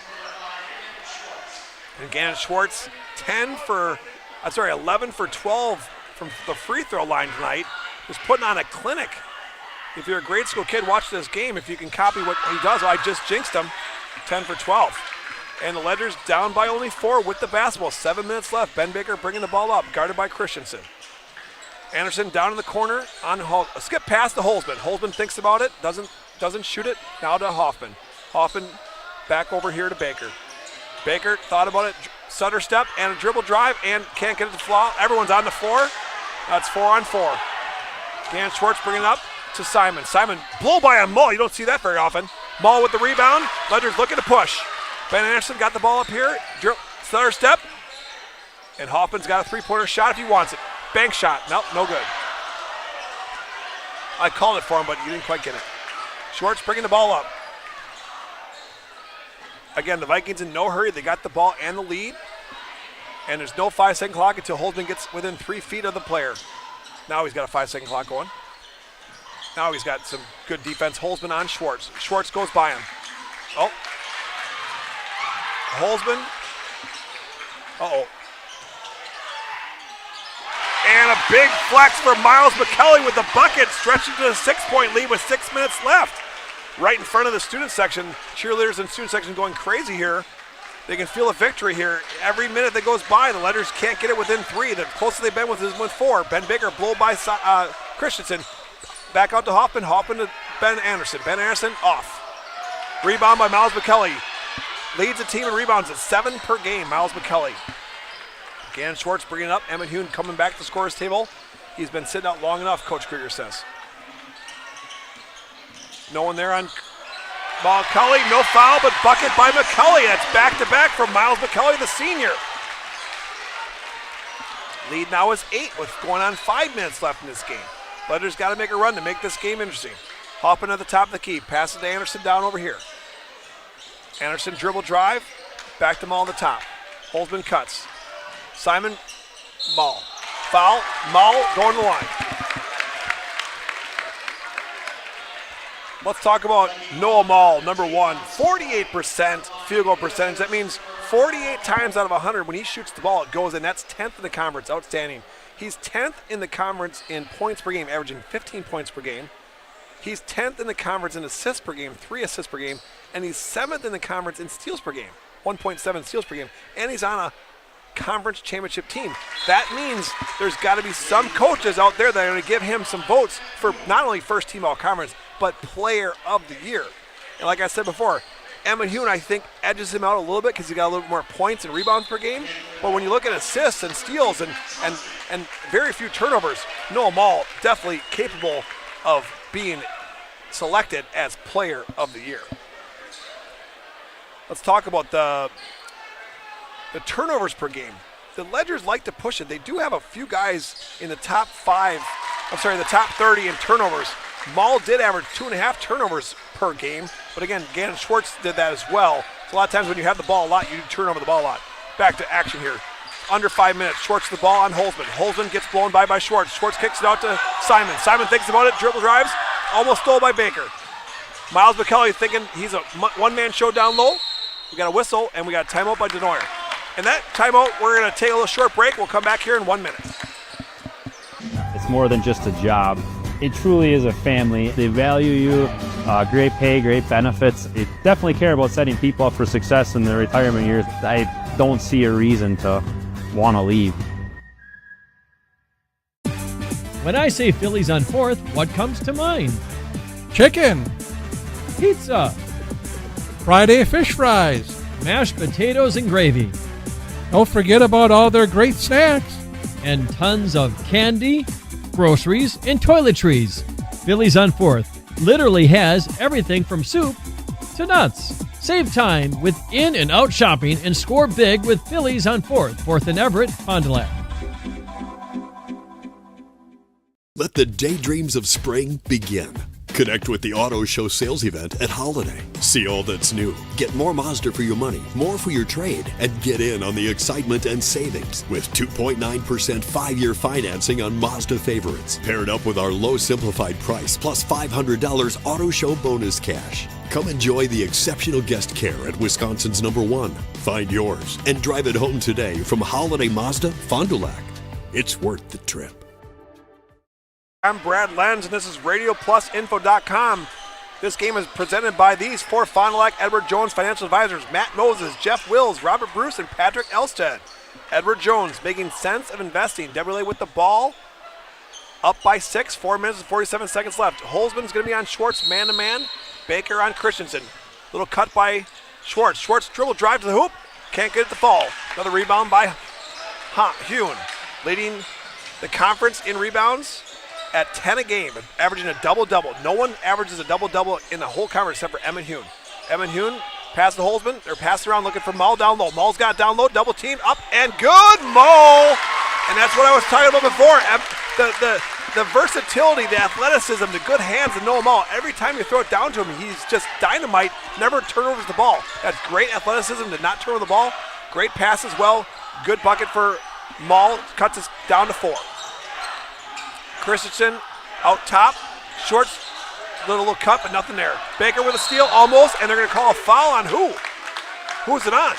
And Gannon Schwartz, 11 for 12 from the free throw line tonight. Just putting on a clinic. If you're a grade school kid watching this game, if you can copy what he does, I just jinxed him. 10 for 12. And the Ledgers down by only 4 with the basketball. 7 minutes left. Ben Baker bringing the ball up, guarded by Christensen. Anderson down in the corner on a skip pass to Holzman. Holzman thinks about it, doesn't shoot it. Now to Hoffman. Hoffman back over here to Baker. Baker thought about it, stutter step and a dribble drive, and can't get it to fall. Everyone's on the floor. That's 4 on 4. Gannon Schwartz bringing it up to Simon. Simon blow by a Mull. You don't see that very often. Mull with the rebound. Ledgers looking to push. Ben Anderson got the ball up here. Stutter step. And Hoffman's got a three-pointer shot if he wants it. Bank shot. Nope, no good. I called it for him, but you didn't quite get it. Schwartz bringing the ball up. Again, the Vikings in no hurry. They got the ball and the lead. And there's no 5-second clock until Holzman gets within 3 feet of the player. Now he's got a 5-second clock going. Now he's got some good defense. Holzman on Schwartz. Schwartz goes by him. Oh. Holzman. Uh-oh. And a big flex for Miles McKelly with the bucket, stretching to a 6-point lead with 6 minutes left. Right in front of the student section. Cheerleaders and student section going crazy here. They can feel a victory here. Every minute that goes by, the Ledgers can't get it within 3. The closest they've been with is with 4. Ben Baker blow by Christensen. back out to Hoffman. Hoffman to Ben Anderson. Ben Anderson off. Rebound by Miles McKelly. Leads the team in rebounds at 7 per game, Miles McKelly. Gannon Schwartz bringing it up. Emmett Hune coming back to the scorer's table. He's been sitting out long enough, Coach Krieger says. No one there on McKelly. No foul, but bucket by McKelly. That's back-to-back from Miles McKelly, the senior. Lead now is 8 with going on 5 minutes left in this game. Ledger's got to make a run to make this game interesting. Hopping at the top of the key. Passes to Anderson down over here. Anderson dribble drive. Back to Mall on the top. Holzman cuts. Simon, Mall. Foul. Mall going to the line. Let's talk about Noah Mall, number 1. 48% field goal percentage. That means 48 times out of 100 when he shoots the ball, it goes in. That's 10th in the conference. Outstanding. He's 10th in the conference in points per game, averaging 15 points per game. He's 10th in the conference in assists per game, 3 assists per game. And he's 7th in the conference in steals per game, 1.7 steals per game. And he's on a conference championship team. That means there's got to be some coaches out there that are going to give him some votes for not only first team all conference, but player of the year. And like I said before, Emmett Hune, I think, edges him out a little bit because he got a little bit more points and rebounds per game. But when you look at assists and steals and very few turnovers, Noah Mall definitely capable of being selected as player of the year. Let's talk about the turnovers per game. The Ledgers like to push it. They do have a few guys in the top 30 in turnovers. Mall did average 2.5 turnovers per game, but again, Gannon Schwartz did that as well. So a lot of times when you have the ball a lot, you turn over the ball a lot. Back to action here. Under 5 minutes. Schwartz the ball on Holzman. Holzman gets blown by Schwartz. Schwartz kicks it out to Simon. Simon thinks about it, dribble drives, almost stole by Baker. Miles McKelly thinking he's a one-man show down low. We got a whistle, and we got a timeout by Denoyer. And that timeout, we're going to take a little short break. We'll come back here in 1 minute. It's more than just a job. It truly is a family. They value you, great pay, great benefits. They definitely care about setting people up for success in their retirement years. I don't see a reason to want to leave. When I say Phillies on 4th, what comes to mind? Chicken. Pizza. Friday fish fries. Mashed potatoes and gravy. Don't forget about all their great snacks. And tons of candy, groceries, and toiletries. Phillies on 4th literally has everything from soup to nuts. Save time with in and out shopping and score big with Phillies on 4th and Everett, Fond du Lac. Let the daydreams of spring begin. Connect with the Auto Show sales event at Holiday. See all that's new. Get more Mazda for your money, more for your trade, and get in on the excitement and savings with 2.9% 5-year financing on Mazda favorites. Paired up with our low simplified price plus $500 Auto Show bonus cash. Come enjoy the exceptional guest care at Wisconsin's #1. Find yours and drive it home today from Holiday Mazda, Fond du Lac. It's worth the trip. I'm Brad Lenz, and this is RadioPlusInfo.com. This game is presented by these 4 Fond du Lac Edward Jones financial advisors: Matt Moses, Jeff Wills, Robert Bruce, and Patrick Elstead. Edward Jones, making sense of investing. WLA with the ball, up by 6, 4 minutes and 47 seconds left. Holzman's going to be on Schwartz, man-to-man. Baker on Christensen. Little cut by Schwartz. Schwartz dribble drive to the hoop. Can't get it to fall. Another rebound by Hune, leading the conference in rebounds at 10 a game, averaging a double-double. No one averages a double-double in the whole conference except for Emmett Hune. Emmett Hune pass to Holzman. They're passing around looking for Mull down low. Mull's got down low, double team, up and good, Mull! And that's what I was talking about before. The versatility, the athleticism, the good hands of Noah Mull. Every time you throw it down to him, he's just dynamite, never turnovers the ball. That's great athleticism to not turn over the ball. Great pass as well. Good bucket for Mull. Cuts us down to 4. Christensen out top. Shorts, little cut, but nothing there. Baker with a steal, almost, and they're going to call a foul on who? Who's it on?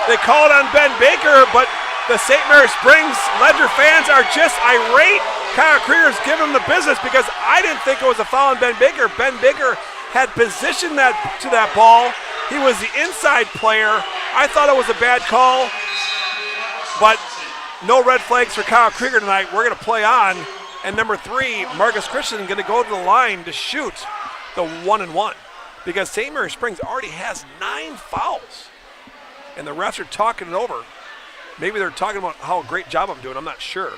They call it on Ben Baker, but the St. Mary Springs Ledger fans are just irate. Kyle Krieger's giving them the business because I didn't think it was a foul on Ben Baker. Ben Baker had positioned to that ball. He was the inside player. I thought it was a bad call, but No red flags for Kyle Krieger tonight. We're going to play on. And number 3, Marcus Christensen going to go to the line to shoot the 1-and-1 because St. Mary Springs already has 9 fouls. And the refs are talking it over. Maybe they're talking about how great job I'm doing. I'm not sure.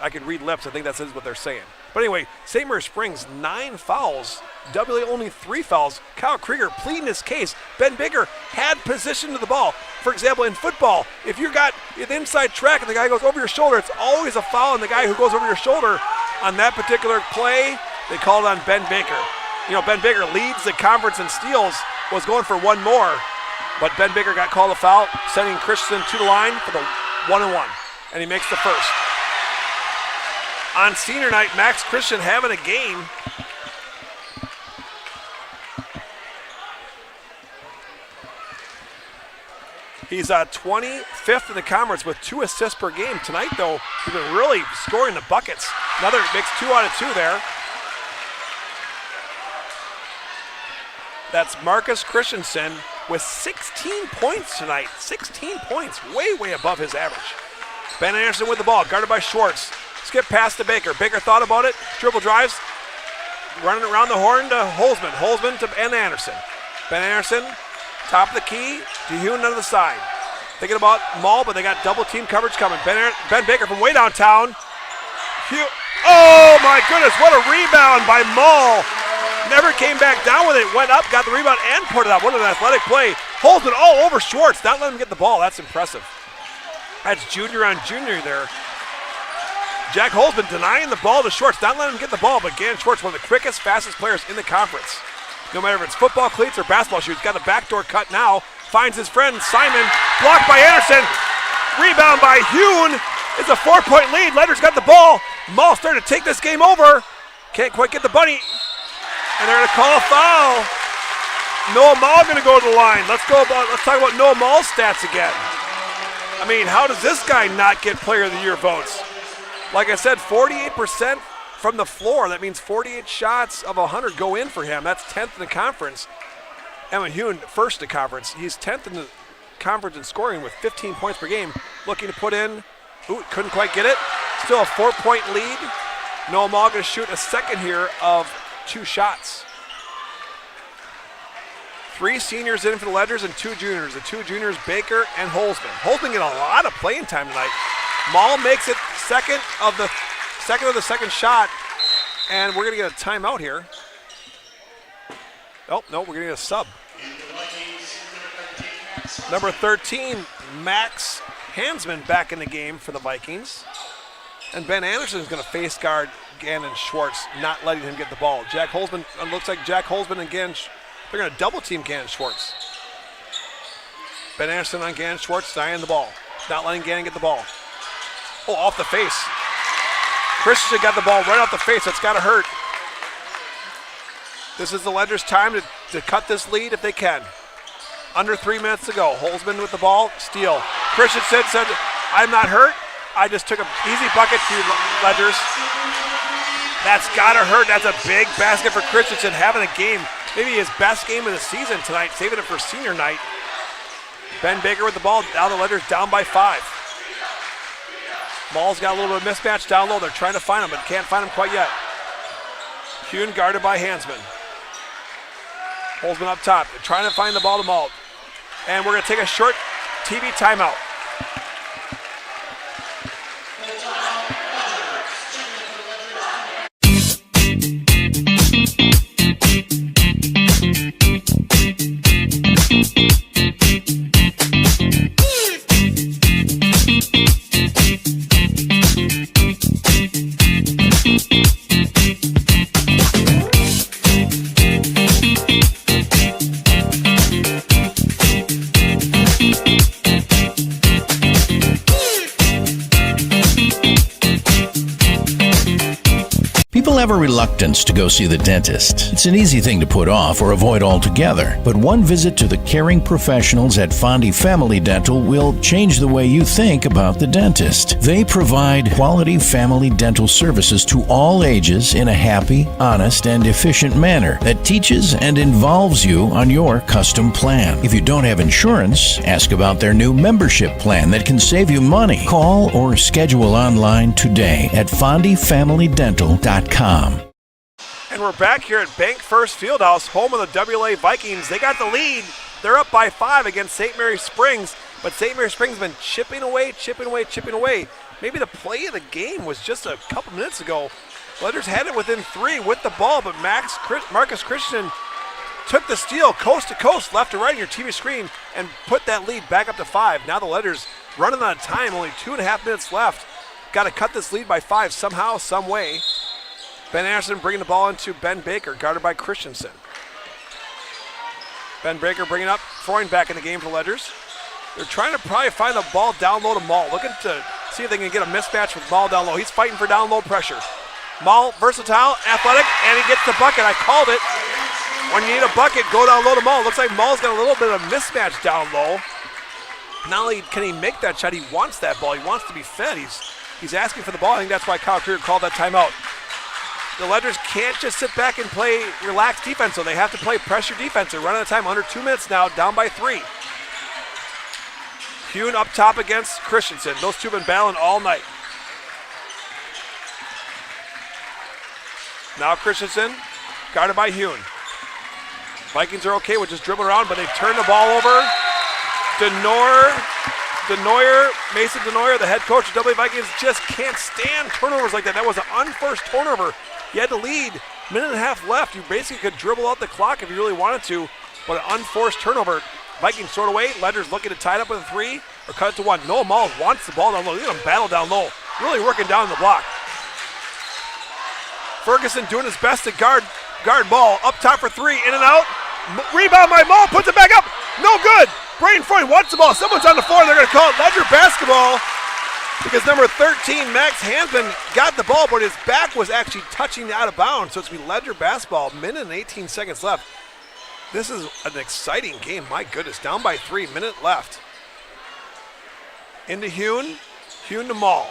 I can read lips. I think that's what they're saying. But anyway, St. Mary Springs, 9 fouls. WLA only 3 fouls. Kyle Krieger pleading his case. Ben Baker had possession of the ball. For example, in football, if you got the inside track and the guy goes over your shoulder, it's always a foul on the guy who goes over your shoulder. On that particular play, they called on Ben Baker. You know, Ben Baker leads the conference in steals, was going for one more, but Ben Baker got called a foul, sending Christensen to the line for the 1-and-1, and he makes the first. On senior night, Max Christian having a game. He's 25th in the conference with 2 assists per game. Tonight, though, he's been really scoring the buckets. Another makes 2 out of 2 there. That's Marcus Christensen with 16 points tonight. 16 points, way above his average. Ben Anderson with the ball, guarded by Schwartz. Skip pass to Baker. Baker thought about it. Dribble drives. Running around the horn to Holzman. Holzman to Ben Anderson. Ben Anderson, top of the key to Hune on the side. Thinking about Maul, but they got double team coverage coming. Ben Baker from way downtown. Oh my goodness, what a rebound by Maul. Never came back down with it. Went up, got the rebound, and put it up. What an athletic play. Holzman all over Schwartz. Not letting him get the ball. That's impressive. That's junior on junior there. Jack Holzman denying the ball to Schwartz. Not letting him get the ball, but Gannon Schwartz, one of the quickest, fastest players in the conference. No matter if it's football cleats or basketball shoes, got a backdoor cut now. Finds his friend Simon. Blocked by Anderson. Rebound by Hune. It's a 4-point lead. Leonard's got the ball. Maul starting to take this game over. Can't quite get the bunny. And they're going to call a foul. Noah Maul going to go to the line. Let's talk about Noah Maul's stats again. I mean, how does this guy not get Player of the Year votes? Like I said, 48% from the floor. That means 48 shots of 100 go in for him. That's 10th in the conference. Emma Hune, first in the conference. He's 10th in the conference in scoring with 15 points per game. Looking to put in. Ooh, couldn't quite get it. Still a 4-point lead. Noah Maul going to shoot a second here of 2 shots. 3 seniors in for the Ledgers and 2 juniors. The 2 juniors, Baker and Holzman. Holzman getting a lot of playing time tonight. Maul makes it second of the second shot, and we're going to get a timeout here. Oh, no, we're going to get a sub. Number 13, Max Hansman back in the game for the Vikings. And Ben Anderson is going to face guard Gannon Schwartz, not letting him get the ball. Jack Holzman, it looks like Jack Holzman and Gannon, they're going to double team Gannon Schwartz. Ben Anderson on Gannon Schwartz, denying the ball. Not letting Gannon get the ball. Oh, off the face. Christensen got the ball right off the face. That's got to hurt. This is the Ledgers' time to cut this lead if they can. Under 3 minutes to go. Holzman with the ball, steal. Christensen said, I'm not hurt. I just took an easy bucket to Ledgers. That's got to hurt. That's a big basket for Christensen, having a game, maybe his best game of the season tonight, saving it for senior night. Ben Baker with the ball. Now the Ledgers down by 5. Maul's got a little bit of mismatch down low. They're trying to find him, but can't find him quite yet. Hune guarded by Hansman. Holzman up top. They're trying to find the ball to Maul. And we're going to take a short TV timeout. People have a reluctance to go see the dentist. It's an easy thing to put off or avoid altogether. But one visit to the caring professionals at Fondy Family Dental will change the way you think about the dentist. They provide quality family dental services to all ages in a happy, honest, and efficient manner that teaches and involves you on your custom plan. If you don't have insurance, ask about their new membership plan that can save you money. Call or schedule online today at fondyfamilydental.com. And we're back here at Bank First Fieldhouse, home of the WLA Vikings. They got the lead. They're up by 5 against St. Mary Springs, but St. Mary Springs has been chipping away. Maybe the play of the game was just a couple minutes ago. Letters had it within 3 with the ball, but Marcus Christian took the steal coast to coast, left to right on your TV screen, and put that lead back up to 5. Now the Letters running out of time, only 2.5 minutes left. Got to cut this lead by 5 somehow, some way. Ben Anderson bringing the ball into Ben Baker, guarded by Christensen. Ben Baker bringing up Freund back in the game for Letters. They're trying to probably find the ball down low to Maul, looking to see if they can get a mismatch with Maul down low. He's fighting for down low pressure. Maul, versatile, athletic, and he gets the bucket. I called it. When you need a bucket, go down low to Maul. Looks like Maul's got a little bit of a mismatch down low. Not only can he make that shot, he wants that ball. He wants to be fed. He's asking for the ball. I think that's why Kyle Krieger called that timeout. The Letters can't just sit back and play relaxed defense, so they have to play pressure defense. They're running out of time, under 2 minutes now, down by 3. Hune up top against Christensen. Those two have been battling all night. Now Christensen, guarded by Hune. Vikings are okay with just dribbling around, but they turn the ball over. Mason Denoyer, the head coach of WLA Vikings, just can't stand turnovers like that. That was an unforced turnover. You had to lead, minute and a half left. You basically could dribble out the clock if you really wanted to, but an unforced turnover. Vikings throw it away. Letters looking to tie it up with a 3 or cut it to 1. Noah Mull wants the ball down low. Look at him battle down low. Really working down the block. Ferguson doing his best to guard ball. Up top for 3, in and out. Rebound by Mull, puts it back up. No good. Braden Freund wants the ball. Someone's on the floor, and they're going to call it Ledger basketball because number 13, Max Hansman, got the ball, but his back was actually touching out of bounds, so it's going to be Ledger basketball. Minute and 18 seconds left. This is an exciting game. My goodness, down by 3, minute left. Into Hune to Maul.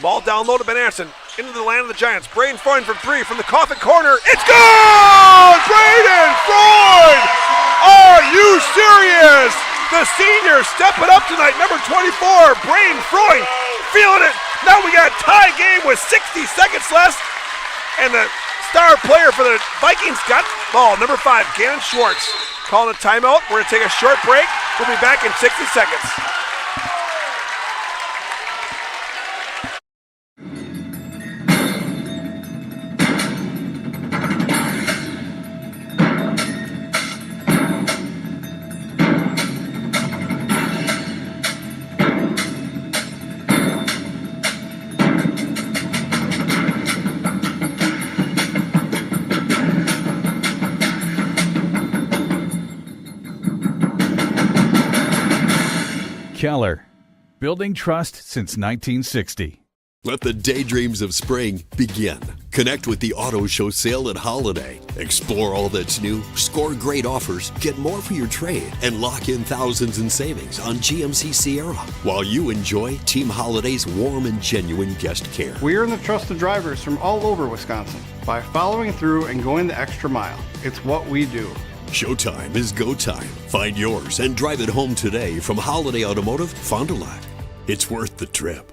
Maul down low to Ben Anderson. Into the land of the Giants. Braden Freund from 3 from the coffin corner. It's good! Braden Freund! Are you serious? The senior stepping up tonight. Number 24, Braden Freund, feeling it. Now we got a tie game with 60 seconds left. And the star player for the Vikings got the ball. Number 5, Gannon Schwartz. Calling a timeout. We're going to take a short break. We'll be back in 60 seconds. Keller, building trust since 1960. Let the daydreams of spring begin. Connect with the Auto Show sale at Holiday. Explore all that's new, score great offers, get more for your trade, and lock in thousands in savings on GMC Sierra while you enjoy Team Holiday's warm and genuine guest care. We earn the trust of drivers from all over Wisconsin by following through and going the extra mile. It's what we do. Showtime is go time. Find yours and drive it home today from Holiday Automotive, Fond du Lac. It's worth the trip.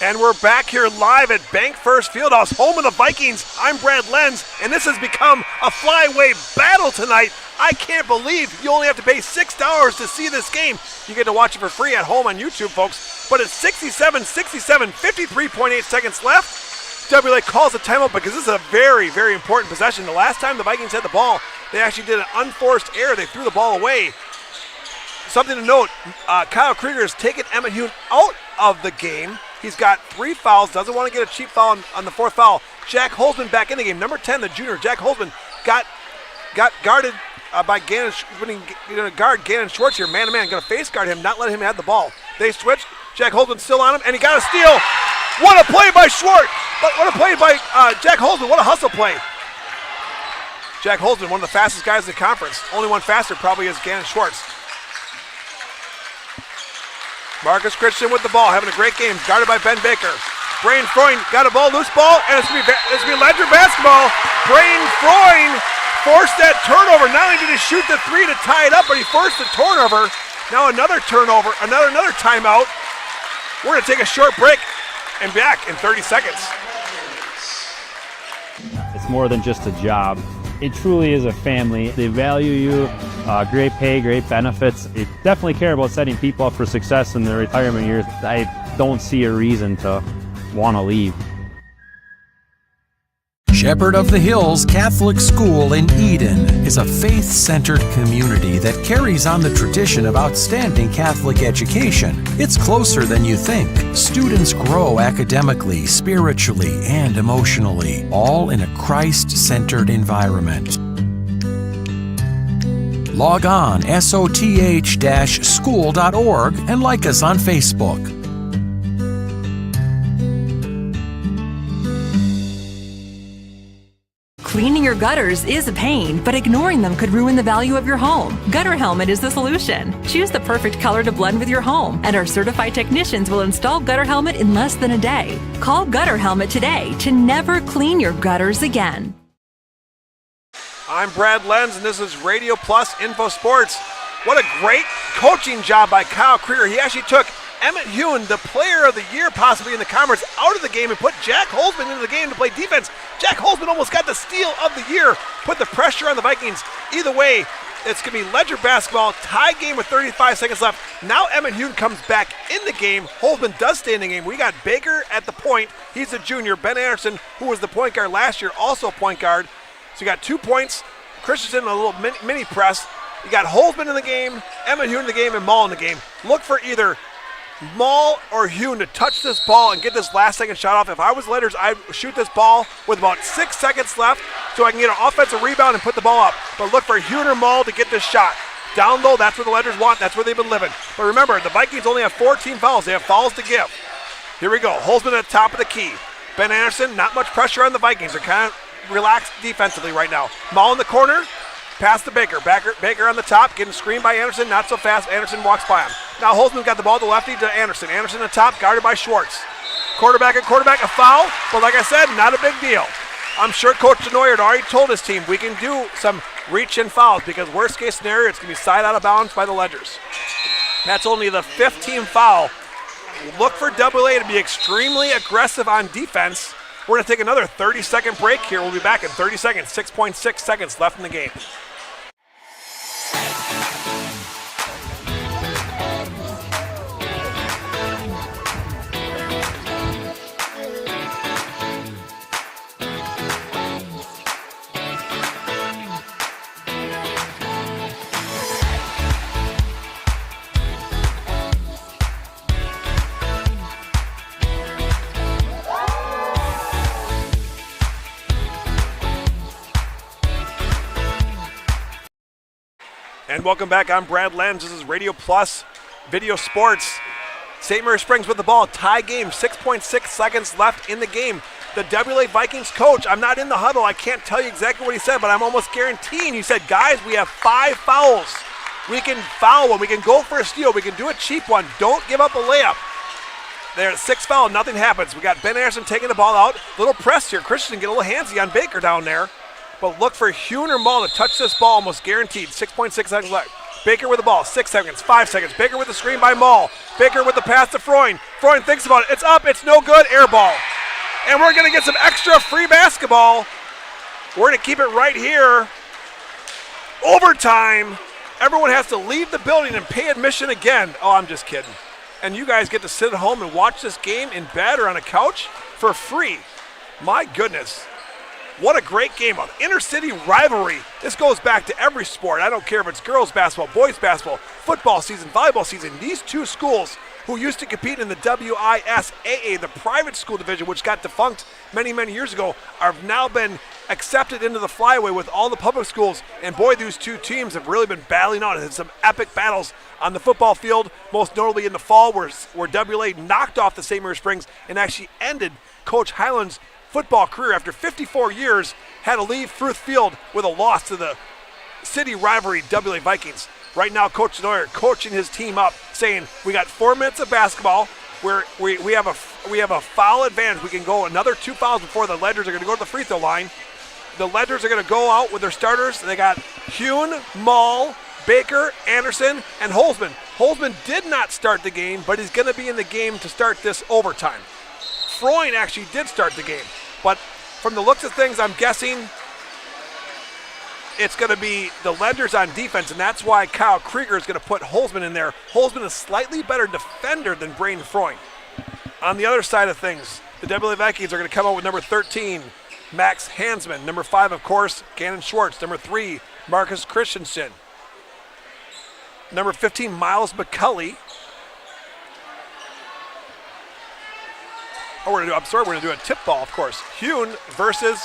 And we're back here live at Bank First Fieldhouse, home of the Vikings. I'm Brad Lenz, and this has become a flyway battle tonight. I can't believe you only have to pay $6 to see this game. You get to watch it for free at home on YouTube, folks. But it's 67-67, 53.8 seconds left. WLA calls a timeout because this is a very, very important possession. The last time the Vikings had the ball, they actually did an unforced error. They threw the ball away. Something to note, Kyle Krieger has taken Emmett Hune out of the game. He's got 3 fouls, doesn't want to get a cheap foul on the 4th foul. Jack Holzman back in the game. Number 10, the junior, Jack Holzman, got guarded by Gannon, going to guard Gannon Schwartz here, man-to-man, going to face guard him, not let him have the ball. They switch, Jack Holzman still on him, and he got a steal. What a play by Schwartz. But what a play by Jack Holzman. What a hustle play. Jack Holzman, one of the fastest guys in the conference. Only one faster probably is Gannon Schwartz. Marcus Christian with the ball, having a great game, guarded by Ben Baker. Brain Freund got a ball, loose ball, and it's going to be Ledger basketball. Brain Freund forced that turnover. Not only did he shoot the three to tie it up, but he forced the turnover. Now another turnover, another timeout. We're going to take a short break and back in 30 seconds. It's more than just a job. It truly is a family. They value you, great pay, great benefits. They definitely care about setting people up for success in their retirement years. I don't see a reason to want to leave. Shepherd of the Hills Catholic School in Eden is a faith-centered community that carries on the tradition of outstanding Catholic education. It's closer than you think. Students grow academically, spiritually, and emotionally, all in a Christ-centered environment. Log on soth-school.org and like us on Facebook. Cleaning your gutters is a pain, but ignoring them could ruin the value of your home. Gutter Helmet is the solution. Choose the perfect color to blend with your home, and our certified technicians will install Gutter Helmet in less than a day. Call Gutter Helmet today to never clean your gutters again. I'm Brad Lenz, and this is Radio Plus Info Sports. What a great coaching job by Kyle Krieger. He actually took Emmett Hune, the player of the year possibly in the conference, out of the game and put Jack Holzman into the game to play defense. Jack Holzman almost got the steal of the year, put the pressure on the Vikings. Either way, it's going to be Ledger basketball, tie game with 35 seconds left. Now Emmett Hune comes back in the game. Holzman does stay in the game. We got Baker at the point. He's a junior. Ben Anderson, who was the point guard last year, also a point guard. So you got 2 points. Christensen a little mini press. You got Holzman in the game, Emmett Hune in the game, and Maul in the game. Look for either Maul or Hune to touch this ball and get this last second shot off. If I was Letters, I'd shoot this ball with about 6 seconds left so I can get an offensive rebound and put the ball up. But look for Hune or Maul to get this shot. Down low, that's where the Letters want. That's where they've been living. But remember, the Vikings only have 14 fouls. They have fouls to give. Here we go. Holzman at the top of the key. Ben Anderson, not much pressure on the Vikings. They're kind of relaxed defensively right now. Maul in the corner. Pass to Baker. Baker on the top, getting screened by Anderson. Not so fast. Anderson walks by him. Now Holzman got the ball to lefty to Anderson. Anderson on top, guarded by Schwartz. Quarterback, a foul. But like I said, not a big deal. I'm sure Coach DeNoyer had already told his team we can do some reach-in fouls because worst case scenario, it's going to be side out of bounds by the Ledgers. That's only the 15th foul. Look for WLA to be extremely aggressive on defense. We're going to take another 30-second break here. We'll be back in 30 seconds. 6.6 seconds left in the game. And welcome back. I'm Brad Lenz. This is Radio Plus Video Sports. St. Mary Springs with the ball. Tie game. 6.6 seconds left in the game. The WLA Vikings coach, I'm not in the huddle. I can't tell you exactly what he said, but I'm almost guaranteeing he said, guys, we have 5 fouls. We can foul one. We can go for a steal. We can do a cheap one. Don't give up a layup. They're at 6 foul. Nothing happens. We got Ben Anderson taking the ball out. Little press here. Christian get a little handsy on Baker down there. But look for Hune or Maul to touch this ball, almost guaranteed. 6.6 seconds left. Baker with the ball, 6 seconds, 5 seconds. Baker with the screen by Maul. Baker with the pass to Freund. Freund thinks about it. It's up, it's no good, air ball. And we're gonna get some extra free basketball. We're gonna keep it right here. Overtime. Everyone has to leave the building and pay admission again. Oh, I'm just kidding. And you guys get to sit at home and watch this game in bed or on a couch for free. My goodness. What a great game of inter-city rivalry. This goes back to every sport. I don't care if it's girls basketball, boys basketball, football season, volleyball season. These two schools who used to compete in the WISAA, the private school division, which got defunct many, many years ago, have now been accepted into the flyway with all the public schools. And boy, these two teams have really been battling out. It's some epic battles on the football field, most notably in the fall where WLA knocked off the St. Mary's Springs and actually ended Coach Highland's football career after 54 years, had to leave Fruth Field with a loss to the city rivalry WLA Vikings. Right now, Coach Neuer coaching his team up, saying we got 4 minutes of basketball where we have a foul advantage. We can go another 2 fouls before the Ledgers are going to go to the free throw line. The Ledgers are going to go out with their starters. They got Hune, Mall, Baker, Anderson, and Holzman. Holzman did not start the game, but he's going to be in the game to start this overtime. Freund actually did start the game, but from the looks of things, I'm guessing it's going to be the Ledgers on defense, and that's why Kyle Krieger is going to put Holzman in there. Holzman is a slightly better defender than Braden Freund. On the other side of things, the WLA Vikings are going to come out with number 13, Max Hansman. Number 5, of course, Gannon Schwartz. Number 3, Marcus Christensen. Number 15, Miles McCulley. We're going to do a tip ball, of course. Hune versus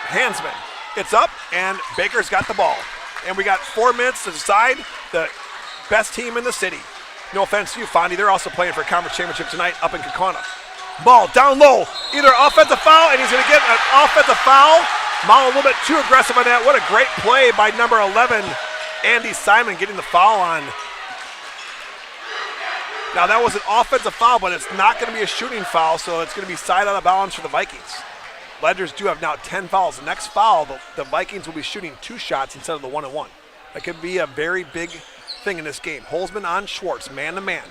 Hansman. It's up, and Baker's got the ball. And we got 4 minutes to decide the best team in the city. No offense to you, Fondy. They're also playing for a conference championship tonight up in Kaukauna. Ball down low. Either offensive foul, and he's going to get an offensive foul. Mall a little bit too aggressive on that. What a great play by number 11, Andy Simon, getting the foul on. Now, that was an offensive foul, but it's not going to be a shooting foul, so it's going to be side out of bounds for the Vikings. Ledgers do have now 10 fouls. The next foul, the Vikings will be shooting 2 shots instead of the 1-and-1. That could be a very big thing in this game. Holzman on Schwartz, man-to-man.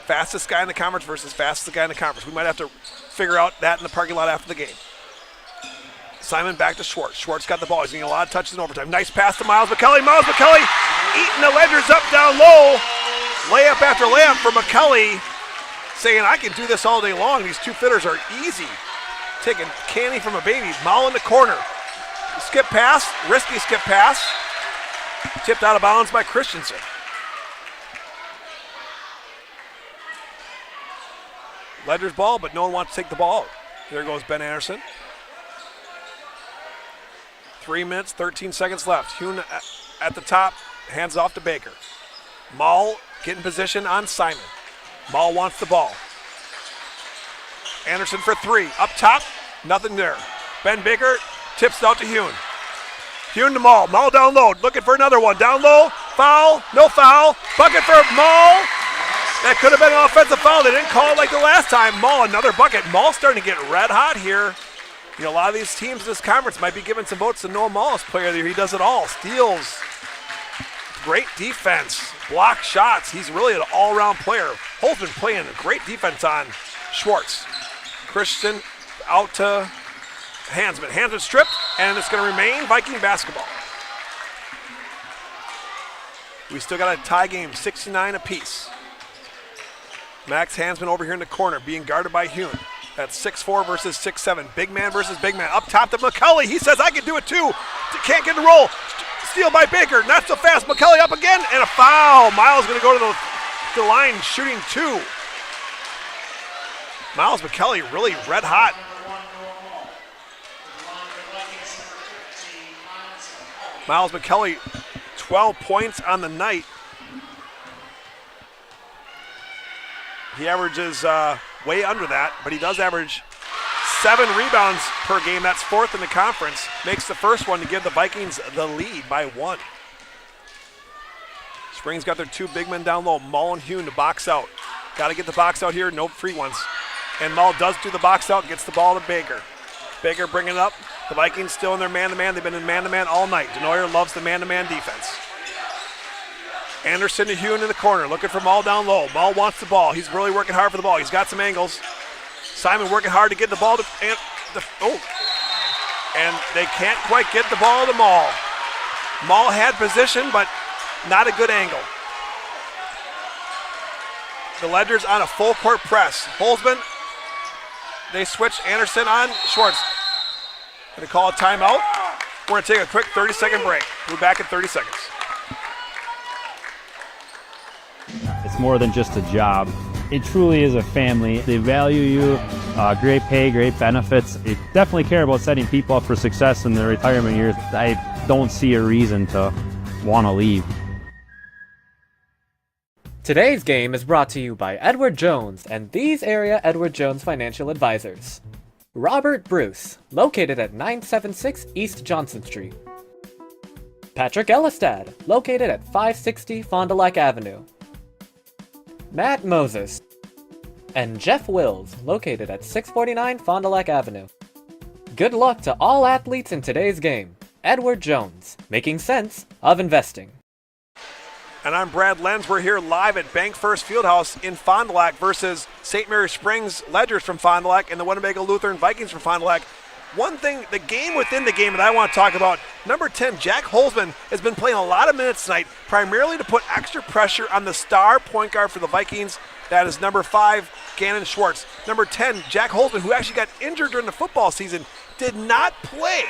Fastest guy in the conference versus fastest guy in the conference. We might have to figure out that in the parking lot after the game. Simon back to Schwartz. Schwartz got the ball. He's getting a lot of touches in overtime. Nice pass to Miles McCulley. Miles McCulley eating the Ledgers up down low. Layup after layup for McCulley, saying, I can do this all day long. These two fitters are easy. Taking candy from a baby. Mall in the corner. Skip pass, risky skip pass. Tipped out of bounds by Christensen. Ledger's ball, but no one wants to take the ball out. There goes Ben Anderson. 3 minutes, 13 seconds left. Hune at the top, hands off to Baker. Mall getting position on Simon. Mall wants the ball. Anderson for 3. Up top, nothing there. Ben Baker tips it out to Hune. Hune to Mall. Mall down low, looking for another one. Down low, foul, no foul. Bucket for Mall. That could have been an offensive foul. They didn't call it like the last time. Mall, another bucket. Mall starting to get red hot here. You know, a lot of these teams in this conference might be giving some votes to Noah Mall as player of the year. He does it all. Steals. Great defense. Block shots. He's really an all-around player. Holtzman playing great defense on Schwartz. Christian out to Hansman. Hansman stripped, and it's going to remain Viking basketball. We still got a tie game, 69 apiece. Max Hansman over here in the corner, being guarded by Hune. That's 6'4 versus 6'7. Big man versus big man. Up top to McCulley. He says, I can do it too. Can't get the roll. Steal by Baker. Not so fast. McCulley up again, and a foul. Miles going to go to the line, shooting 2. Miles McCulley really red hot. Miles McCulley, 12 points on the night. He averages way under that, but he does average 7 rebounds per game. That's 4th in the conference. Makes the first one to give the Vikings the lead by 1. Springs got their 2 big men down low. Mull and Hune to box out. Got to get the box out here. No free ones. And Mull does do the box out, gets the ball to Baker. Baker bringing it up. The Vikings still in their man-to-man. They've been in man-to-man all night. Denoyer loves the man-to-man defense. Anderson to Hune in the corner, looking for Mull down low. Mull wants the ball. He's really working hard for the ball. He's got some angles. Simon working hard to get the ball to, and they can't quite get the ball to Mull. Mull had position, but not a good angle. The Ledgers on a full court press. Holzman, they switch Anderson on Schwartz. Going to call a timeout. We're going to take a quick 30-second break. We're back in 30 seconds. It's more than just a job. It truly is a family. They value you, great pay, great benefits. They definitely care about setting people up for success in their retirement years. I don't see a reason to want to leave. Today's game is brought to you by Edward Jones and these area Edward Jones financial advisors. Robert Bruce, located at 976 East Johnson Street. Patrick Elistad, located at 560 Fond du Lac Avenue. Matt Moses. And Jeff Wills, located at 649 Fond du Lac Avenue. Good luck to all athletes in today's game. Edward Jones, making sense of investing. And I'm Brad Lenz. We're here live at Bank First Fieldhouse in Fond du Lac versus St. Mary Springs Ledgers from Fond du Lac and the Winnebago Lutheran Vikings from Fond du Lac. One thing, the game within the game that I want to talk about, number 10, Jack Holzman, has been playing a lot of minutes tonight, primarily to put extra pressure on the star point guard for the Vikings. That is number 5, Gannon Schwartz. Number 10, Jack Holzman, who actually got injured during the football season, did not play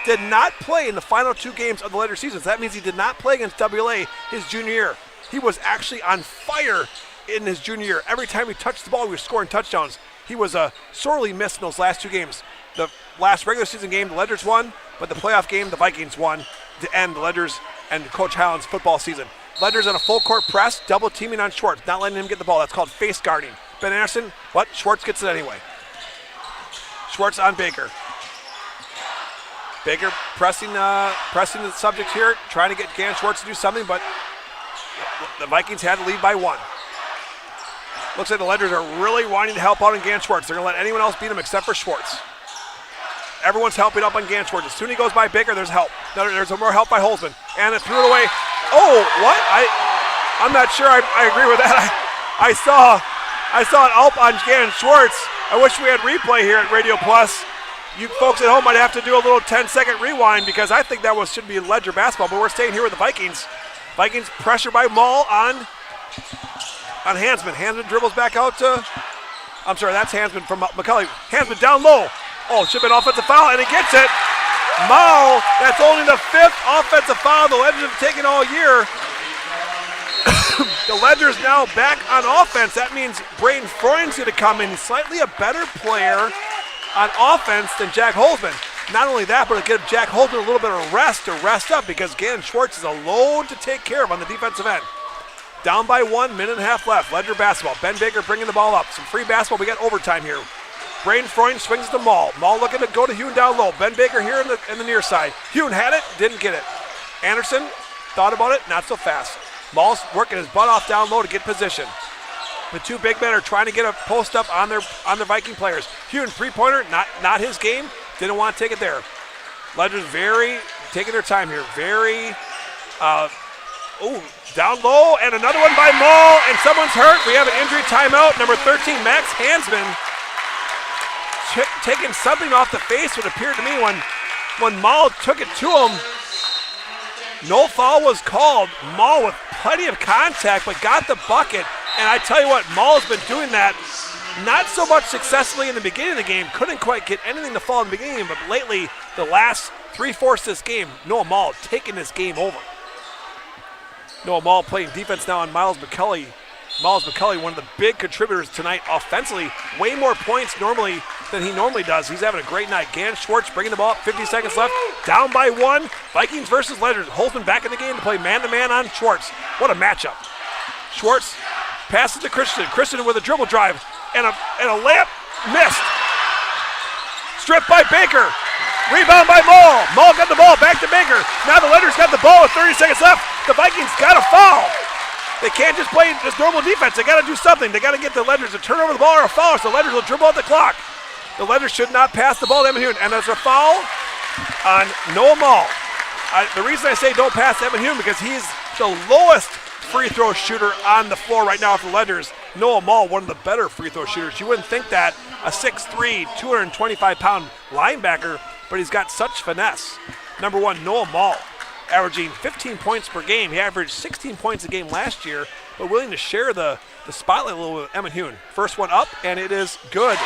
in the final 2 games of the later season. So that means he did not play against WLA his junior year. He was actually on fire in his junior year. Every time he touched the ball, he was scoring touchdowns. He was sorely missed in those last 2 games. The last regular season game, the Ledgers won, but the playoff game, the Vikings won to end the Ledgers and Coach Highland's football season. Ledgers on a full court press, double teaming on Schwartz, not letting him get the ball. That's called face guarding. Ben Anderson, what? Schwartz gets it anyway. Schwartz on Baker. Baker pressing the subject here, trying to get Gannon Schwartz to do something, but the Vikings had to lead by 1. Looks like the Ledgers are really wanting to help out on Gannon Schwartz. They're going to let anyone else beat him except for Schwartz. Everyone's helping up on Gannon Schwartz. As soon as he goes by Baker, there's help. There's more help by Holzman. And it threw it away. Oh, what? I'm not sure I agree with that. I saw an up on Gannon Schwartz. I wish we had replay here at Radio Plus. You folks at home might have to do a little 10-second rewind because I think that should be Ledger basketball, but we're staying here with the Vikings. Vikings pressure by Maul on Hansman. Hansman dribbles back out to, I'm sorry, that's Hansman from McCulley. Hansman down low. Oh, should have been offensive foul, and he gets it. Maul, that's only the 5th offensive foul the Ledgers have taken all year. The Ledgers now back on offense. That means Braden Freund's going to come in. He's slightly a better player on offense than Jack Holzman. Not only that, but it'll give Jack Holzman a little bit of rest to rest up because Gannon Schwartz is a load to take care of on the defensive end. Down by 1, minute and a half left. Ledger basketball. Ben Baker bringing the ball up. Some free basketball. We got overtime here. Braden Freund swings to Maul. Maul looking to go to Hune down low. Ben Baker here in the near side. Hune had it, didn't get it. Anderson thought about it, not so fast. Maul's working his butt off down low to get position. The 2 big men are trying to get a post up on their Viking players. Hune, 3-pointer, not his game. Didn't want to take it there. Ledger's very taking their time here. Very, down low, and another one by Maul, and someone's hurt. We have an injury timeout. Number 13, Max Hansman, taking something off the face, what appeared to me when Maul took it to him. No foul was called. Maul with plenty of contact, but got the bucket. And I tell you what, Maul has been doing that not so much successfully in the beginning of the game. Couldn't quite get anything to fall in the beginning, but lately, the last 3/4 of this game, Noah Maul taking this game over. Noah Maul playing defense now on Miles McCulley. Miles McCulley, one of the big contributors tonight offensively. Way more points normally than he normally does. He's having a great night. Gannon Schwartz bringing the ball up, 50 seconds left. Down by 1. Vikings versus Ledgers. Holzman back in the game to play man-to-man on Schwartz. What a matchup. Schwartz passes to Christian. Christian with a dribble drive and a layup. Missed. Stripped by Baker. Rebound by Maul. Maul got the ball back to Baker. Now the Ledgers got the ball with 30 seconds left. The Vikings got a foul. They can't just play just normal defense. They got to do something. They got to get the Ledgers to turn over the ball or a foul, so the Ledgers will dribble out the clock. The Ledgers should not pass the ball to Evan Hune, and there's a foul on Noah Maul. The reason I say don't pass Evan Hune because he's the lowest free throw shooter on the floor right now for the Ledgers. Noah Maul, one of the better free throw shooters. You wouldn't think that, a 6'3", 225-pound linebacker, but he's got such finesse. Number 1, Noah Maul, averaging 15 points per game. He averaged 16 points a game last year, but willing to share the spotlight a little with Emmett Hune. First one up, and it is good.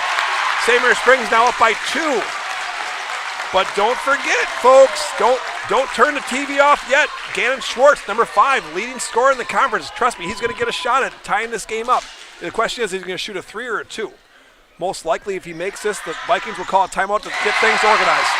St. Mary Springs now up by 2. But don't forget, folks, Don't turn the TV off yet. Gannon Schwartz, number 5, leading scorer in the conference. Trust me, he's going to get a shot at tying this game up. The question is he going to shoot a 3 or a 2? Most likely, if he makes this, the Vikings will call a timeout to get things organized.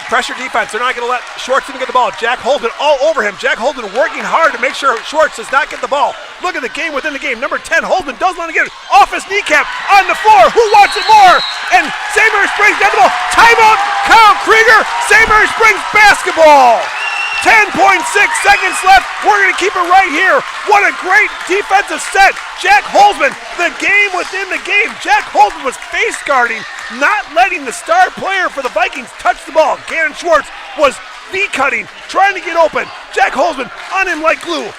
Pressure defense. They're not going to let Schwartz even get the ball. Jack Holden all over him. Jack Holden working hard to make sure Schwartz does not get the ball. Look at the game within the game. Number 10, Holden does want to get it off his kneecap on the floor. Who wants it more? And St. Mary Springs got the ball. Timeout, Kyle Krieger. St. Mary Springs basketball. 10.6 seconds left. We're going to keep it right here. What a great defensive set. Jack Holzman, the game within the game. Jack Holzman was face guarding, not letting the star player for the Vikings touch the ball. Gannon Schwartz was V-cutting, trying to get open. Jack Holzman on him like glue.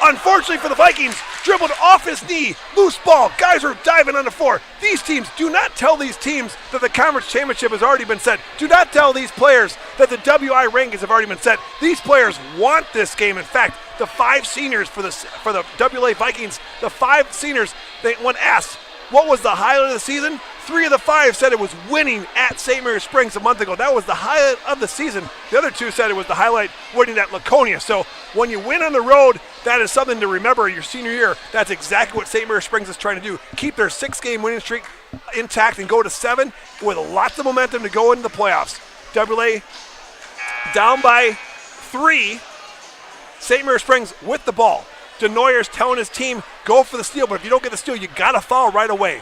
Unfortunately for the Vikings, dribbled off his knee, loose ball. Guys are diving on the floor. These teams, do not tell these teams that the conference championship has already been set. Do not tell these players that the WI rankings have already been set. These players want this game. In fact, the 5 seniors for the WLA Vikings, the 5 seniors, when asked what was the highlight of the season, 3 of the 5 said it was winning at St. Mary Springs a month ago. That was the highlight of the season. The other 2 said it was the highlight winning at Laconia. So when you win on the road, that is something to remember your senior year. That's exactly what St. Mary Springs is trying to do. Keep their 6-game winning streak intact and go to 7 with lots of momentum to go into the playoffs. WLA down by 3. St. Mary Springs with the ball. DeNoyer's telling his team, go for the steal, but if you don't get the steal, you got to foul right away.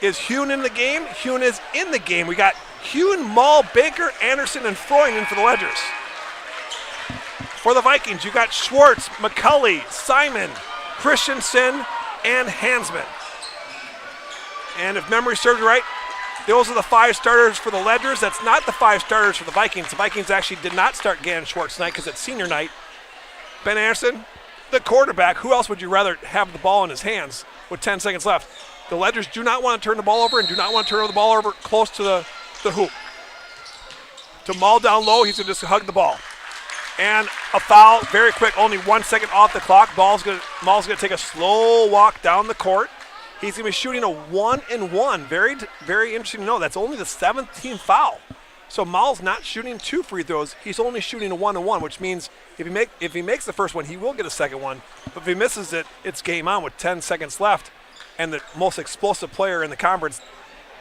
Is Hune in the game? Hune is in the game. We got Hune, Mall, Baker, Anderson, and Freund in for the Ledgers. For the Vikings, you got Schwartz, McCulley, Simon, Christensen, and Hansman. And if memory serves you right, those are the 5 starters for the Ledgers. That's not the 5 starters for the Vikings. The Vikings actually did not start Gannon Schwartz tonight because it's senior night. Ben Anderson, the quarterback. Who else would you rather have the ball in his hands with 10 seconds left? The Ledgers do not want to turn the ball over and do not want to turn the ball over close to the hoop. To Maul down low, he's going to just hug the ball. And a foul, very quick, only 1 second off the clock. Maul's going to take a slow walk down the court. He's going to be shooting a 1-and-1. Very, very interesting to know. That's only the 7th team foul. So Maul's not shooting 2 free throws. He's only shooting a 1-and-1, which means if he makes the first one, he will get a second one. But if he misses it, it's game on with 10 seconds left and the most explosive player in the conference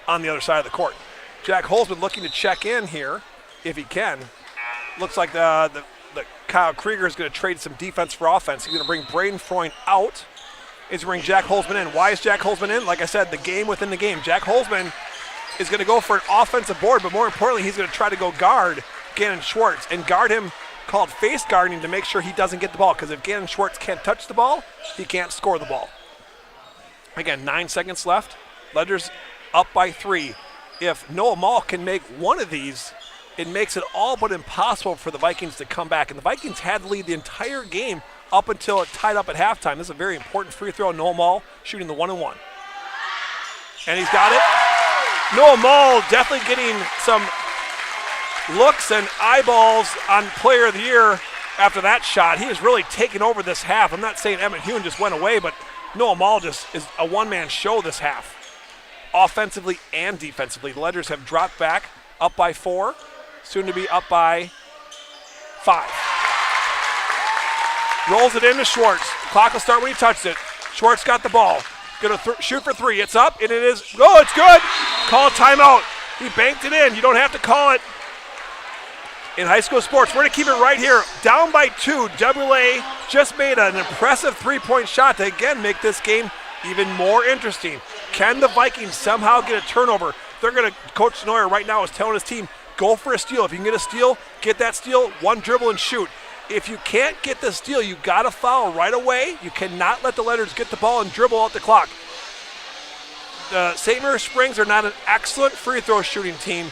on the other side of the court. Jack Holzman looking to check in here if he can. Looks like the Kyle Krieger is going to trade some defense for offense. He's going to bring Braden Freund out. He's going to bring Jack Holzman in. Why is Jack Holzman in? Like I said, the game within the game. Jack Holzman is going to go for an offensive board, but more importantly, he's going to try to go guard Gannon Schwartz and guard him, called face guarding, to make sure he doesn't get the ball, because if Gannon Schwartz can't touch the ball, he can't score the ball. Again, 9 seconds left. Ledgers up by 3. If Noah Mall can make one of these, it makes it all but impossible for the Vikings to come back. And the Vikings had the lead the entire game up until it tied up at halftime. This is a very important free throw. Noah Mall shooting the 1-and-1. And he's got it. Noah Mall definitely getting some looks and eyeballs on Player of the Year after that shot. He has really taken over this half. I'm not saying Emmett Hune just went away, but Noah Mall just is a one-man show this half. Offensively and defensively, the Ledgers have dropped back, up by 4, soon to be up by 5. Rolls it into Schwartz. Clock will start when he touches it. Schwartz got the ball. Going to shoot for 3. It's up, and it is. Oh, it's good. Call timeout. He banked it in. You don't have to call it. In high school sports, we're going to keep it right here. Down by 2. WLA just made an impressive 3-point shot to again make this game even more interesting. Can the Vikings somehow get a turnover? They're going to, Coach Neuer right now is telling his team, go for a steal. If you can get a steal, get that steal, one dribble and shoot. If you can't get the steal, you got to foul right away. You cannot let the Ledgers get the ball and dribble out the clock. The St. Mary Springs are not an excellent free throw shooting team.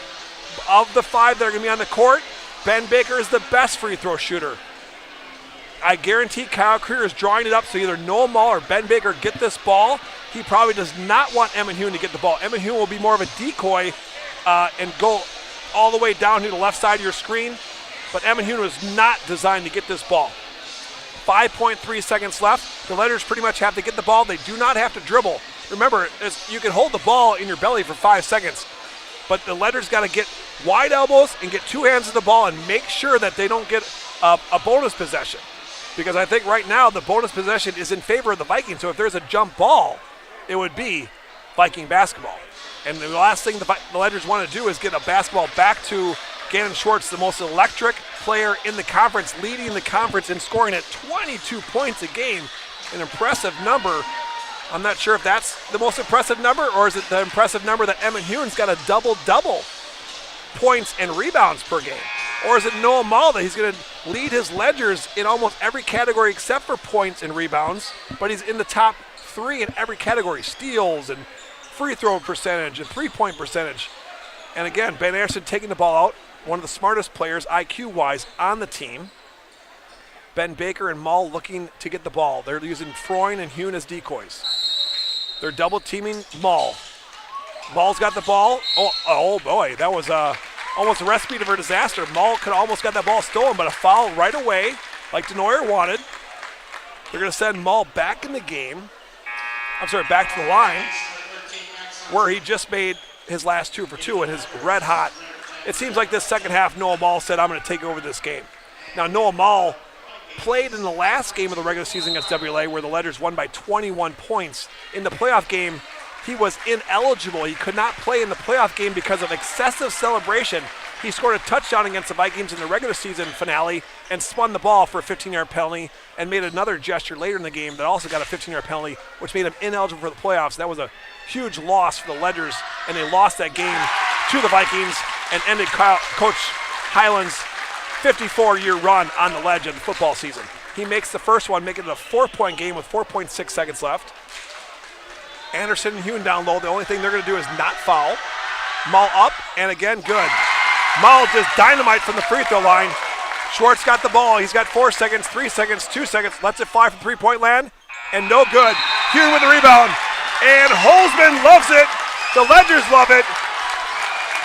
Of the 5 that are going to be on the court, Ben Baker is the best free throw shooter. I guarantee Kyle Krieger is drawing it up so either Noah Mall or Ben Baker get this ball. He probably does not want Emmett Hune to get the ball. Emmett Hune will be more of a decoy and go all the way down to the left side of your screen. But Emmett Hune was not designed to get this ball. 5.3 seconds left. The Ledgers pretty much have to get the ball. They do not have to dribble. Remember, you can hold the ball in your belly for 5 seconds, but the Ledgers got to get wide elbows and get two hands of the ball and make sure that they don't get a bonus possession. Because I think right now the bonus possession is in favor of the Vikings. So if there's a jump ball, it would be Viking basketball. And the last thing the Ledgers want to do is get a basketball back to Gannon Schwartz, the most electric player in the conference, leading the conference in scoring at 22 points a game. An impressive number. I'm not sure if that's the most impressive number, or is it the impressive number that Emmett Huon's got a double-double points and rebounds per game? Or is it Noah Mall that he's going to lead his Ledgers in almost every category except for points and rebounds, but he's in the top 3 in every category, steals and free throw percentage and three-point percentage. And again, Ben Anderson taking the ball out, one of the smartest players IQ-wise on the team. Ben Baker and Mall looking to get the ball. They're using Freund and Huon as decoys. They're double-teaming Mall. Mall's got the ball. Oh boy, that was almost a recipe for disaster. Mall could almost got that ball stolen, but a foul right away, like Denoyer wanted. They're going to send Mall back in the game. Back to the line, where he just made his last 2 for 2 and his red hot. It seems like this second half, Noah Mall said, I'm going to take over this game. Now, Noah Mall played in the last game of the regular season against WLA, where the Ledgers won by 21 points. In the playoff game, he was ineligible. He could not play in the playoff game because of excessive celebration. He scored a touchdown against the Vikings in the regular season finale and spun the ball for a 15-yard penalty and made another gesture later in the game that also got a 15-yard penalty, which made him ineligible for the playoffs. That was a huge loss for the Ledgers, and they lost that game to the Vikings and ended Coach Hyland's 54-year run on the ledge of the football season. He makes the first one, making it a 4-point game with 4.6 seconds left. Anderson and Huon down low. The only thing they're going to do is not foul. Mall up, and again, good. Mall just dynamite from the free throw line. Schwartz got the ball. He's got 4 seconds, 3 seconds, 2 seconds. Lets it fly from three-point land, and no good. Huon with the rebound, and Holzman loves it. The Ledgers love it,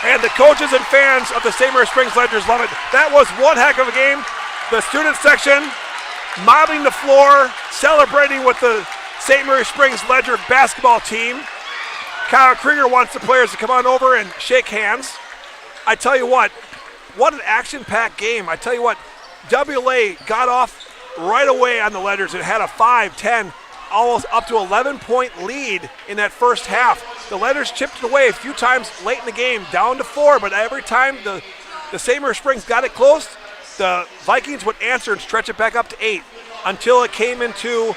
and the coaches and fans of the St. Mary Springs Ledgers love it. That was one heck of a game. The student section mopping the floor, celebrating with the St. Mary Springs Ledger basketball team. Kyle Krieger wants the players to come on over and shake hands. I tell you what an action-packed game. I tell you what, WLA got off right away on the Ledgers. It had a 5, 10, almost up to 11-point lead in that first half. The Ledgers chipped it away a few times late in the game, down to 4, but every time the St. Mary Springs got it close, the Vikings would answer and stretch it back up to 8 until it came into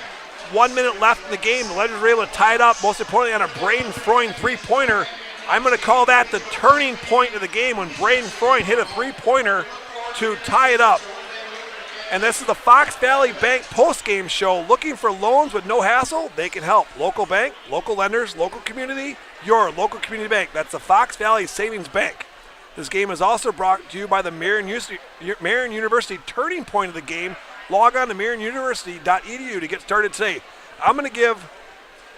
1 minute left in the game. The Ledgers were able to tie it up, most importantly on a Braden Freund three-pointer. I'm going to call that the turning point of the game when Braden Freund hit a three-pointer to tie it up. And this is the Fox Valley Bank postgame show. Looking for loans with no hassle? They can help. Local bank, local lenders, local community, your local community bank. That's the Fox Valley Savings Bank. This game is also brought to you by the Marion University turning point of the game. Log on to marionuniversity.edu to get started today. I'm going to give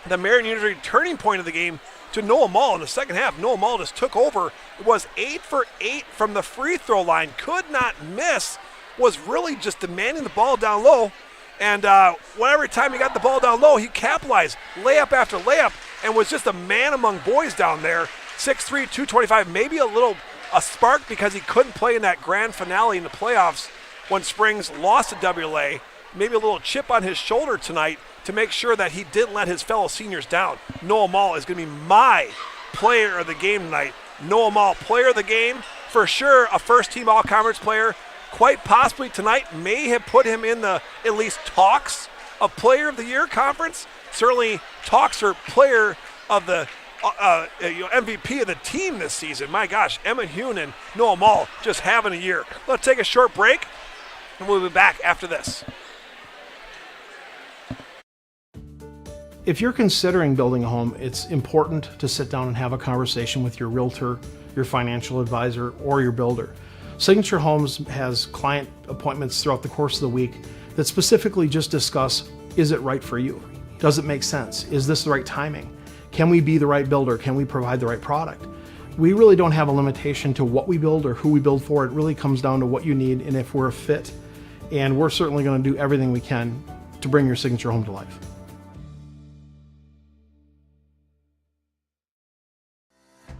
the Marion University turning point of the game to Noah Mall in the second half. Noah Mall just took over. It was 8 for 8 from the free throw line. Could not miss. Was really just demanding the ball down low. And every time he got the ball down low, he capitalized. Layup after layup, and was just a man among boys down there. 6'3", 225, maybe a spark because he couldn't play in that grand finale in the playoffs when Springs lost to WLA. Maybe a little chip on his shoulder tonight to make sure that he didn't let his fellow seniors down. Noah Mall is going to be my player of the game tonight. Noah Mall, player of the game, for sure a first-team all-conference player. Quite possibly tonight may have put him in the at least talks of player of the year conference. Certainly talks for player of the MVP of the team this season. My gosh, Emmett Huon and Noah Mall just having a year. Let's take a short break, and we'll be back after this. If you're considering building a home, it's important to sit down and have a conversation with your realtor, your financial advisor, or your builder. Signature Homes has client appointments throughout the course of the week that specifically just discuss, is it right for you? Does it make sense? Is this the right timing? Can we be the right builder? Can we provide the right product? We really don't have a limitation to what we build or who we build for. It really comes down to what you need and if we're a fit. And we're certainly going to do everything we can to bring your signature home to life.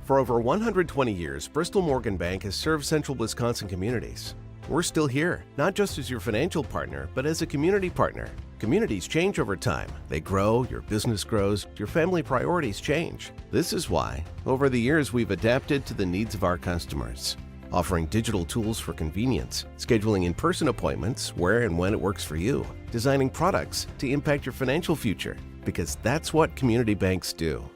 For over 120 years, Bristol Morgan Bank has served central Wisconsin communities. We're still here, not just as your financial partner, but as a community partner. Communities change over time. They grow, your business grows, your family priorities change. This is why, over the years, we've adapted to the needs of our customers, offering digital tools for convenience, scheduling in-person appointments where and when it works for you, designing products to impact your financial future, because that's what community banks do.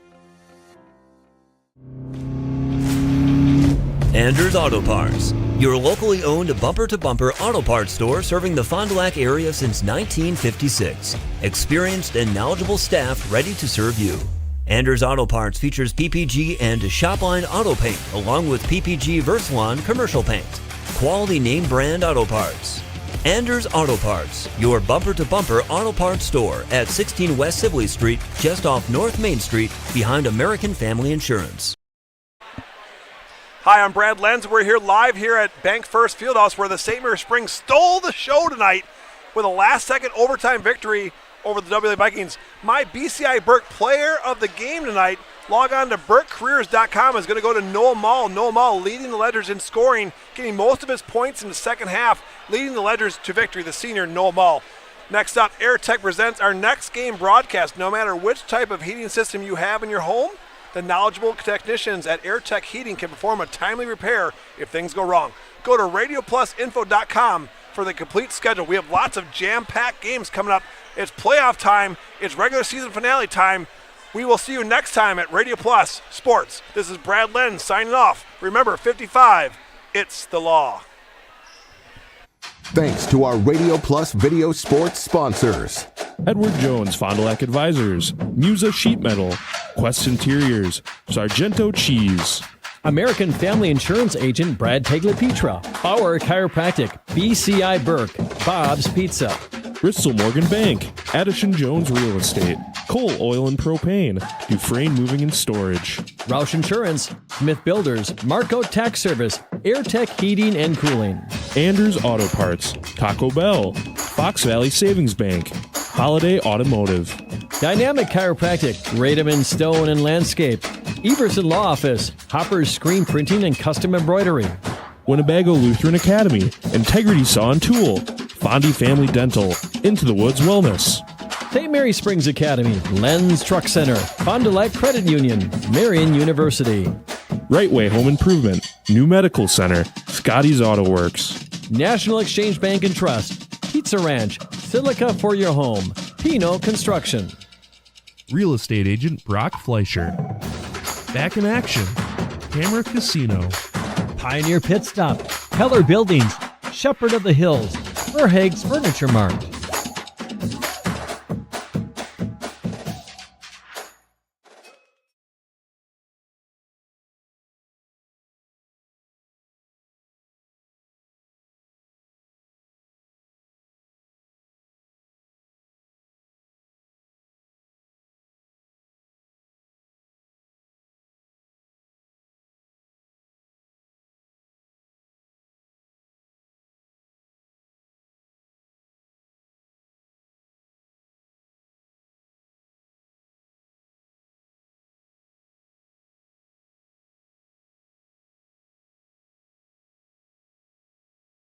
Anders Auto Parts, your locally owned bumper-to-bumper auto parts store serving the Fond du Lac area since 1956. Experienced and knowledgeable staff ready to serve you. Anders Auto Parts features PPG and Shopline auto paint, along with PPG Versalon commercial paint. Quality name brand auto parts. Anders Auto Parts, your bumper-to-bumper auto parts store at 16 West Sibley Street, just off North Main Street, behind American Family Insurance. Hi, I'm Brad Lenz. We're here live here at Bank First Fieldhouse, where the St. Mary's Springs stole the show tonight with a last-second overtime victory over the WLA Vikings. My BCI Burke player of the game tonight, log on to burkecareers.com, is going to go to Noah Mall. Noah Mall leading the Ledgers in scoring, getting most of his points in the second half, leading the Ledgers to victory, the senior Noah Mall. Next up, AirTech presents our next game broadcast. No matter which type of heating system you have in your home, the knowledgeable technicians at AirTech Heating can perform a timely repair if things go wrong. Go to radioplusinfo.com for the complete schedule. We have lots of jam-packed games coming up. It's playoff time. It's regular season finale time. We will see you next time at Radio Plus Sports. This is Brad Lenz signing off. Remember, 55, it's the law. Thanks to our Radio Plus Video Sports sponsors. Edward Jones Fond du Lac Advisors, Musa Sheet Metal, Quest Interiors, Sargento Cheese. American Family Insurance Agent Brad Tagliapietra. Bauer Chiropractic. BCI Burke. Bob's Pizza. Bristol Morgan Bank, Addison Jones Real Estate, Cole Oil and Propane, Dufresne Moving and Storage, Roush Insurance, Smith Builders, Marco Tax Service, AirTech Heating and Cooling, Anders Auto Parts, Taco Bell, Fox Valley Savings Bank, Holiday Automotive, Dynamic Chiropractic, Rademan Stone and Landscape, Everson Law Office, Hopper's Screen Printing and Custom Embroidery, Winnebago Lutheran Academy, Integrity Saw and Tool, Fondi Family Dental, Into the Woods Wellness, St. Mary Springs Academy, Lenz Truck Center, Fond du Lac Credit Union, Marion University, Right Way Home Improvement, New Medical Center, Scotty's Auto Works, National Exchange Bank and Trust, Pizza Ranch, Silica for your home, Pino Construction, Real Estate Agent Brock Fleischer, Back in Action, Hammer Casino, Pioneer Pit Stop, Keller Buildings, Shepherd of the Hills, Verhaeg's Furniture Mart.